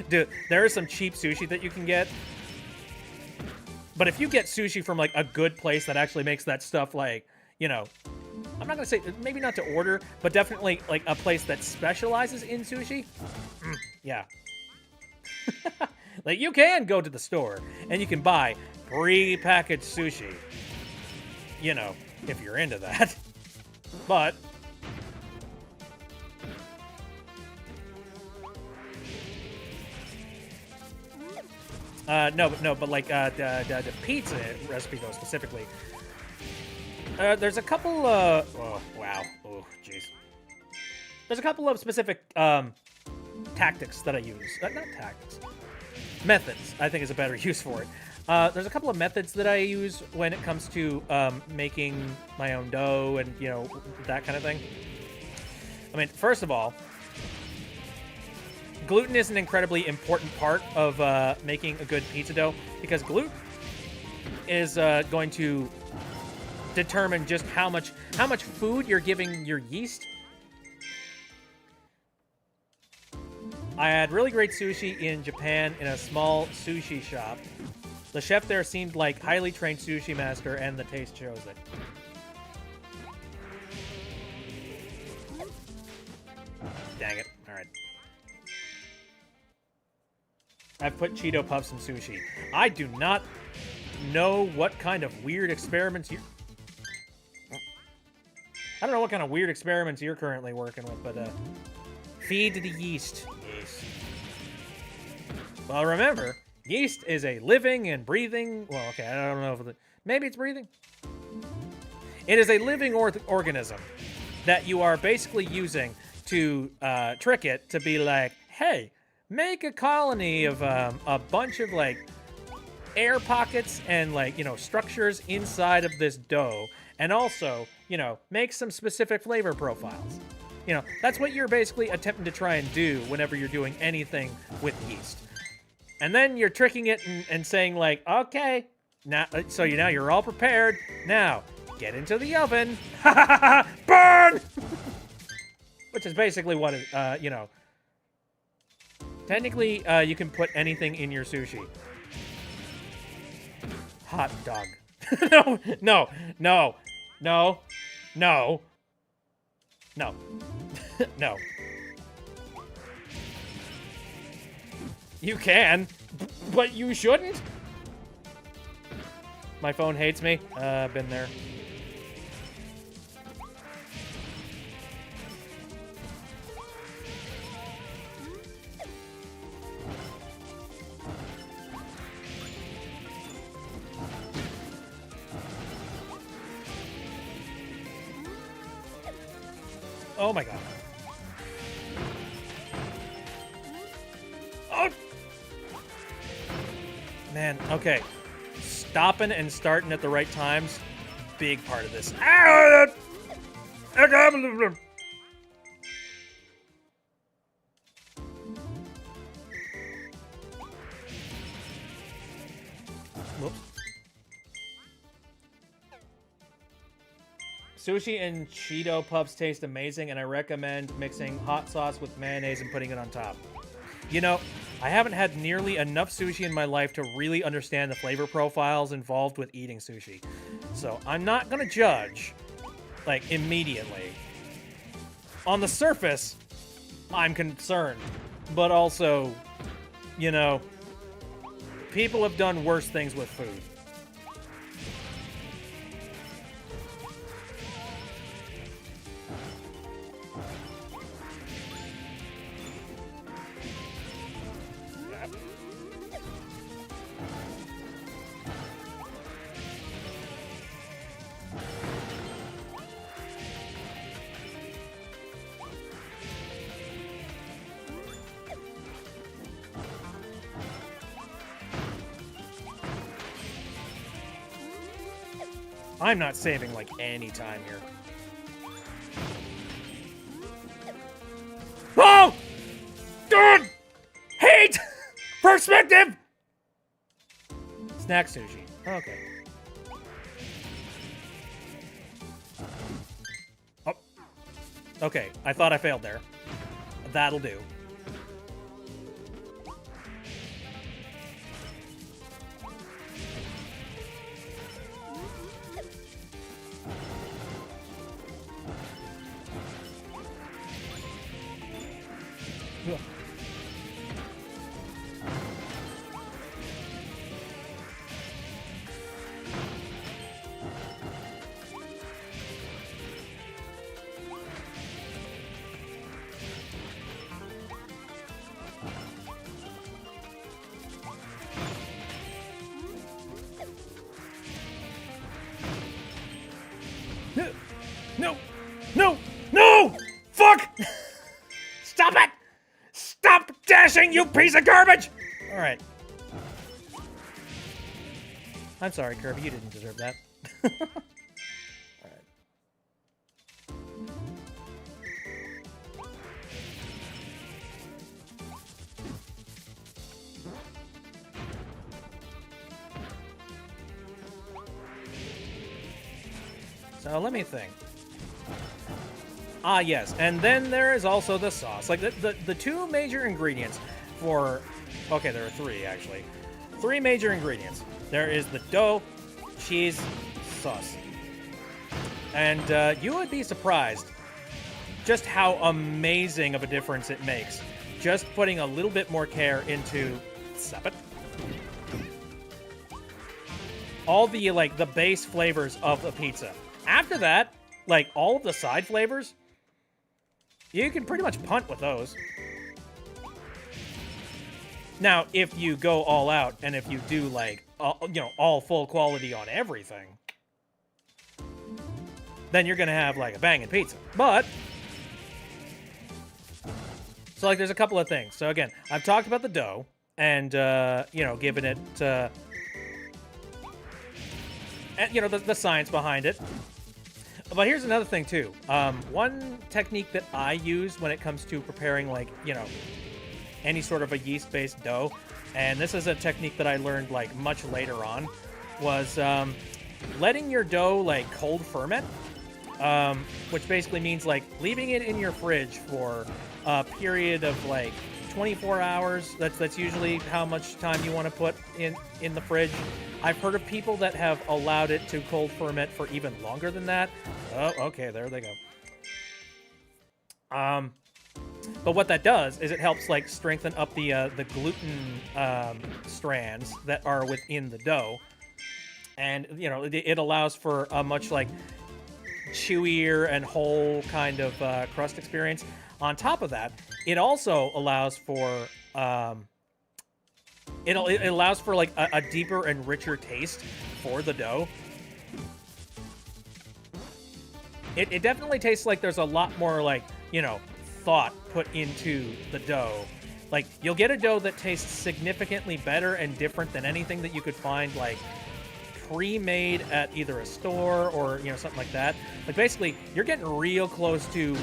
Dude, there is some cheap sushi that you can get. But if you get sushi from, like, a good place that actually makes that stuff, like, you know, I'm not gonna say, maybe not to order, but definitely, like, a place that specializes in sushi. Yeah. Like, you can go to the store and you can buy pre-packaged sushi. You know, if you're into that. But no, but like the pizza recipe though specifically. There's a couple. Oh wow. Oh jeez. There's a couple of specific tactics that I use. Not tactics. Methods, I think, is a better use for it. There's a couple of methods that I use when it comes to making my own dough and, you know, that kind of thing. I mean, first of all, gluten is an incredibly important part of making a good pizza dough, because gluten is going to determine just how much food you're giving your yeast. I had really great sushi in Japan in a small sushi shop. The chef there seemed like highly trained sushi master, and the taste shows it. Dang it. All right. I've put Cheeto Puffs in sushi. I do not know what kind of weird experiments you... I don't know what kind of weird experiments you're currently working with, but feed the yeast. Yes. Well, remember, yeast is a living and breathing... Well, okay, I don't know if maybe it's breathing? It is a living organism that you are basically using to trick it to be like, hey, make a colony of a bunch of, like, air pockets and, like, you know, structures inside of this dough. And also, you know, make some specific flavor profiles. You know, that's what you're basically attempting to try and do whenever you're doing anything with yeast. And then you're tricking it and saying like, okay, now, so now you're all prepared. Now, get into the oven. Burn! Which is basically what, you know. Technically, you can put anything in your sushi. Hot dog. No, no, no, no, no, no, no. You can, but you shouldn't. My phone hates me. Been there. Oh my god. Oh! Man, okay. Stopping and starting at the right times, big part of this. Whoops. Sushi and Cheeto Puffs taste amazing, and I recommend mixing hot sauce with mayonnaise and putting it on top. You know, I haven't had nearly enough sushi in my life to really understand the flavor profiles involved with eating sushi. So I'm not gonna judge, like, immediately. On the surface, I'm concerned. But also, you know, people have done worse things with food. I'm not saving, like, any time here. Oh! Dude! Hate! Perspective! Snack sushi. Okay. Oh. Okay, I thought I failed there. That'll do. No! No! No! Fuck! Stop it! Stop dashing, you piece of garbage! Alright. I'm sorry, Kirby, you didn't deserve that. Alright. So let me think. Ah, yes, and then there is also the sauce. Like, the two major ingredients for... Okay, there are three, actually. Three major ingredients. There is the dough, cheese, sauce. And you would be surprised just how amazing of a difference it makes. Just putting a little bit more care into... Stop it. All the, like, the base flavors of the pizza. After that, like, all of the side flavors... You can pretty much punt with those. Now, if you go all out, and if you do, like, you know, all full quality on everything, then you're gonna have, like, a banging pizza. But, so, like, there's a couple of things. So, again, I've talked about the dough, and, you know, giving it, and, you know, the science behind it. But here's another thing too. One technique that I use when it comes to preparing, like, you know, any sort of a yeast-based dough, and this is a technique that I learned like much later on, was letting your dough like cold ferment, which basically means like leaving it in your fridge for a period of like 24 hours. That's usually how much time you want to put in the fridge. I've heard of people that have allowed it to cold ferment for even longer than that. Oh, okay, there they go. But what that does is it helps like strengthen up the gluten strands that are within the dough, and you know it allows for a much like chewier and whole kind of crust experience. On top of that, it also allows for it allows for like a deeper and richer taste for the dough. It definitely tastes like there's a lot more like, you know, thought put into the dough. Like you'll get a dough that tastes significantly better and different than anything that you could find like pre-made at either a store or, you know, something like that. Like basically you're getting real close to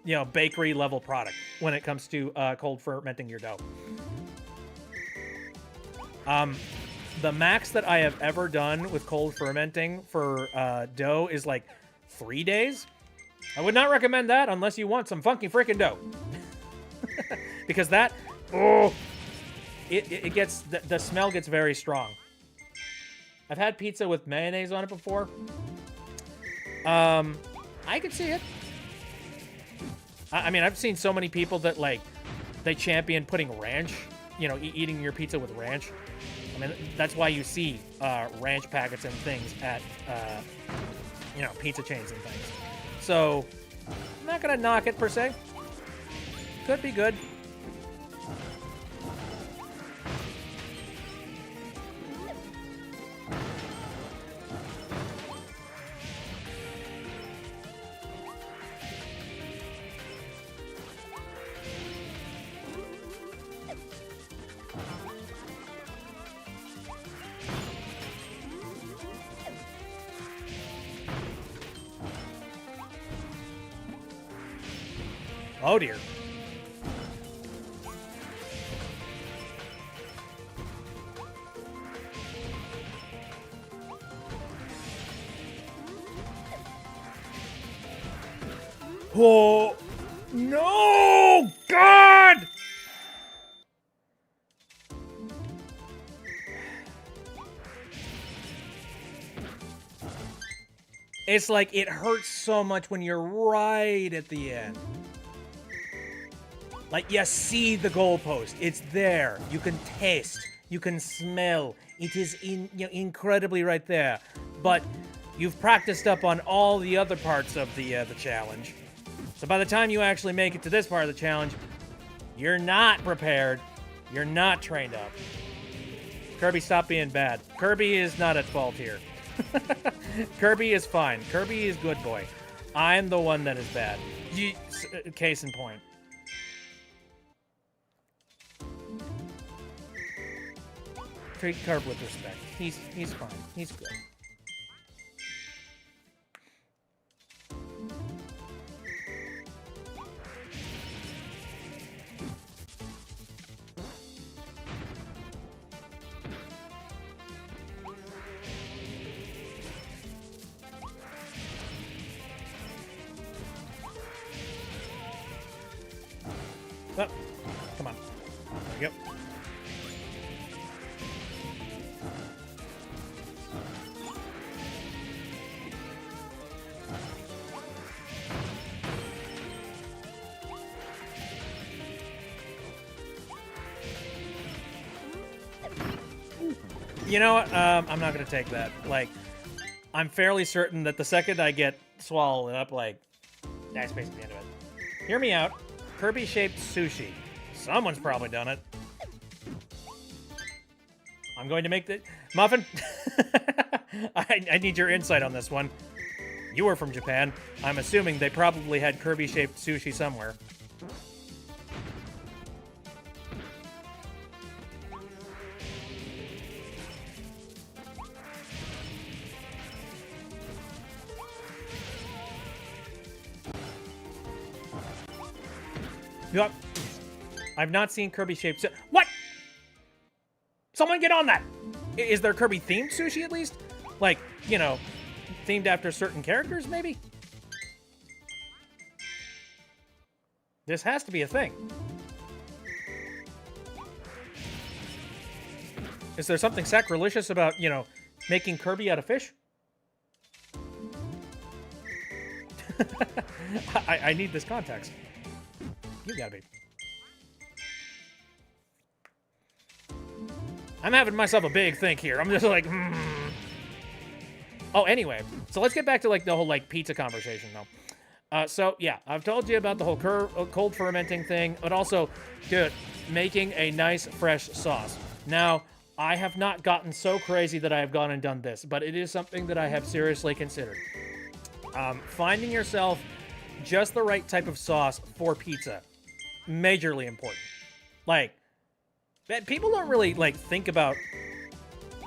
you know, bakery level product when it comes to cold fermenting your dough. The max that I have ever done with cold fermenting for dough is like 3 days. I would not recommend that unless you want some funky freaking dough. Because that, oh, it gets, the smell gets very strong. I've had pizza with mayonnaise on it before. I could see it. I mean, I've seen so many people that, like, they champion putting ranch, you know, eating your pizza with ranch. I mean, that's why you see ranch packets and things at, you know, pizza chains and things. So, I'm not going to knock it, per se. Could be good. Oh dear. Oh no! God! It's like it hurts so much when you're right at the end. Like, you see the goalpost. It's there. You can taste. You can smell. It is incredibly right there. But you've practiced up on all the other parts of the challenge. So by the time you actually make it to this part of the challenge, you're not prepared. You're not trained up. Kirby, stop being bad. Kirby is not at fault here. Kirby is fine. Kirby is good boy. I'm the one that is bad. Case in point. Treat Kirby with respect. He's fine. He's good. Oh, come on. There we go. You know what? I'm not going to take that. Like, I'm fairly certain that the second I get swallowed up, like, that's basically the end of it. Hear me out. Kirby-shaped sushi. Someone's probably done it. I'm going to make the... Muffin? I need your insight on this one. You were from Japan. I'm assuming they probably had Kirby-shaped sushi somewhere. Yep. I've not seen Kirby-shaped... What? Someone get on that! Is there Kirby-themed sushi, at least? Like, you know, themed after certain characters, maybe? This has to be a thing. Is there something sacrilegious about, you know, making Kirby out of fish? I need this context. You gotta be. I'm having myself a big think here. I'm just like, Oh, anyway. So let's get back to, like, the whole, like, pizza conversation, though. So, yeah, I've told you about the whole cold fermenting thing, but also, dude, making a nice, fresh sauce. Now, I have not gotten so crazy that I have gone and done this, but it is something that I have seriously considered. Finding yourself just the right type of sauce for pizza, majorly important. Like, people don't really, like, think about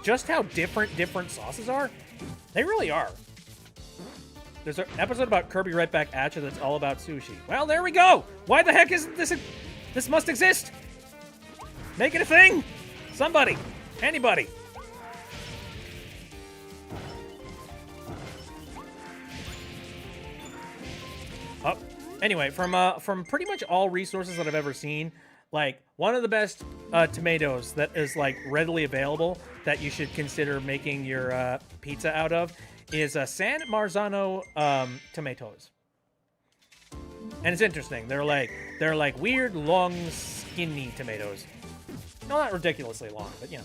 just how different sauces are. They really are. There's an episode about Kirby right back at you that's all about sushi. Well, there we go! Why the heck isn't this... This must exist! Make it a thing! Somebody! Anybody! Oh, anyway, from pretty much all resources that I've ever seen, like, one of the best tomatoes that is, like, readily available that you should consider making your pizza out of is San Marzano tomatoes. And it's interesting. They're like weird, long, skinny tomatoes. No, not ridiculously long, but, you know.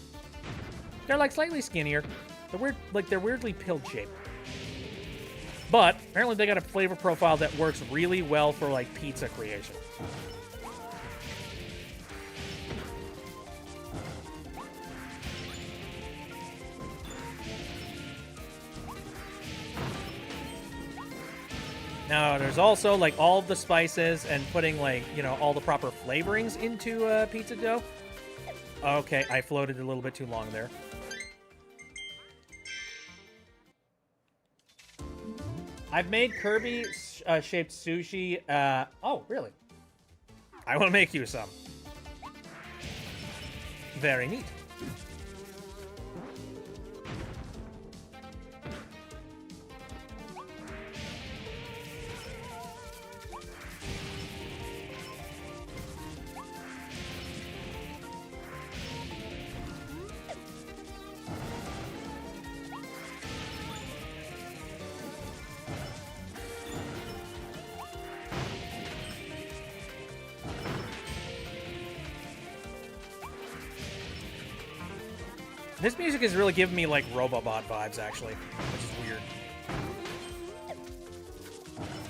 They're, like, slightly skinnier. They're weird, like, they're weirdly pill-shaped. But, apparently they got a flavor profile that works really well for, like, pizza creation. Now, there's also, like, all of the spices and putting, like, you know, all the proper flavorings into pizza dough. Okay, I floated a little bit too long there. I've made Kirby-shaped sushi. Oh, really? I will make you some. Very neat. This music is really giving me, like, Robobot vibes, actually, which is weird.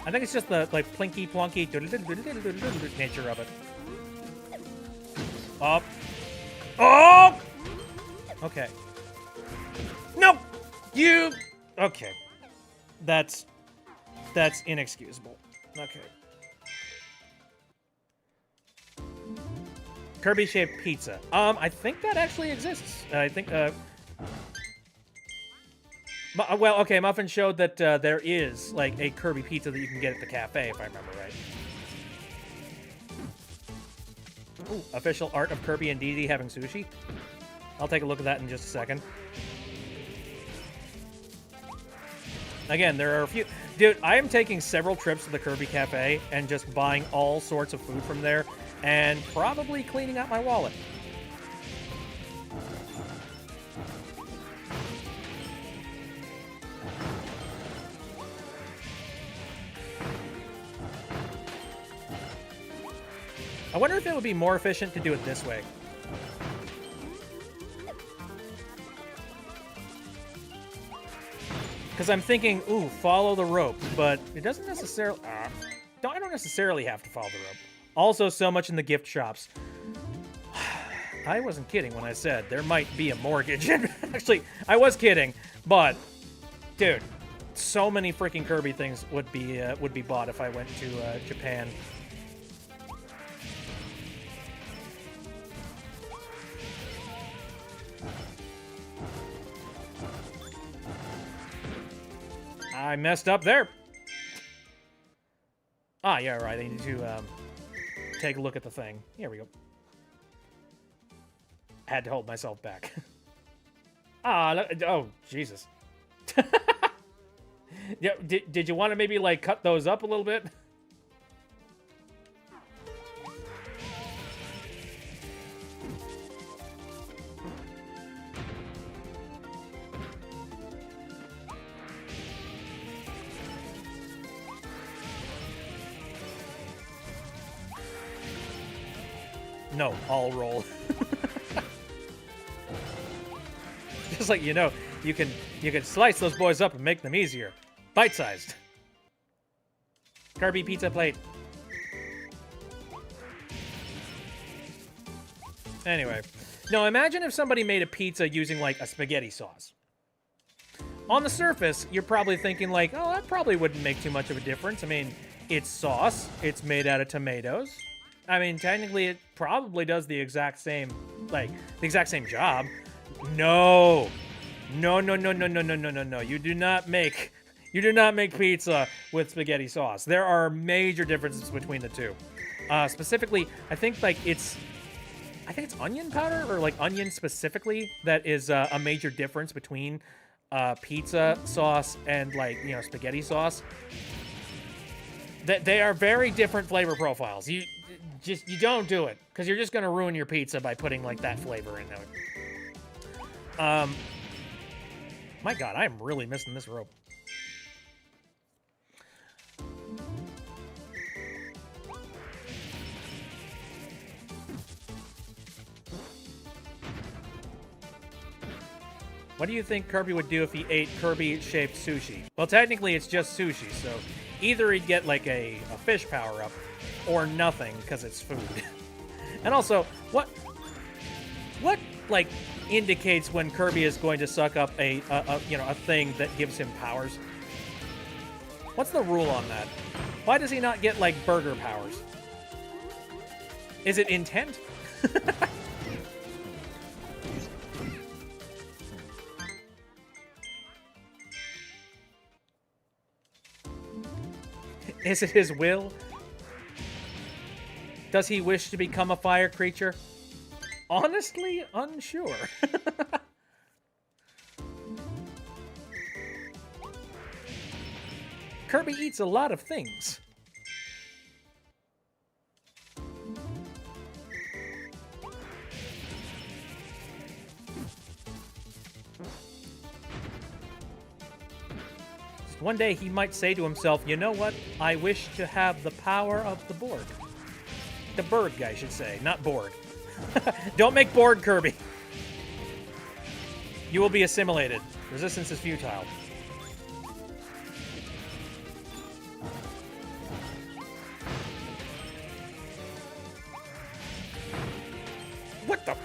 I think it's just the, like, plinky-plonky nature of it. Up. Oh! Okay. No! You... Okay. That's inexcusable. Okay. Kirby-shaped pizza. I think that actually exists. I think, well, okay, Muffin showed that there is, like, a Kirby pizza that you can get at the cafe, if I remember right. Ooh, official art of Kirby and Dee Dee having sushi. I'll take a look at that in just a second. Again, there are a few... Dude, I am taking several trips to the Kirby Cafe and just buying all sorts of food from there and probably cleaning out my wallet. I wonder if it would be more efficient to do it this way. Because I'm thinking, ooh, follow the rope, but it doesn't necessarily... I don't necessarily have to follow the rope. Also, so much in the gift shops. I wasn't kidding when I said there might be a mortgage. Actually, I was kidding, but, dude, so many freaking Kirby things would be bought if I went to Japan. I messed up there. Ah, yeah, right. I need to take a look at the thing. Here we go. Had to hold myself back. Oh, Jesus. Yeah, did you want to maybe, like, cut those up a little bit? No, I'll roll. Just like, you know, you can slice those boys up and make them easier. Bite-sized. Kirby pizza plate. Anyway. Now imagine if somebody made a pizza using, like, a spaghetti sauce. On the surface, you're probably thinking, like, oh, that probably wouldn't make too much of a difference. I mean, it's sauce. It's made out of tomatoes. I mean, technically, it probably does the exact same, like, the exact same job. No. No, no, no, no, no, no, no, no, no. You do not make pizza with spaghetti sauce. There are major differences between the two. Specifically, I think it's onion powder or like onion specifically that is a major difference between pizza sauce and, like, you know, spaghetti sauce. That they are very different flavor profiles. You don't do it, because you're just gonna ruin your pizza by putting, like, that flavor in there. My God, I am really missing this rope. What do you think Kirby would do if he ate Kirby-shaped sushi? Well, technically, it's just sushi, so either he'd get, like, a fish power-up, or nothing, because it's food. And also, what, like, indicates when Kirby is going to suck up a thing that gives him powers? What's the rule on that? Why does he not get, like, burger powers? Is it intent? Is it his will? Does he wish to become a fire creature? Honestly, unsure. Kirby eats a lot of things. One day he might say to himself, you know what? I wish to have the power of the Borg. The Berg, I should say, not Borg. Don't make Borg, Kirby. You will be assimilated. Resistance is futile. What the?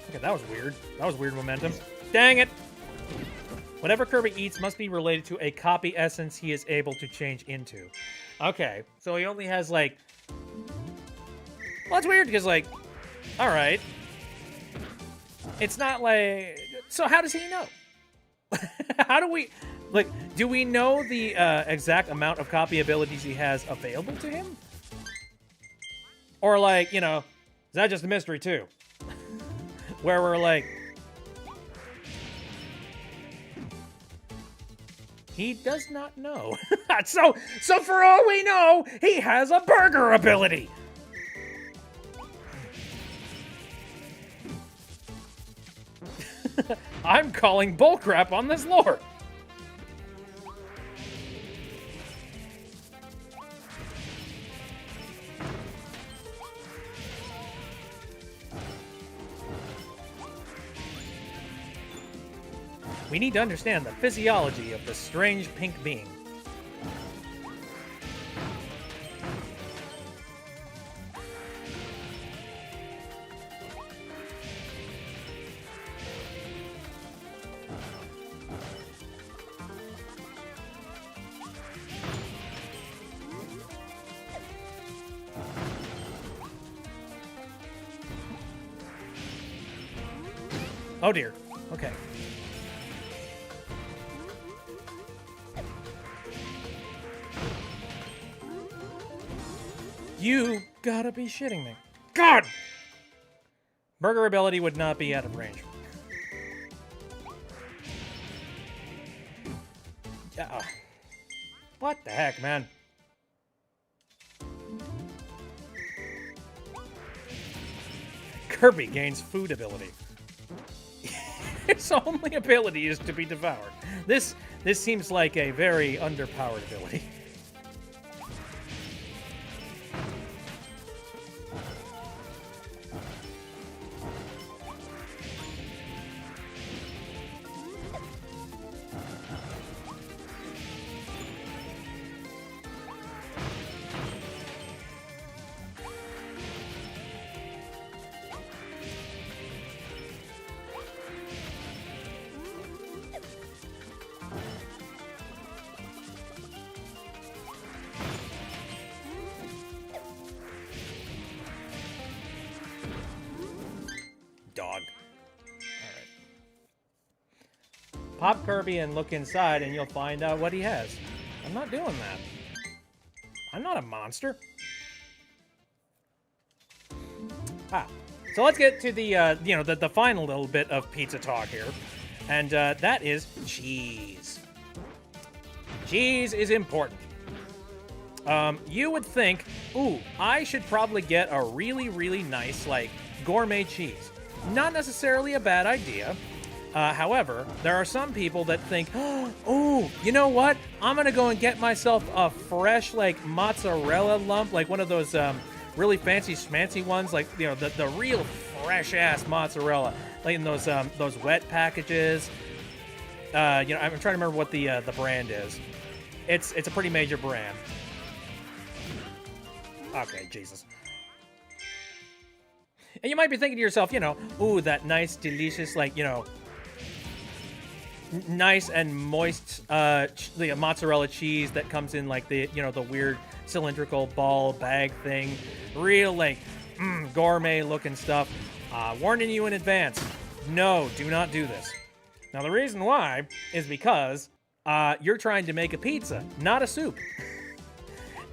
Okay, that was weird. That was weird momentum. Dang it! Whatever Kirby eats must be related to a copy essence he is able to change into. Okay, so he only has, like... Well, that's weird, because, like... Alright. It's not like... So how does he know? How do we... Like, do we know the exact amount of copy abilities he has available to him? Or, like, you know... Is that just a mystery, too? Where we're, like... He does not know. So for all we know, he has a burger ability. I'm calling bullcrap on this lore. We need to understand the physiology of the strange pink being. Oh dear. Okay. You gotta be shitting me. God! Burger ability would not be out of range. What the heck, man? Kirby gains food ability. Its only ability is to be devoured. This seems like a very underpowered ability. Dog. Alright. Pop Kirby and look inside and you'll find out what he has. I'm not doing that. I'm not a monster. So let's get to the, the final little bit of pizza talk here. And that is cheese. Cheese is important. You would think, ooh, I should probably get a really, really nice, like, gourmet cheese. Not necessarily a bad idea. However, there are some people that think, oh, you know what? I'm gonna go and get myself a fresh, like, mozzarella lump, like one of those really fancy schmancy ones, like, the real fresh-ass mozzarella, like in those wet packages. I'm trying to remember what the brand is. It's a pretty major brand. Okay, Jesus. And you might be thinking to yourself, ooh, that nice, delicious, like, nice and moist the mozzarella cheese that comes in, like, the weird cylindrical ball bag thing. Real, like, gourmet-looking stuff. Warning you in advance, no, do not do this. Now, the reason why is because you're trying to make a pizza, not a soup.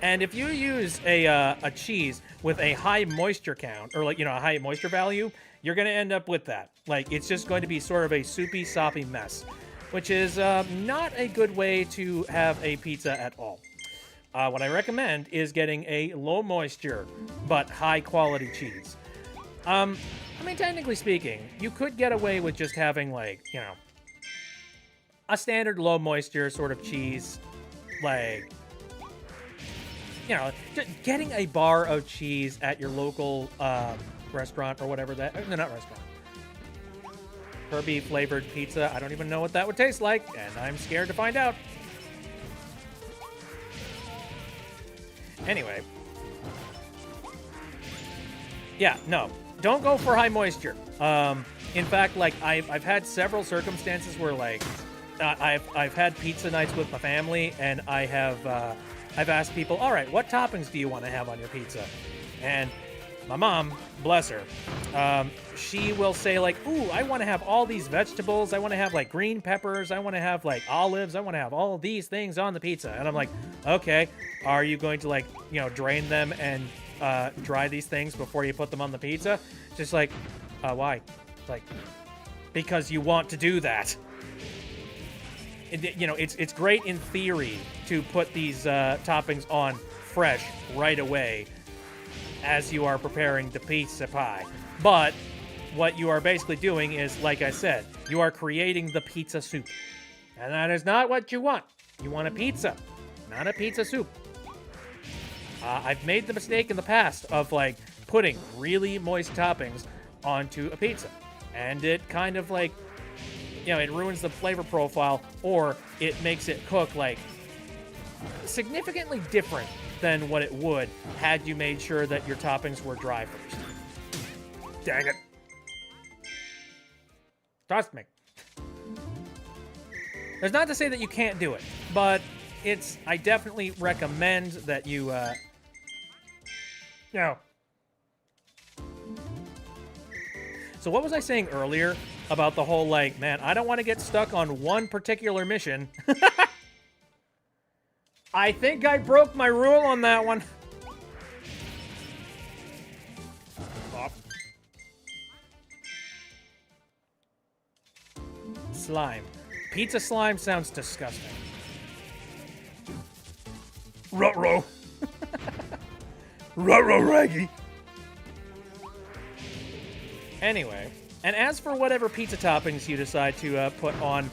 And if you use a cheese with a high moisture count, or like, a high moisture value, you're going to end up with that. Like, it's just going to be sort of a soupy, soppy mess, which is not a good way to have a pizza at all. What I recommend is getting a low moisture, but high quality cheese. I mean, technically speaking, you could get away with just having, like, a standard low moisture sort of cheese, like, just getting a bar of cheese at your local restaurant or whatever that... No, not restaurant. Kirby flavored pizza. I don't even know what that would taste like, and I'm scared to find out. Anyway. Yeah, no. Don't go for high moisture. In fact, like, I've had several circumstances where, like, I've had pizza nights with my family, and I've asked people, all right, what toppings do you want to have on your pizza? And my mom, bless her, she will say, like, ooh, I want to have all these vegetables. I want to have, like, green peppers. I want to have, like, olives. I want to have all these things on the pizza. And I'm like, okay, are you going to, like, drain them and dry these things before you put them on the pizza? Just like, why? Like, because you want to do that. It's great in theory to put these toppings on fresh right away as you are preparing the pizza pie. But what you are basically doing is, like I said, you are creating the pizza soup. And that is not what you want. You want a pizza, not a pizza soup. I've made the mistake in the past of, like, putting really moist toppings onto a pizza. And it kind of, like, it ruins the flavor profile, or it makes it cook, like, significantly different than what it would had you made sure that your toppings were dry first. Dang it. Trust me. There's not to say that you can't do it, but I definitely recommend that you, So what was I saying earlier about the whole, like, man, I don't want to get stuck on one particular mission. I think I broke my rule on that one. slime. Pizza slime sounds disgusting. Ruh-roh. Ruh-roh, Raggy. Anyway, and as for whatever pizza toppings you decide to put on,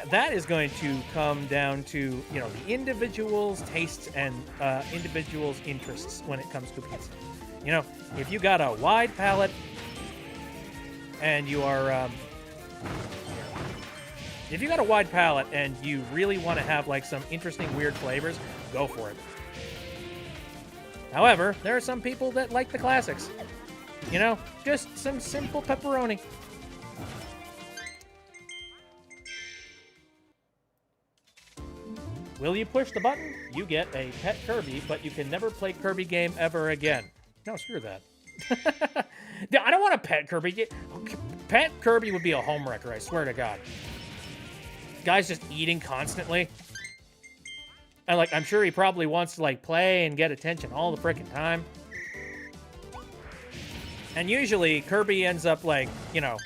that is going to come down to, you know, the individual's tastes and individual's interests when it comes to pizza. You know, if you got a wide palate and you are, if you got a wide palate and you really want to have like some interesting, weird flavors, go for it. However, there are some people that like the classics. You know, just some simple pepperoni. Will you push the button? You get a pet Kirby, but you can never play Kirby game ever again. No, screw that. I don't want a pet Kirby. Pet Kirby would be a homewrecker, I swear to God. Guy's just eating constantly. And, like, I'm sure he probably wants to, like, play and get attention all the frickin' time. And usually, Kirby ends up, like, you know,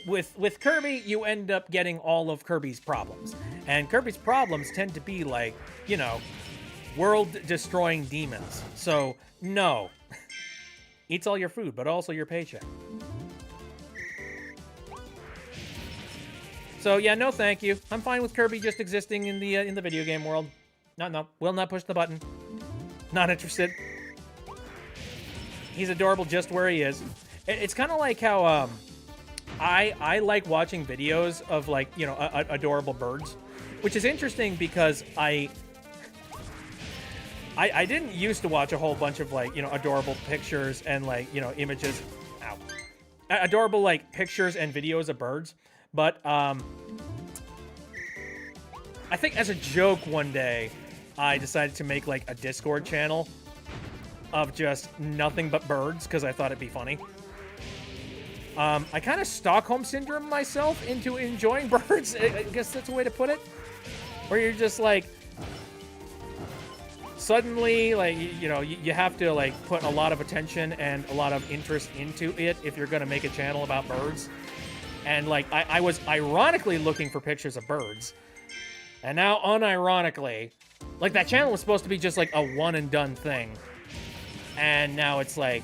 with Kirby, you end up getting all of Kirby's problems. And Kirby's problems tend to be, like, you know, world-destroying demons. So, no. Eats all your food, but also your paycheck. So, yeah, no thank you. I'm fine with Kirby just existing in the video game world. No. Will not push the button. Not interested. He's adorable just where he is. It's kind of like how I like watching videos of, like, you know, adorable birds, which is interesting because I didn't used to watch a whole bunch of, like, you know, adorable pictures and, like, you know, images. Ow. Adorable, like, pictures and videos of birds. But I think as a joke one day, I decided to make, like, a Discord channel of just nothing but birds because I thought it'd be funny. I kind of Stockholm Syndrome myself into enjoying birds. I guess that's a way to put it. Where you're just like, suddenly, like, you know, you have to, like, put a lot of attention and a lot of interest into it if you're going to make a channel about birds. And, like, I was ironically looking for pictures of birds. And now, unironically, like, that channel was supposed to be just, like, a one-and-done thing. And now it's like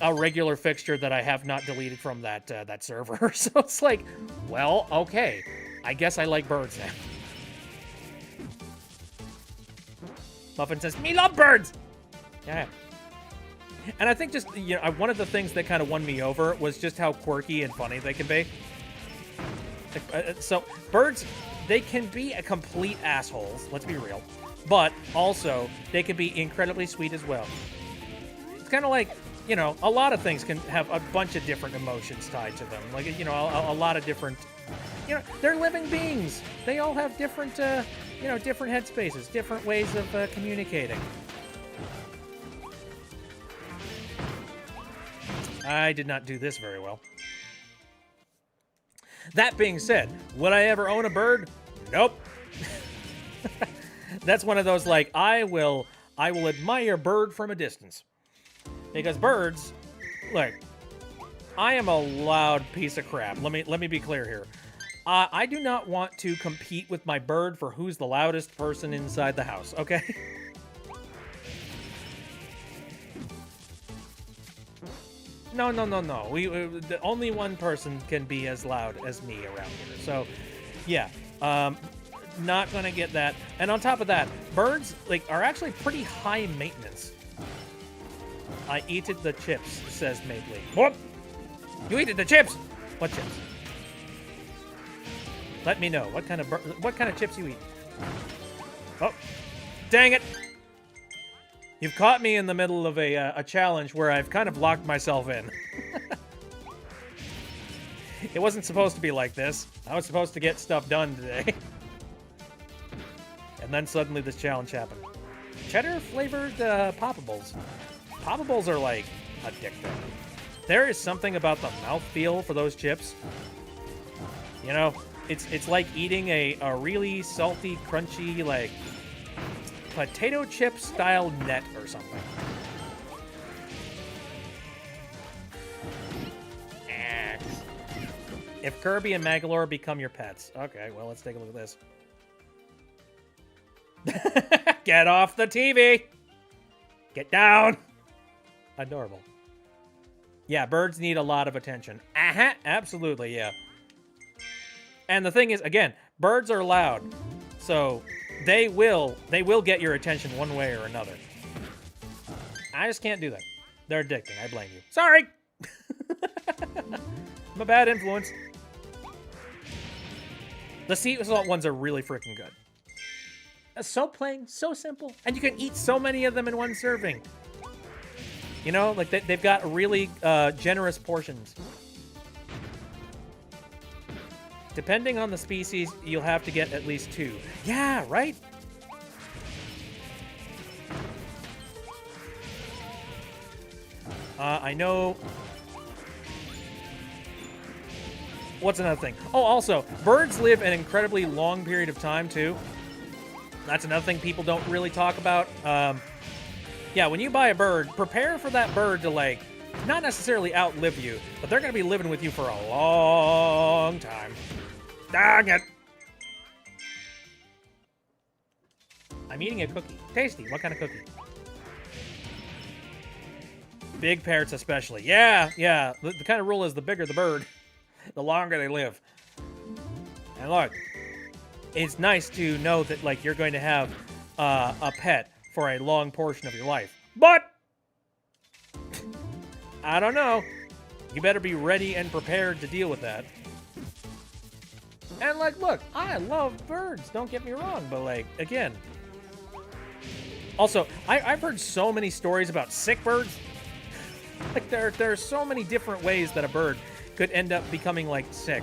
a regular fixture that I have not deleted from that server. So it's like, well, okay. I guess I like birds now. Muffin says, "Me love birds!" Yeah. And I think just, you know, one of the things that kind of won me over was just how quirky and funny they can be. So, birds, they can be a complete assholes, let's be real. But also, they can be incredibly sweet as well. It's kind of like, you know, a lot of things can have a bunch of different emotions tied to them. Like, you know, a lot of different, you know, they're living beings. They all have different, you know, different headspaces, different ways of communicating. I did not do this very well. That being said, would I ever own a bird? Nope. That's one of those, like, I will admire bird from a distance. Because birds, look, I am a loud piece of crap. Let me be clear here. I do not want to compete with my bird for who's the loudest person inside the house, okay? No. The only one person can be as loud as me around here. So, yeah, not gonna get that. And on top of that, birds, like, are actually pretty high maintenance. I eated the chips, says Mabley. What? You eated the chips? What chips? Let me know what kind of chips you eat. Oh, dang it! You've caught me in the middle of a challenge where I've kind of locked myself in. It wasn't supposed to be like this. I was supposed to get stuff done today. And then suddenly this challenge happened. Cheddar-flavored Poppables. Poppables are, like, addicting. There is something about the mouthfeel for those chips. You know, it's like eating a really salty, crunchy, like, potato chip style net or something. If Kirby and Magolor become your pets. Okay, well, let's take a look at this. Get off the TV! Get down! Adorable. Yeah, birds need a lot of attention. Absolutely, yeah. And the thing is, again, birds are loud. So they will get your attention one way or another. I just can't do that. They're addicting. I blame you. Sorry! I'm a bad influence. The sea salt ones are really freaking good. So plain, so simple. And you can eat so many of them in one serving. You know, like they've got really generous portions. Depending on the species, you'll have to get at least 2. Yeah, right? I know... What's another thing? Oh, also, birds live an incredibly long period of time, too. That's another thing people don't really talk about. Yeah, when you buy a bird, prepare for that bird to, like, not necessarily outlive you, but they're going to be living with you for a long time. Dang it! I'm eating a cookie. Tasty. What kind of cookie? Big parrots especially. Yeah. The kind of rule is the bigger the bird, the longer they live. And look, it's nice to know that, like, you're going to have a pet for a long portion of your life. But I don't know. You better be ready and prepared to deal with that. And, like, look, I love birds. Don't get me wrong. But, like, again. Also, I've heard so many stories about sick birds. Like, there are so many different ways that a bird could end up becoming, like, sick.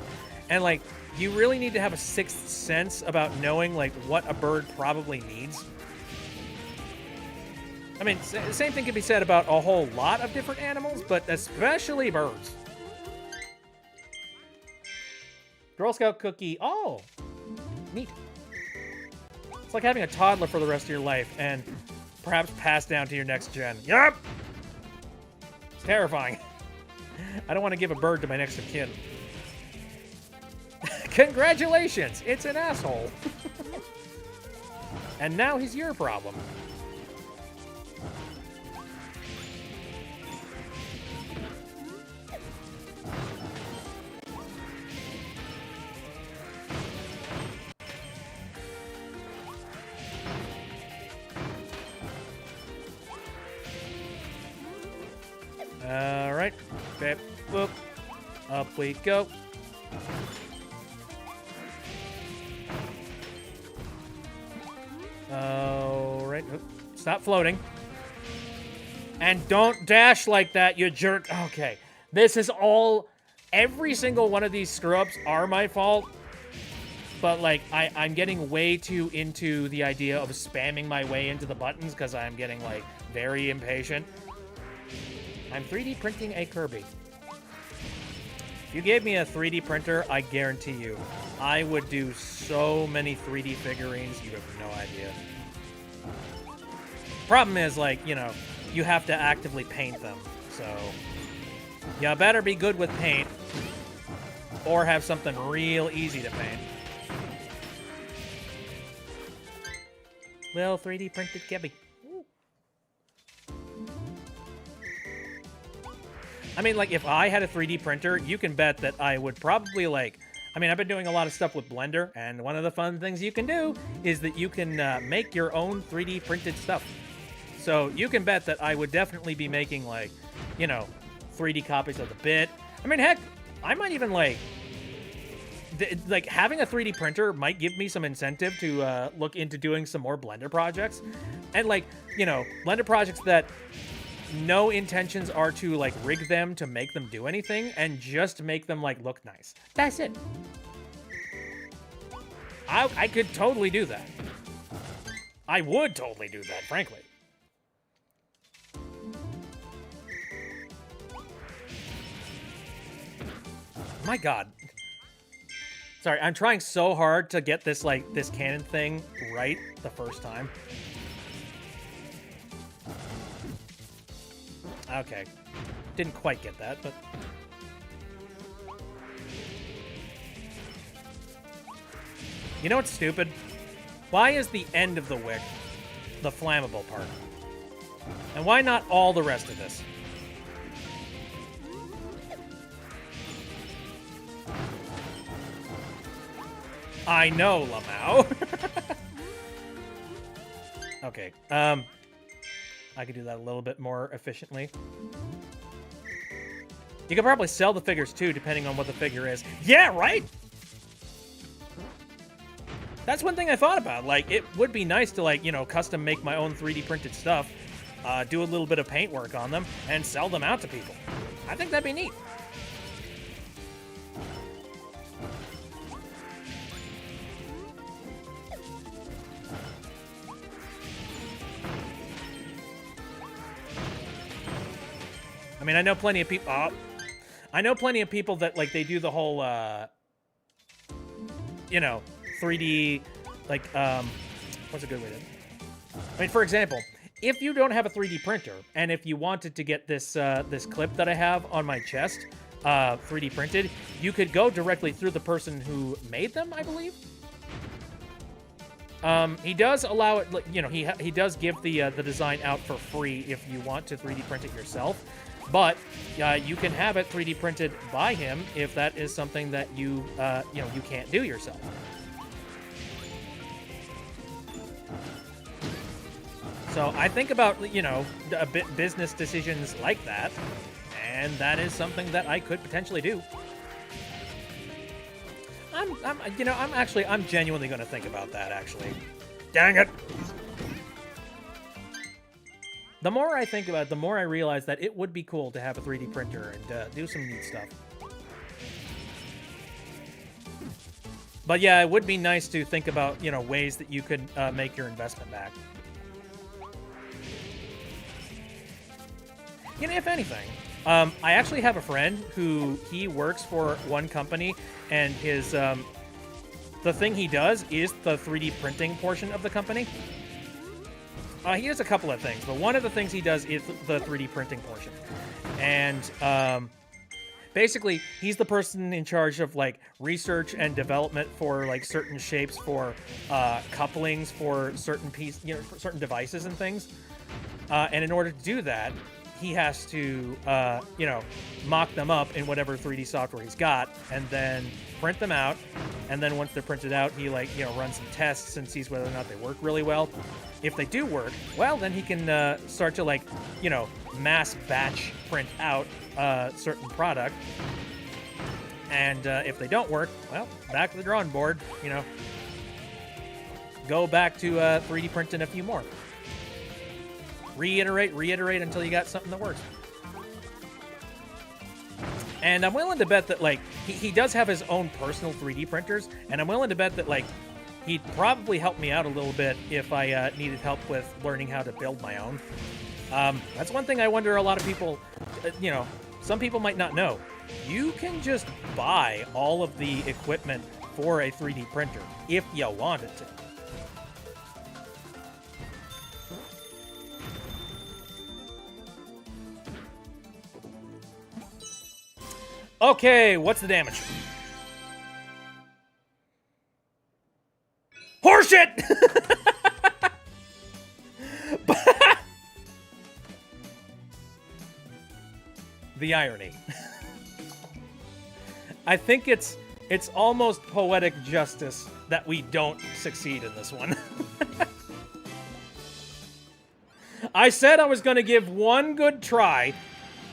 And, like, you really need to have a sixth sense about knowing, like, what a bird probably needs. I mean, the same thing can be said about a whole lot of different animals, but especially birds. Girl Scout cookie. Oh, neat. It's like having a toddler for the rest of your life and perhaps pass down to your next gen. Yup! It's terrifying. I don't want to give a bird to my next of kin. Congratulations! It's an asshole. And now he's your problem. All right. Okay. Whoop. Up we go. All right. Stop floating. And don't dash like that, you jerk. Okay. This is all... Every single one of these screw-ups are my fault. But, like, I'm getting way too into the idea of spamming my way into the buttons because I'm getting, like, very impatient. I'm 3D printing a Kirby. If you gave me a 3D printer, I guarantee you, I would do so many 3D figurines, you have no idea. Problem is, like, you know, you have to actively paint them, so... You better be good with paint, or have something real easy to paint. Well, 3D printed Kirby. I mean, like, if I had a 3D printer, you can bet that I would probably, like... I mean, I've been doing a lot of stuff with Blender, and one of the fun things you can do is that you can make your own 3D printed stuff. So you can bet that I would definitely be making, like, you know, 3D copies of the bit. I mean, heck, I might even, like... like, having a 3D printer might give me some incentive to look into doing some more Blender projects. And, like, you know, Blender projects that... no intentions are to, like, rig them to make them do anything, and just make them, like, look nice. That's it. I could totally do that. I would totally do that, frankly. My God. Sorry, I'm trying so hard to get this, like, this cannon thing right the first time. Okay. Didn't quite get that, but... You know what's stupid? Why is the end of the wick the flammable part? And why not all the rest of this? I know, Lamau. Okay, I could do that a little bit more efficiently. You could probably sell the figures too, depending on what the figure is. Yeah, right? That's one thing I thought about. Like, it would be nice to, like, you know, custom make my own 3D printed stuff, do a little bit of paint work on them, and sell them out to people. I think that'd be neat. I mean, I know plenty of people. I know plenty of people that like they do the whole, you know, 3D, like, what's a good way to? I mean, for example, if you don't have a 3D printer, and if you wanted to get this this clip that I have on my chest, 3D printed, you could go directly through the person who made them, I believe. He does allow it, you know, he does give the design out for free if you want to 3D print it yourself. But you can have it 3D printed by him if that is something that you know, you can't do yourself. So I think about, you know, business decisions like that, and that is something that I could potentially do. I'm genuinely going to think about that, actually. Dang it! The more I think about it, the more I realize that it would be cool to have a 3D printer and do some neat stuff. But yeah, it would be nice to think about, you know, ways that you could make your investment back. You know, if anything, I actually have a friend who he works for one company, and his the thing he does is the 3D printing portion of the company. He does a couple of things, but one of the things he does is the 3D printing portion. And basically, he's the person in charge of, like, research and development for, like, certain shapes for couplings for certain you know, for certain devices and things. And in order to do that, he has to, you know, mock them up in whatever 3D software he's got, and then print them out. And then once they're printed out, he, like, you know, runs some tests and sees whether or not they work really well. If they do work, well, then he can start to, like, you know, mass batch print out a certain product. And if they don't work, well, back to the drawing board, you know. Go back to 3D printing a few more. Reiterate until you got something that works. And I'm willing to bet that, like, he does have his own personal 3D printers, and I'm willing to bet that, like, he'd probably help me out a little bit if I needed help with learning how to build my own. That's one thing I wonder a lot of people, you know, some people might not know. You can just buy all of the equipment for a 3D printer if you wanted to. Okay, what's the damage? Horseshit! The irony. I think it's almost poetic justice that we don't succeed in this one. I said I was going to give one good try,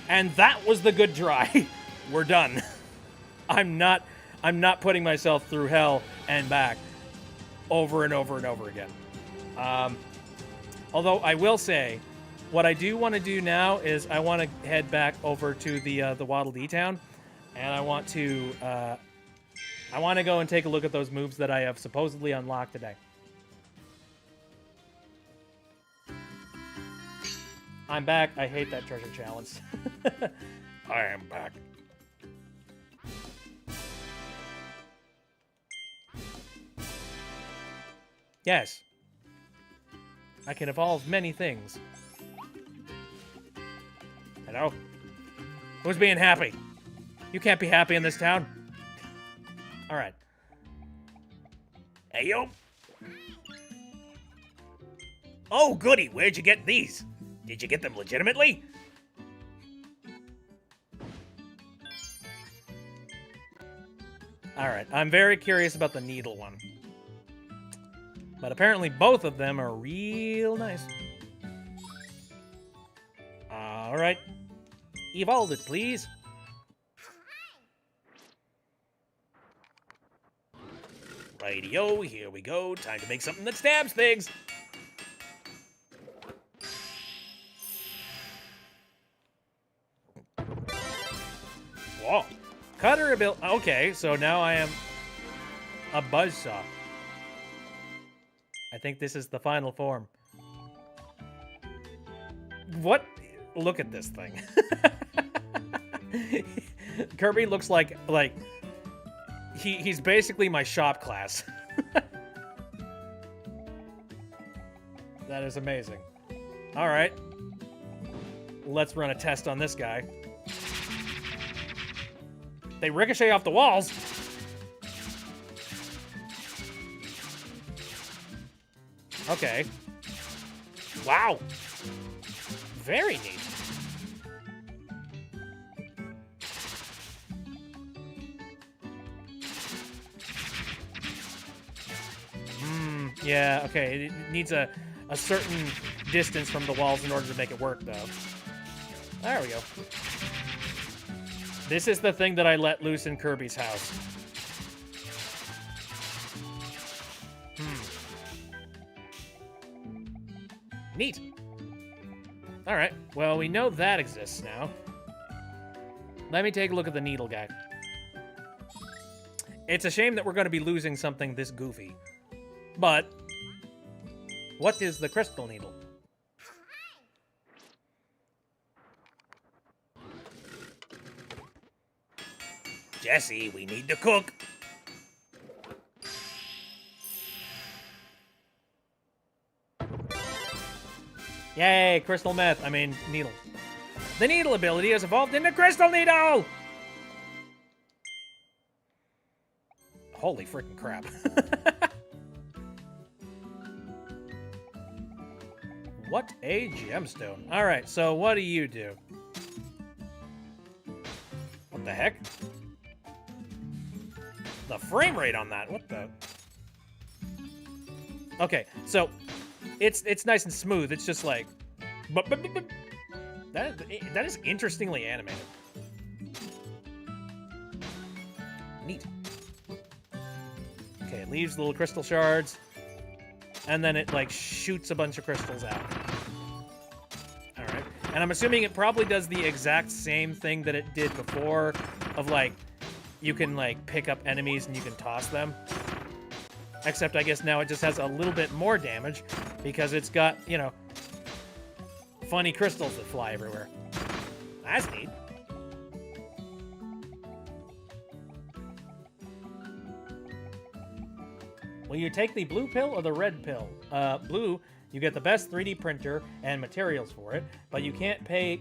and that was the good try. We're done. I'm not putting myself through hell and back over and over and over again. Although I will say, what I do want to do now is I want to head back over to the Waddle Dee Town, and I want to go and take a look at those moves that I have supposedly unlocked today. I'm back. I hate that treasure challenge. I am back. Yes. I can evolve many things. Hello? Who's being happy? You can't be happy in this town. Alright. Hey, yo. Oh, goody. Where'd you get these? Did you get them legitimately? All right. I'm very curious about the needle one. But apparently both of them are real nice. All right. Evolve it, please. Rightio, here we go. Time to make something that stabs things. Whoa. Cutter ability. Okay, so now I am a buzzsaw. I think this is the final form. What? Look at this thing. Kirby looks like he's basically my shop class. That is amazing. All right. Let's run a test on this guy. They ricochet off the walls. Okay. Wow. Very neat. Yeah, okay. It needs a certain distance from the walls in order to make it work, though. There we go. This is the thing that I let loose in Kirby's house. Neat. All right. Well, we know that exists now. Let me take a look at the needle guy. It's a shame that we're going to be losing something this goofy. But what is the crystal needle? Jesse, we need to cook. Yay, crystal meth. I mean, needle. The needle ability has evolved into crystal needle! Holy freaking crap. What a gemstone. Alright, so what do you do? What the heck? The frame rate on that, what the? Okay, so it's nice and smooth. It's just like, that is interestingly animated. Neat. Okay, it leaves little crystal shards, and then it like shoots a bunch of crystals out. All right, and I'm assuming it probably does the exact same thing that it did before, of like, you can like pick up enemies and you can toss them. Except I guess now it just has a little bit more damage because it's got, you know, funny crystals that fly everywhere. That's neat. Will you take the blue pill or the red pill? Blue, you get the best 3D printer and materials for it, but you can't pay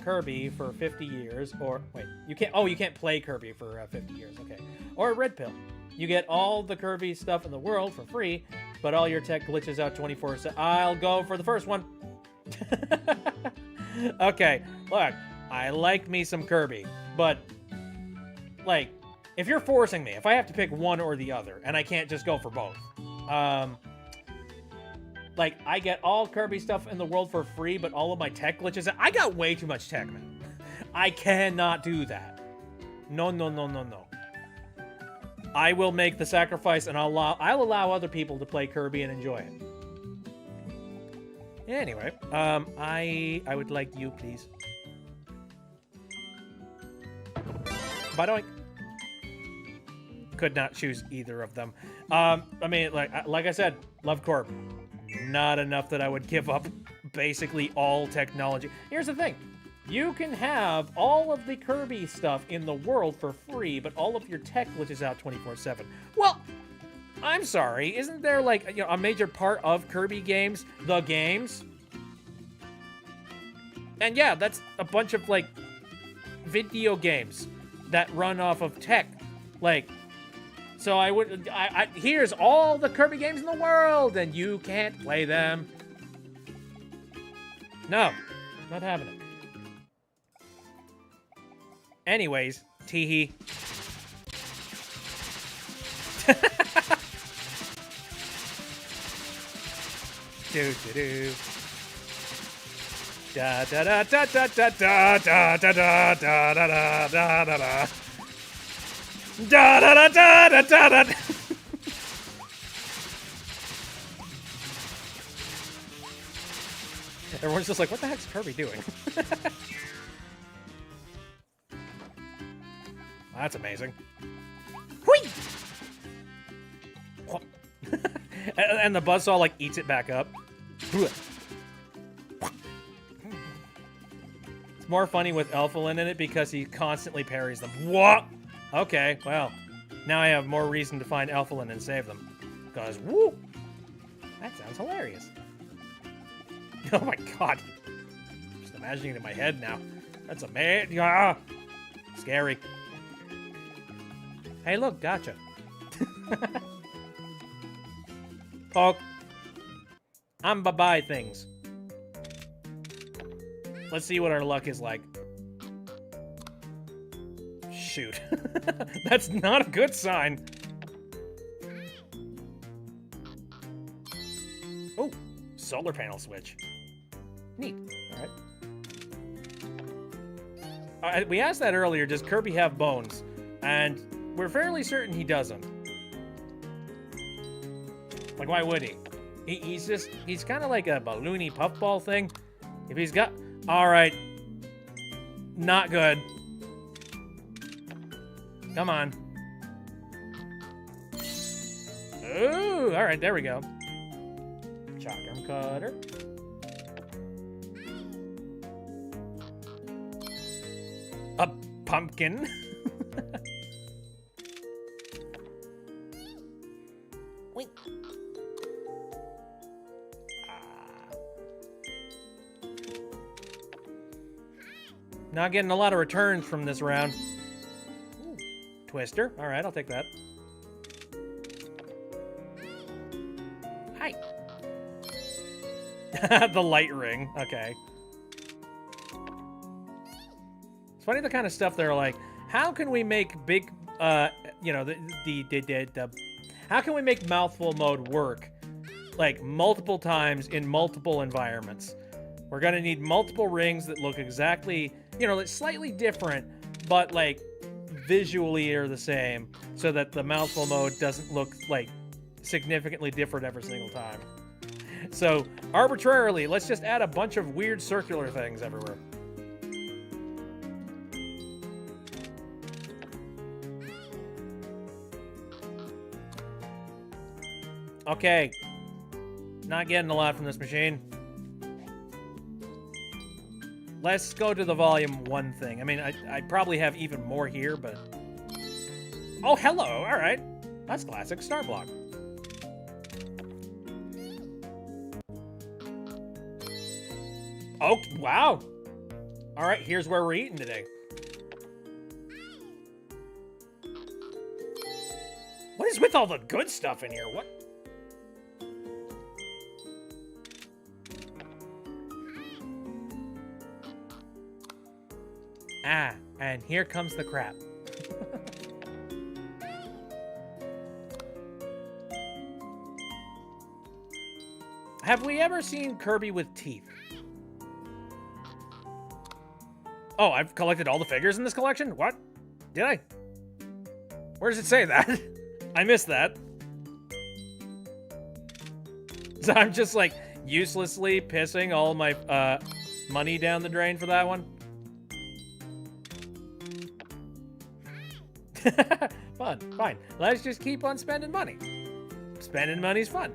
Kirby for 50 years, or wait, you can't play Kirby for 50 years, okay. Or a red pill. You get all the Kirby stuff in the world for free, but all your tech glitches out 24/7. I'll go for the first one. Okay, look, I like me some Kirby, but, like, if you're forcing me, if I have to pick one or the other, and I can't just go for both, like, I get all Kirby stuff in the world for free, but all of my tech glitches, I got way too much tech, man. I cannot do that. No, no, no, no, no. I will make the sacrifice, and I'll allow other people to play Kirby and enjoy it. Anyway, I would like you, please. Badoink. Could not choose either of them. I mean, like I said, love Corp. Not enough that I would give up basically all technology. Here's the thing. You can have all of the Kirby stuff in the world for free, but all of your tech glitches out 24/7. Well, I'm sorry. Isn't there, like, you know, a major part of Kirby games, the games? And yeah, that's a bunch of, like, video games that run off of tech. Like, So here's all the Kirby games in the world, and you can't play them. No, not having it. Anyways, teehee. Do do do. Da da da da da da da da da da da da da da da da. Da da da da da da da. Everyone's just like, what the heck's Kirby doing? That's amazing. Whee! And the buzzsaw like eats it back up. It's more funny with Elfilin in it because he constantly parries them. What? Okay, well, now I have more reason to find Elfilin and save them. Because, woo! That sounds hilarious. Oh my god. Just imagining it in my head now. That's amazing. Ah! Scary. Hey, look, gotcha. Poke. I'm bye-bye things. Let's see what our luck is like. Shoot. That's not a good sign. Oh, solar panel switch. Neat. All right. We asked that earlier, does Kirby have bones? And we're fairly certain he doesn't. Like, why would he? He's kind of like a balloony puffball thing. If he's got... All right. Not good. Come on. Ooh, all right, there we go. Chakram cutter. A pumpkin. Wait. Not getting a lot of returns from this round. Ooh, Twister. All right, I'll take that. Hi. The light ring. Okay. It's funny the kind of stuff they're like, how can we make big, you know, how can we make mouthful mode work like multiple times in multiple environments? We're gonna need multiple rings that look exactly, you know, that's slightly different, but like visually are the same, so that the mouthful mode doesn't look like significantly different every single time. So arbitrarily, let's just add a bunch of weird circular things everywhere. Okay. Not getting a lot from this machine. Let's go to the volume 1 thing. I mean, I probably have even more here, but... Oh, hello! Alright. That's classic. Star block. Oh, wow! Alright, here's where we're eating today. What is with all the good stuff in here? What? Ah, and here comes the crap. Have we ever seen Kirby with teeth? Oh, I've collected all the figures in this collection? What? Did I? Where does it say that? I missed that. So I'm just like uselessly pissing all my money down the drain for that one. Fun, fine. Let's just keep on spending money. Spending money's fun.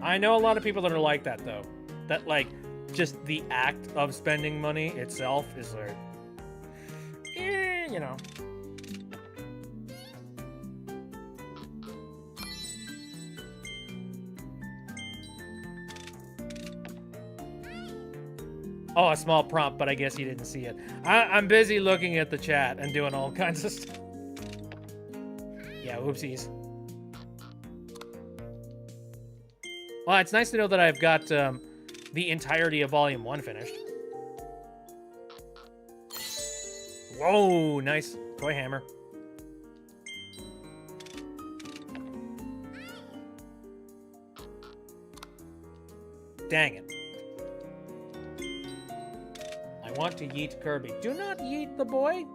I know a lot of people that are like that, though. That, like, just the act of spending money itself is like, you know. Oh, a small prompt, but I guess you didn't see it. I'm busy looking at the chat and doing all kinds of stuff. oopsies. Well, it's nice to know that I've got the entirety of Volume 1 finished. Whoa, nice toy hammer. Dang it. I want to yeet Kirby. Do not yeet the boy.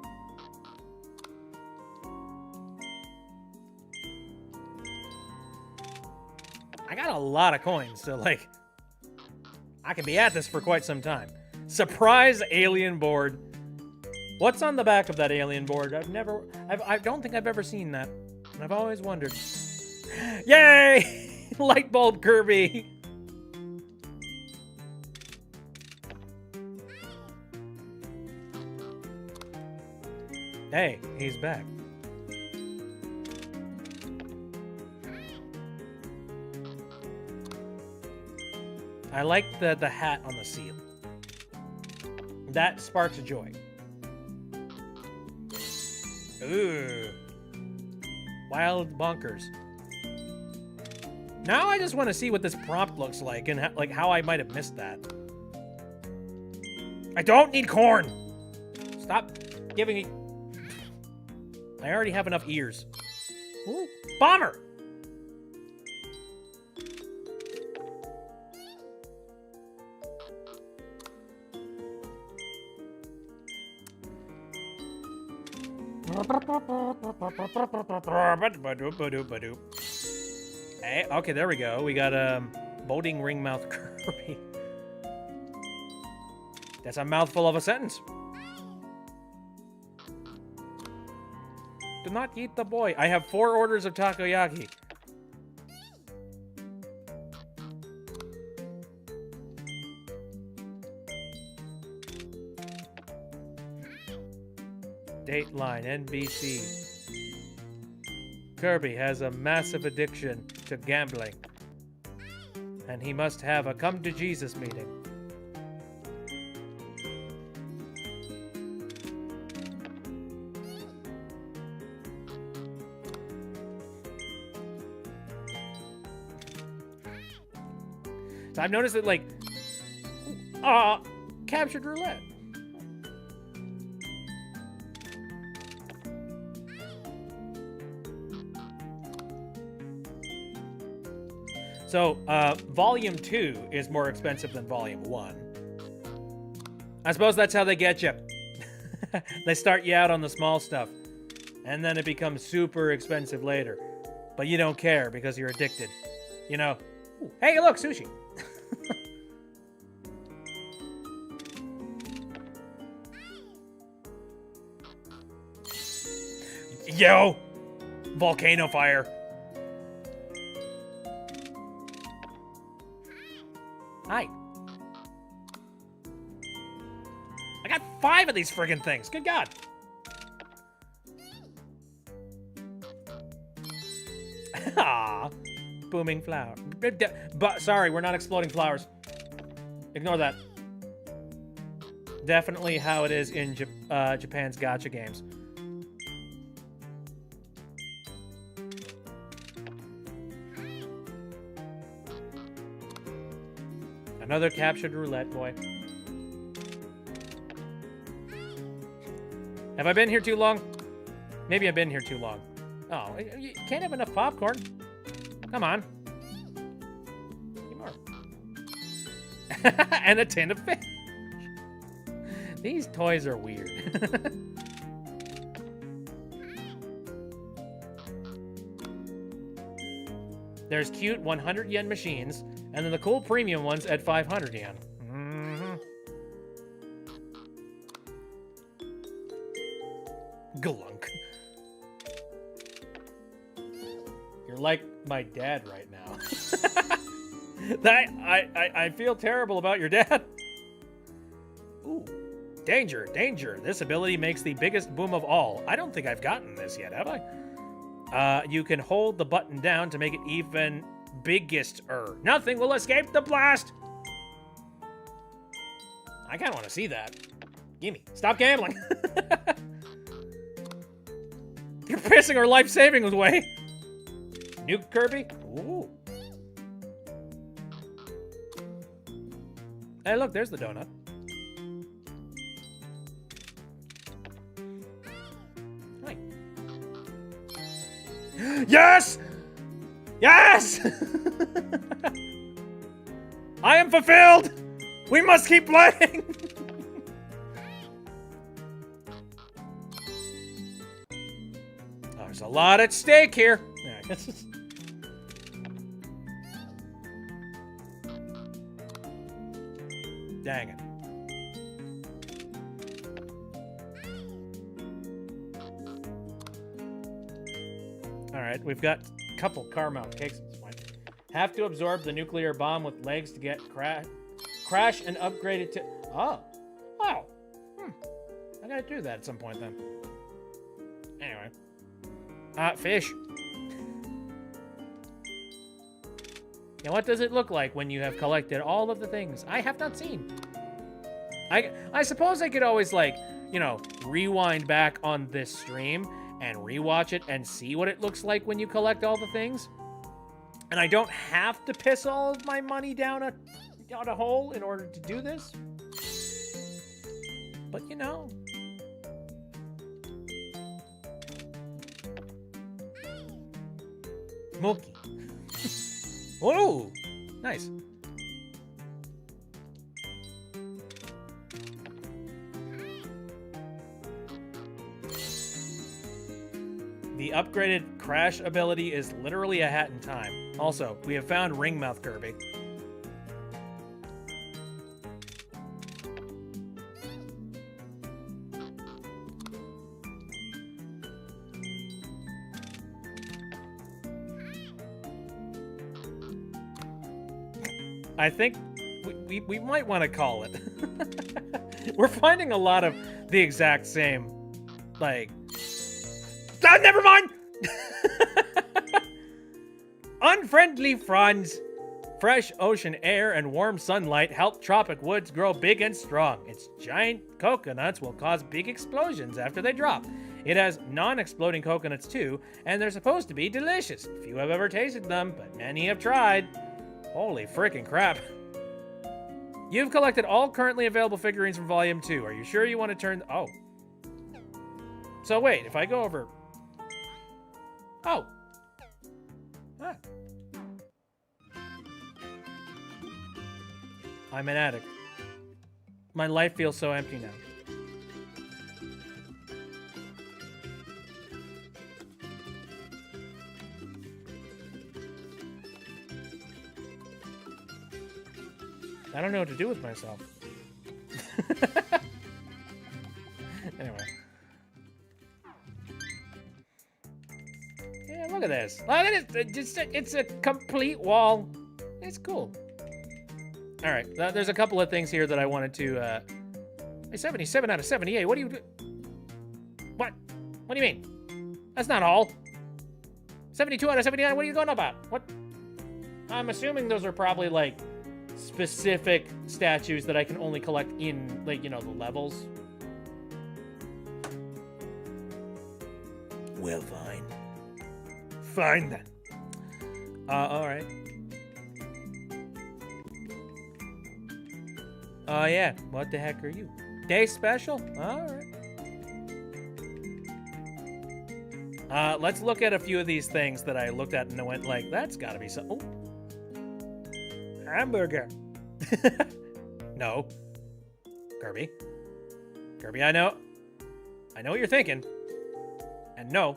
I got a lot of coins, so like, I can be at this for quite some time. Surprise alien board. What's on the back of that alien board? I don't think I've ever seen that. And I've always wondered. Yay! Light bulb Kirby. Hey, he's back. I like the hat on the seal. That sparks joy. Ooh. Wild bonkers. Now I just want to see what this prompt looks like and like how I might have missed that. I don't need corn. Stop giving me. I already have enough ears. Ooh, bomber. Hey, okay, there we go. We got boating ringmouth Kirby. That's a mouthful of a sentence. Do not eat the boy. I have 4 orders of takoyaki. Dateline NBC. Kirby has a massive addiction to gambling, and he must have a come to Jesus meeting. So I've noticed that, like, captured roulette. So, Volume 2 is more expensive than Volume 1. I suppose that's how they get you. They start you out on the small stuff, and then it becomes super expensive later. But you don't care because you're addicted. You know? Ooh, hey, look, sushi! Yo! Volcano fire. Hi. I got 5 of these friggin' things. Good God. Ah, booming flower. But sorry, we're not exploding flowers. Ignore that. Definitely how it is in Japan's gacha games. Another captured roulette, boy. Have I been here too long? Maybe I've been here too long. Oh, you can't have enough popcorn. Come on. Give more. And a tin of fish. These toys are weird. There's cute 100 yen machines, and then the cool premium ones at 500 yen. Mm-hmm. Glunk. You're like my dad right now. I feel terrible about your dad. Ooh. Danger, danger. This ability makes the biggest boom of all. I don't think I've gotten this yet, have I? You can hold the button down to make it even biggest-er. Nothing will escape the blast! I kind of want to see that. Gimme. Stop gambling. You're pissing our life savings away. Nuke Kirby? Ooh. Hey, look, there's the donut. Hi. Yes! Yes! I am fulfilled! We must keep playing! There's a lot at stake here. Dang it. Alright, we've got a couple caramel cakes at this point. Have to absorb the nuclear bomb with legs to get crash and upgrade it to... Oh. Oh. I gotta do that at some point then. Anyway. Fish. And what does it look like when you have collected all of the things I have not seen? I suppose I could always, like, you know, rewind back on this stream and rewatch it and see what it looks like when you collect all the things. And I don't have to piss all of my money down a hole in order to do this. But, you know. Mookie. Whoa! Nice. The upgraded crash ability is literally a hat in time. Also, we have found Ringmouth Kirby. I think we might want to call it. We're finding a lot of the exact same, like... Ah, never mind! Unfriendly fronds. Fresh ocean air and warm sunlight help tropic woods grow big and strong. Its giant coconuts will cause big explosions after they drop. It has non-exploding coconuts too, and they're supposed to be delicious. Few have ever tasted them, but many have tried. Holy freaking crap. You've collected all currently available figurines from Volume 2. Are you sure you want to turn... Oh. So wait, if I go over... Oh. Ah. I'm an addict. My life feels so empty now. I don't know what to do with myself. Anyway. Yeah, look at this. Look at it. It's a complete wall. It's cool. All right. There's a couple of things here that I wanted to... 77 out of 78. What do you do? What? What do you mean? That's not all. 72 out of 79. What are you going about? What? I'm assuming those are probably, like... specific statues that I can only collect in, like, you know, the levels. Well, fine. Fine, then. Alright. Yeah. What the heck are you? Day special? Alright. Let's look at a few of these things that I looked at and went, like, that's gotta be so... Oh. Hamburger. No. Kirby. Kirby, I know what you're thinking. And no.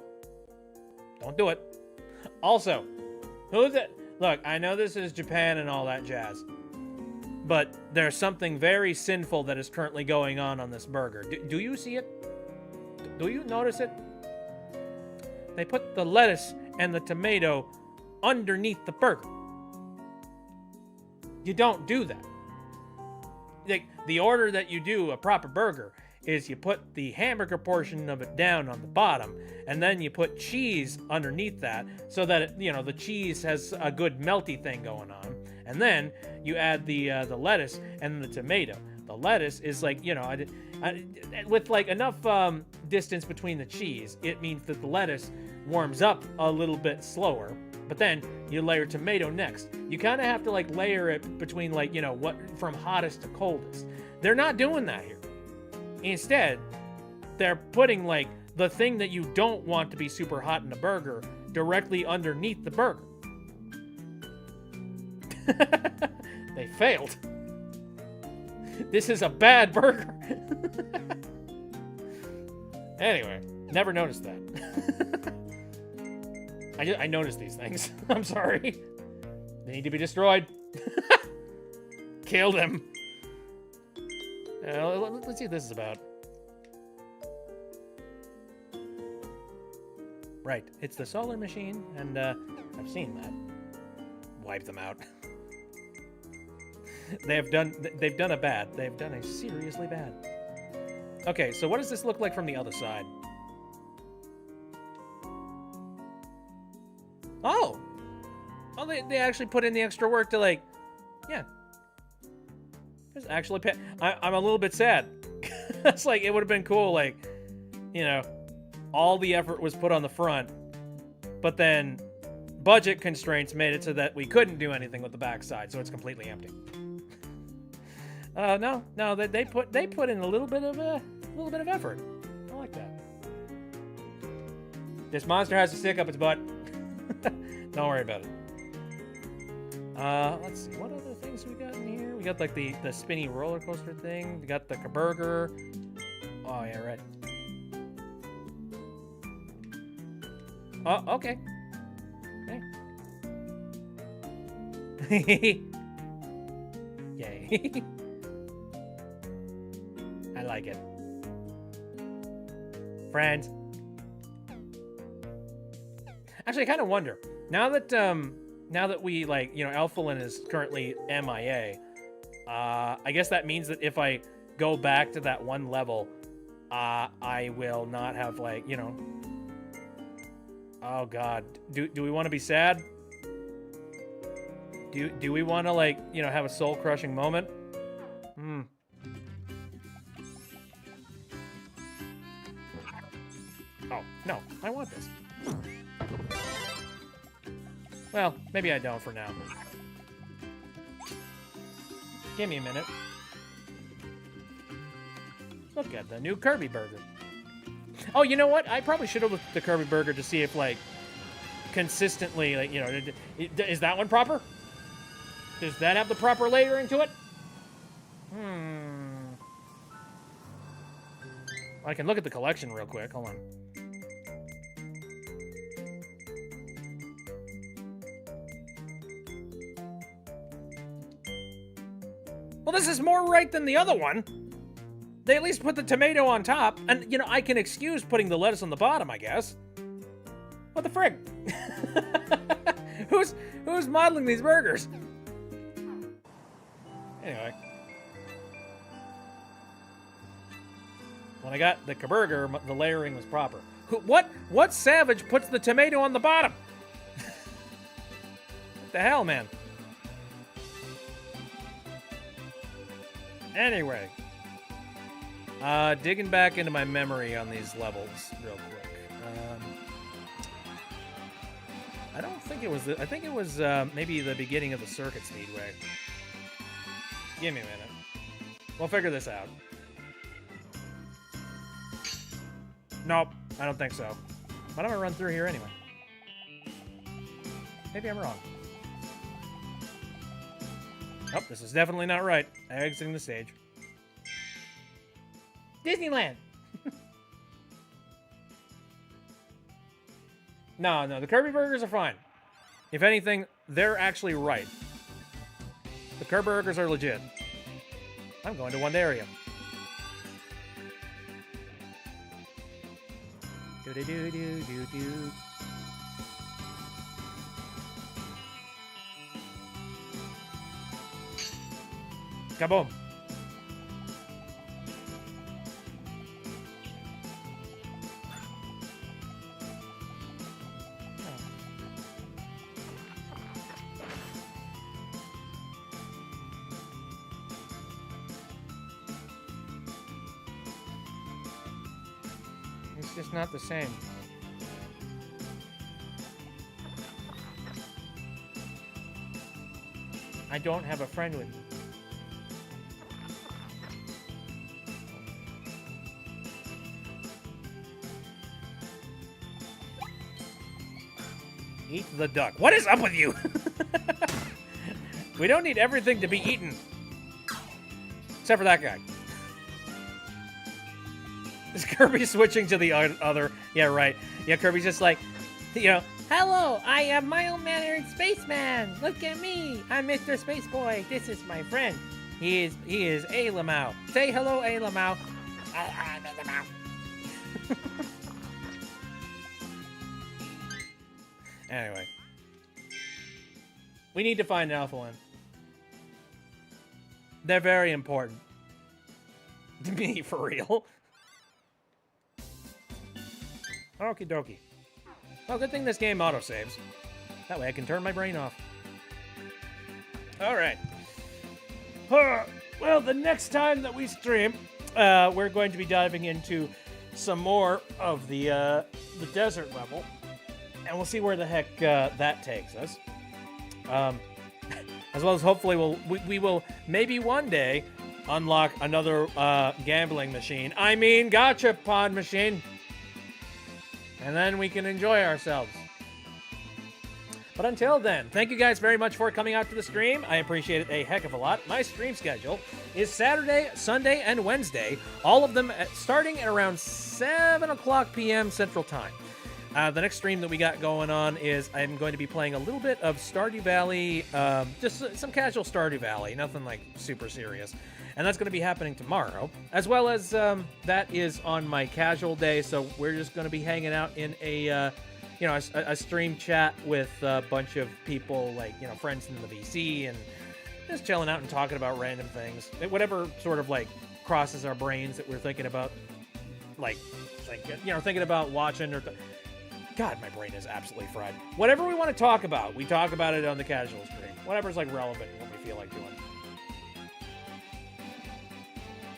Don't do it. Also, who's it? Look, I know this is Japan and all that jazz. But there's something very sinful that is currently going on this burger. Do you see it? Do you notice it? They put the lettuce and the tomato underneath the burger. You don't do that. Like, the order that you do a proper burger is you put the hamburger portion of it down on the bottom, and then you put cheese underneath that so that it, you know, the cheese has a good melty thing going on, and then you add the lettuce and the tomato. The lettuce is like, you know, with like enough distance between the cheese, it means that the lettuce warms up a little bit slower. But then you layer tomato next. You kind of have to like layer it between like, you know, what from hottest to coldest. They're not doing that here. Instead, they're putting like the thing that you don't want to be super hot in a burger directly underneath the burger. They failed. This is a bad burger. Anyway, never noticed that. I noticed these things. I'm sorry. They need to be destroyed. Kill them. Let's see what this is about. Right, it's the solar machine, and I've seen that. Wipe them out. They've done a bad. They've done a seriously bad. Okay, so what does this look like from the other side? Oh! Oh, they actually put in the extra work to, like, yeah. There's actually, I'm a little bit sad. It's like, it would have been cool, like, you know, all the effort was put on the front, but then budget constraints made it so that we couldn't do anything with the backside, so it's completely empty. No, they put in a little bit of effort. I like that. This monster has a stick up its butt. Don't worry about it. Let's see, what other things we got in here? We got like the spinny roller coaster thing. We got the burger. Oh yeah, right. Oh, okay. Okay. Yay. I like it. Friends. Actually, I kind of wonder, now that we, like, you know, Alphalin is currently MIA, I guess that means that if I go back to that one level, I will not have, like, you know... Oh, God. Do we want to be sad? Do we want to, like, you know, have a soul-crushing moment? Oh, no. I want this. Well, maybe I don't for now. Give me a minute. Look at the new Kirby burger. Oh, you know what? I probably should have looked at the Kirby burger to see if, like, consistently, like, you know, is that one proper? Does that have the proper layering to it? I can look at the collection real quick. Hold on. Well, this is more right than the other one. They at least put the tomato on top, and, you know, I can excuse putting the lettuce on the bottom, I guess. What the frig? Who's modeling these burgers? Anyway. When I got the burger, the layering was proper. What savage puts the tomato on the bottom? What the hell, man? Anyway, digging back into my memory on these levels real quick. I don't think it was. I think it was maybe the beginning of the Circuit Speedway. Give me a minute. We'll figure this out. Nope, I don't think so. But I'm gonna run through here anyway. Maybe I'm wrong. Nope, this is definitely not right. Exiting the stage. Disneyland! No, the Kirby burgers are fine. If anything, they're actually right. The Kirby burgers are legit. I'm going to Wondaria. Do-do-do-do-do-do. Kaboom! It's just not the same. I don't have a friend with me. Eat the duck. What is up with you? We don't need everything to be eaten. Except for that guy. Is Kirby switching to the other? Yeah, right. Yeah, Kirby's just like, you know, Hello, I am mild-mannered spaceman. Look at me. I'm Mr. Spaceboy. This is my friend. he is A Lamau. Say hello, A Lamau. I'm in the mouth. Anyway. We need to find Alphalin. They're very important. To me, for real. Okie dokie. Well, good thing this game autosaves. That way I can turn my brain off. Alright. Well, the next time that we stream, we're going to be diving into some more of the desert level. And we'll see where the heck that takes us. As well as hopefully we will maybe one day unlock another gambling machine. I mean, gotcha pod machine. And then we can enjoy ourselves. But until then, thank you guys very much for coming out to the stream. I appreciate it a heck of a lot. My stream schedule is Saturday, Sunday, and Wednesday. All of them starting at around 7 o'clock p.m. Central Time. The next stream that we got going on is I'm going to be playing a little bit of Stardew Valley, just some casual Stardew Valley, nothing like super serious. And that's going to be happening tomorrow, as well as that is on my casual day, so we're just going to be hanging out in a, a stream chat with a bunch of people, like, friends in the VC, and just chilling out and talking about random things. Whatever sort of, like, crosses our brains that we're thinking about, like thinking about watching or... God, my brain is absolutely fried. Whatever we want to talk about, we talk about it on the casual stream. Whatever's, like, relevant and what we feel like doing.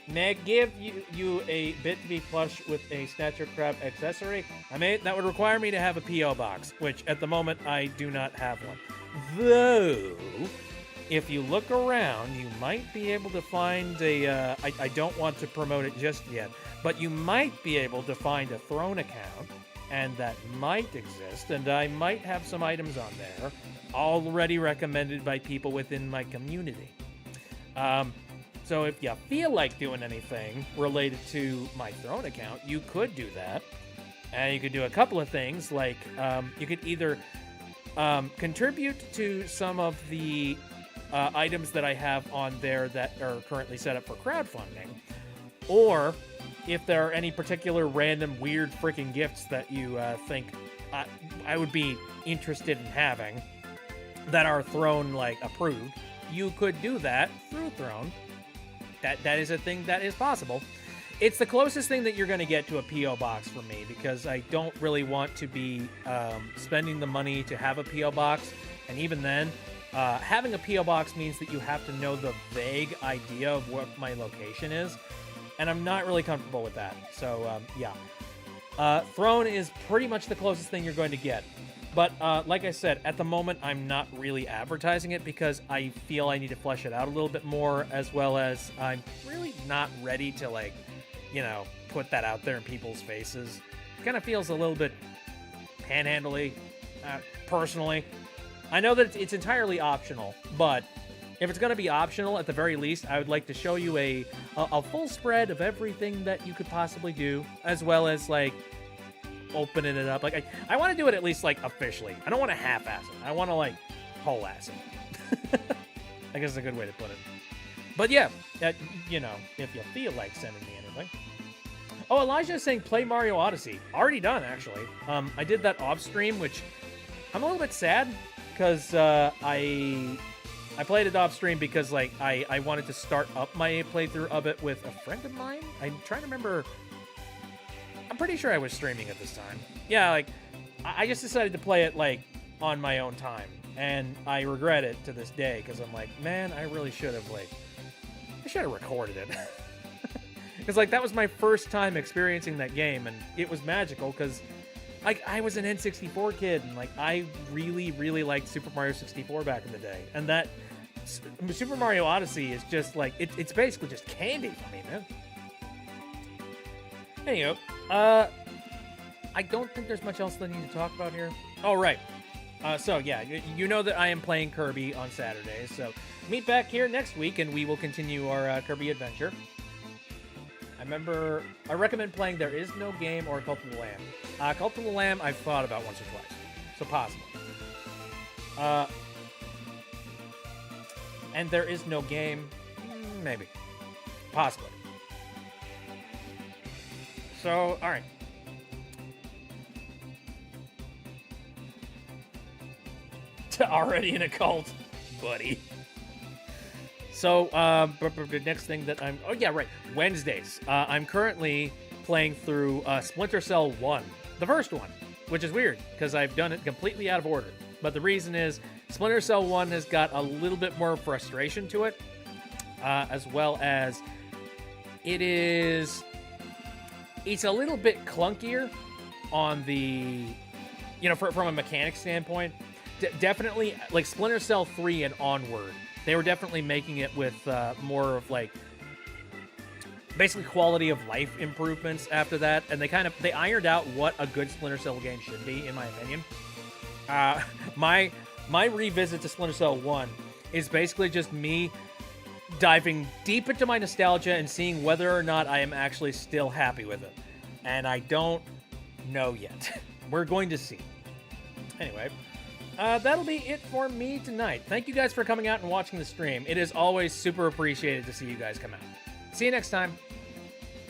May I give you a Bit2B plush with a Snatcher Crab accessory? That would require me to have a P.O. box, which at the moment I do not have one. Though, if you look around, you might be able to find a, I don't want to promote it just yet, but you might be able to find a Throne account, and that might exist, and I might have some items on there already recommended by people within my community. So if you feel like doing anything related to my Throne account, you could do that. And you could do a couple of things, like you could either contribute to some of the items that I have on there that are currently set up for crowdfunding, or if there are any particular random weird freaking gifts that you think I would be interested in having that are Throne like approved, you could do that through Throne. That is a thing that is possible. It's the closest thing that you're going to get to a P.O. box for me, because I don't really want to be spending the money to have a P.O. box. And even then, having a P.O. box means that you have to know the vague idea of what my location is. And I'm not really comfortable with that. So, yeah. Throne is pretty much the closest thing you're going to get. But like I said, at the moment, I'm not really advertising it because I feel I need to flesh it out a little bit more, as well as I'm really not ready to, like, put that out there in people's faces. It kind of feels a little bit panhandly, personally. I know that it's entirely optional, but if it's going to be optional, at the very least, I would like to show you a full spread of everything that you could possibly do, as well as, like, opening it up. Like, I want to do it at least, like, officially. I don't want to half-ass it. I want to, like, whole-ass it. I guess is a good way to put it. But yeah, if you feel like sending me anything. Oh, Elijah is saying play Mario Odyssey. Already done, actually. I did that off-stream, which I'm a little bit sad, because I played it off-stream because, like, I wanted to start up my playthrough of it with a friend of mine. I'm trying to remember... I'm pretty sure I was streaming at this time. Yeah, like, I just decided to play it, like, on my own time. And I regret it to this day, because I'm like, man, I really should have, like, I should have recorded it. Because, like, that was my first time experiencing that game, and it was magical, because, like, I was an N64 kid, and, like, I really, really liked Super Mario 64 back in the day. And that Super Mario Odyssey is just like it's basically just candy for me, man. Anywho, I don't think there's much else that I need to talk about here. Oh, right. So yeah, you know that I am playing Kirby on Saturdays, so meet back here next week and we will continue our Kirby adventure. I recommend playing There Is No Game or Cult of the Lamb. Cult of the Lamb I've thought about once or twice, so possible. And There Is No Game, maybe. Possibly. So, alright. Already in a cult, buddy. So, the next thing that oh yeah, right, Wednesdays. I'm currently playing through Splinter Cell 1, the first one, which is weird, because I've done it completely out of order. But the reason is, Splinter Cell 1 has got a little bit more frustration to it, as well as it's a little bit clunkier on the, from a mechanic standpoint. Definitely, like Splinter Cell 3 and onward, they were definitely making it with more of like basically quality of life improvements after that, and they ironed out what a good Splinter Cell game should be, in my opinion. My revisit to Splinter Cell 1 is basically just me diving deep into my nostalgia and seeing whether or not I am actually still happy with it. And I don't know yet. We're going to see. Anyway, that'll be it for me tonight. Thank you guys for coming out and watching the stream. It is always super appreciated to see you guys come out. See you next time.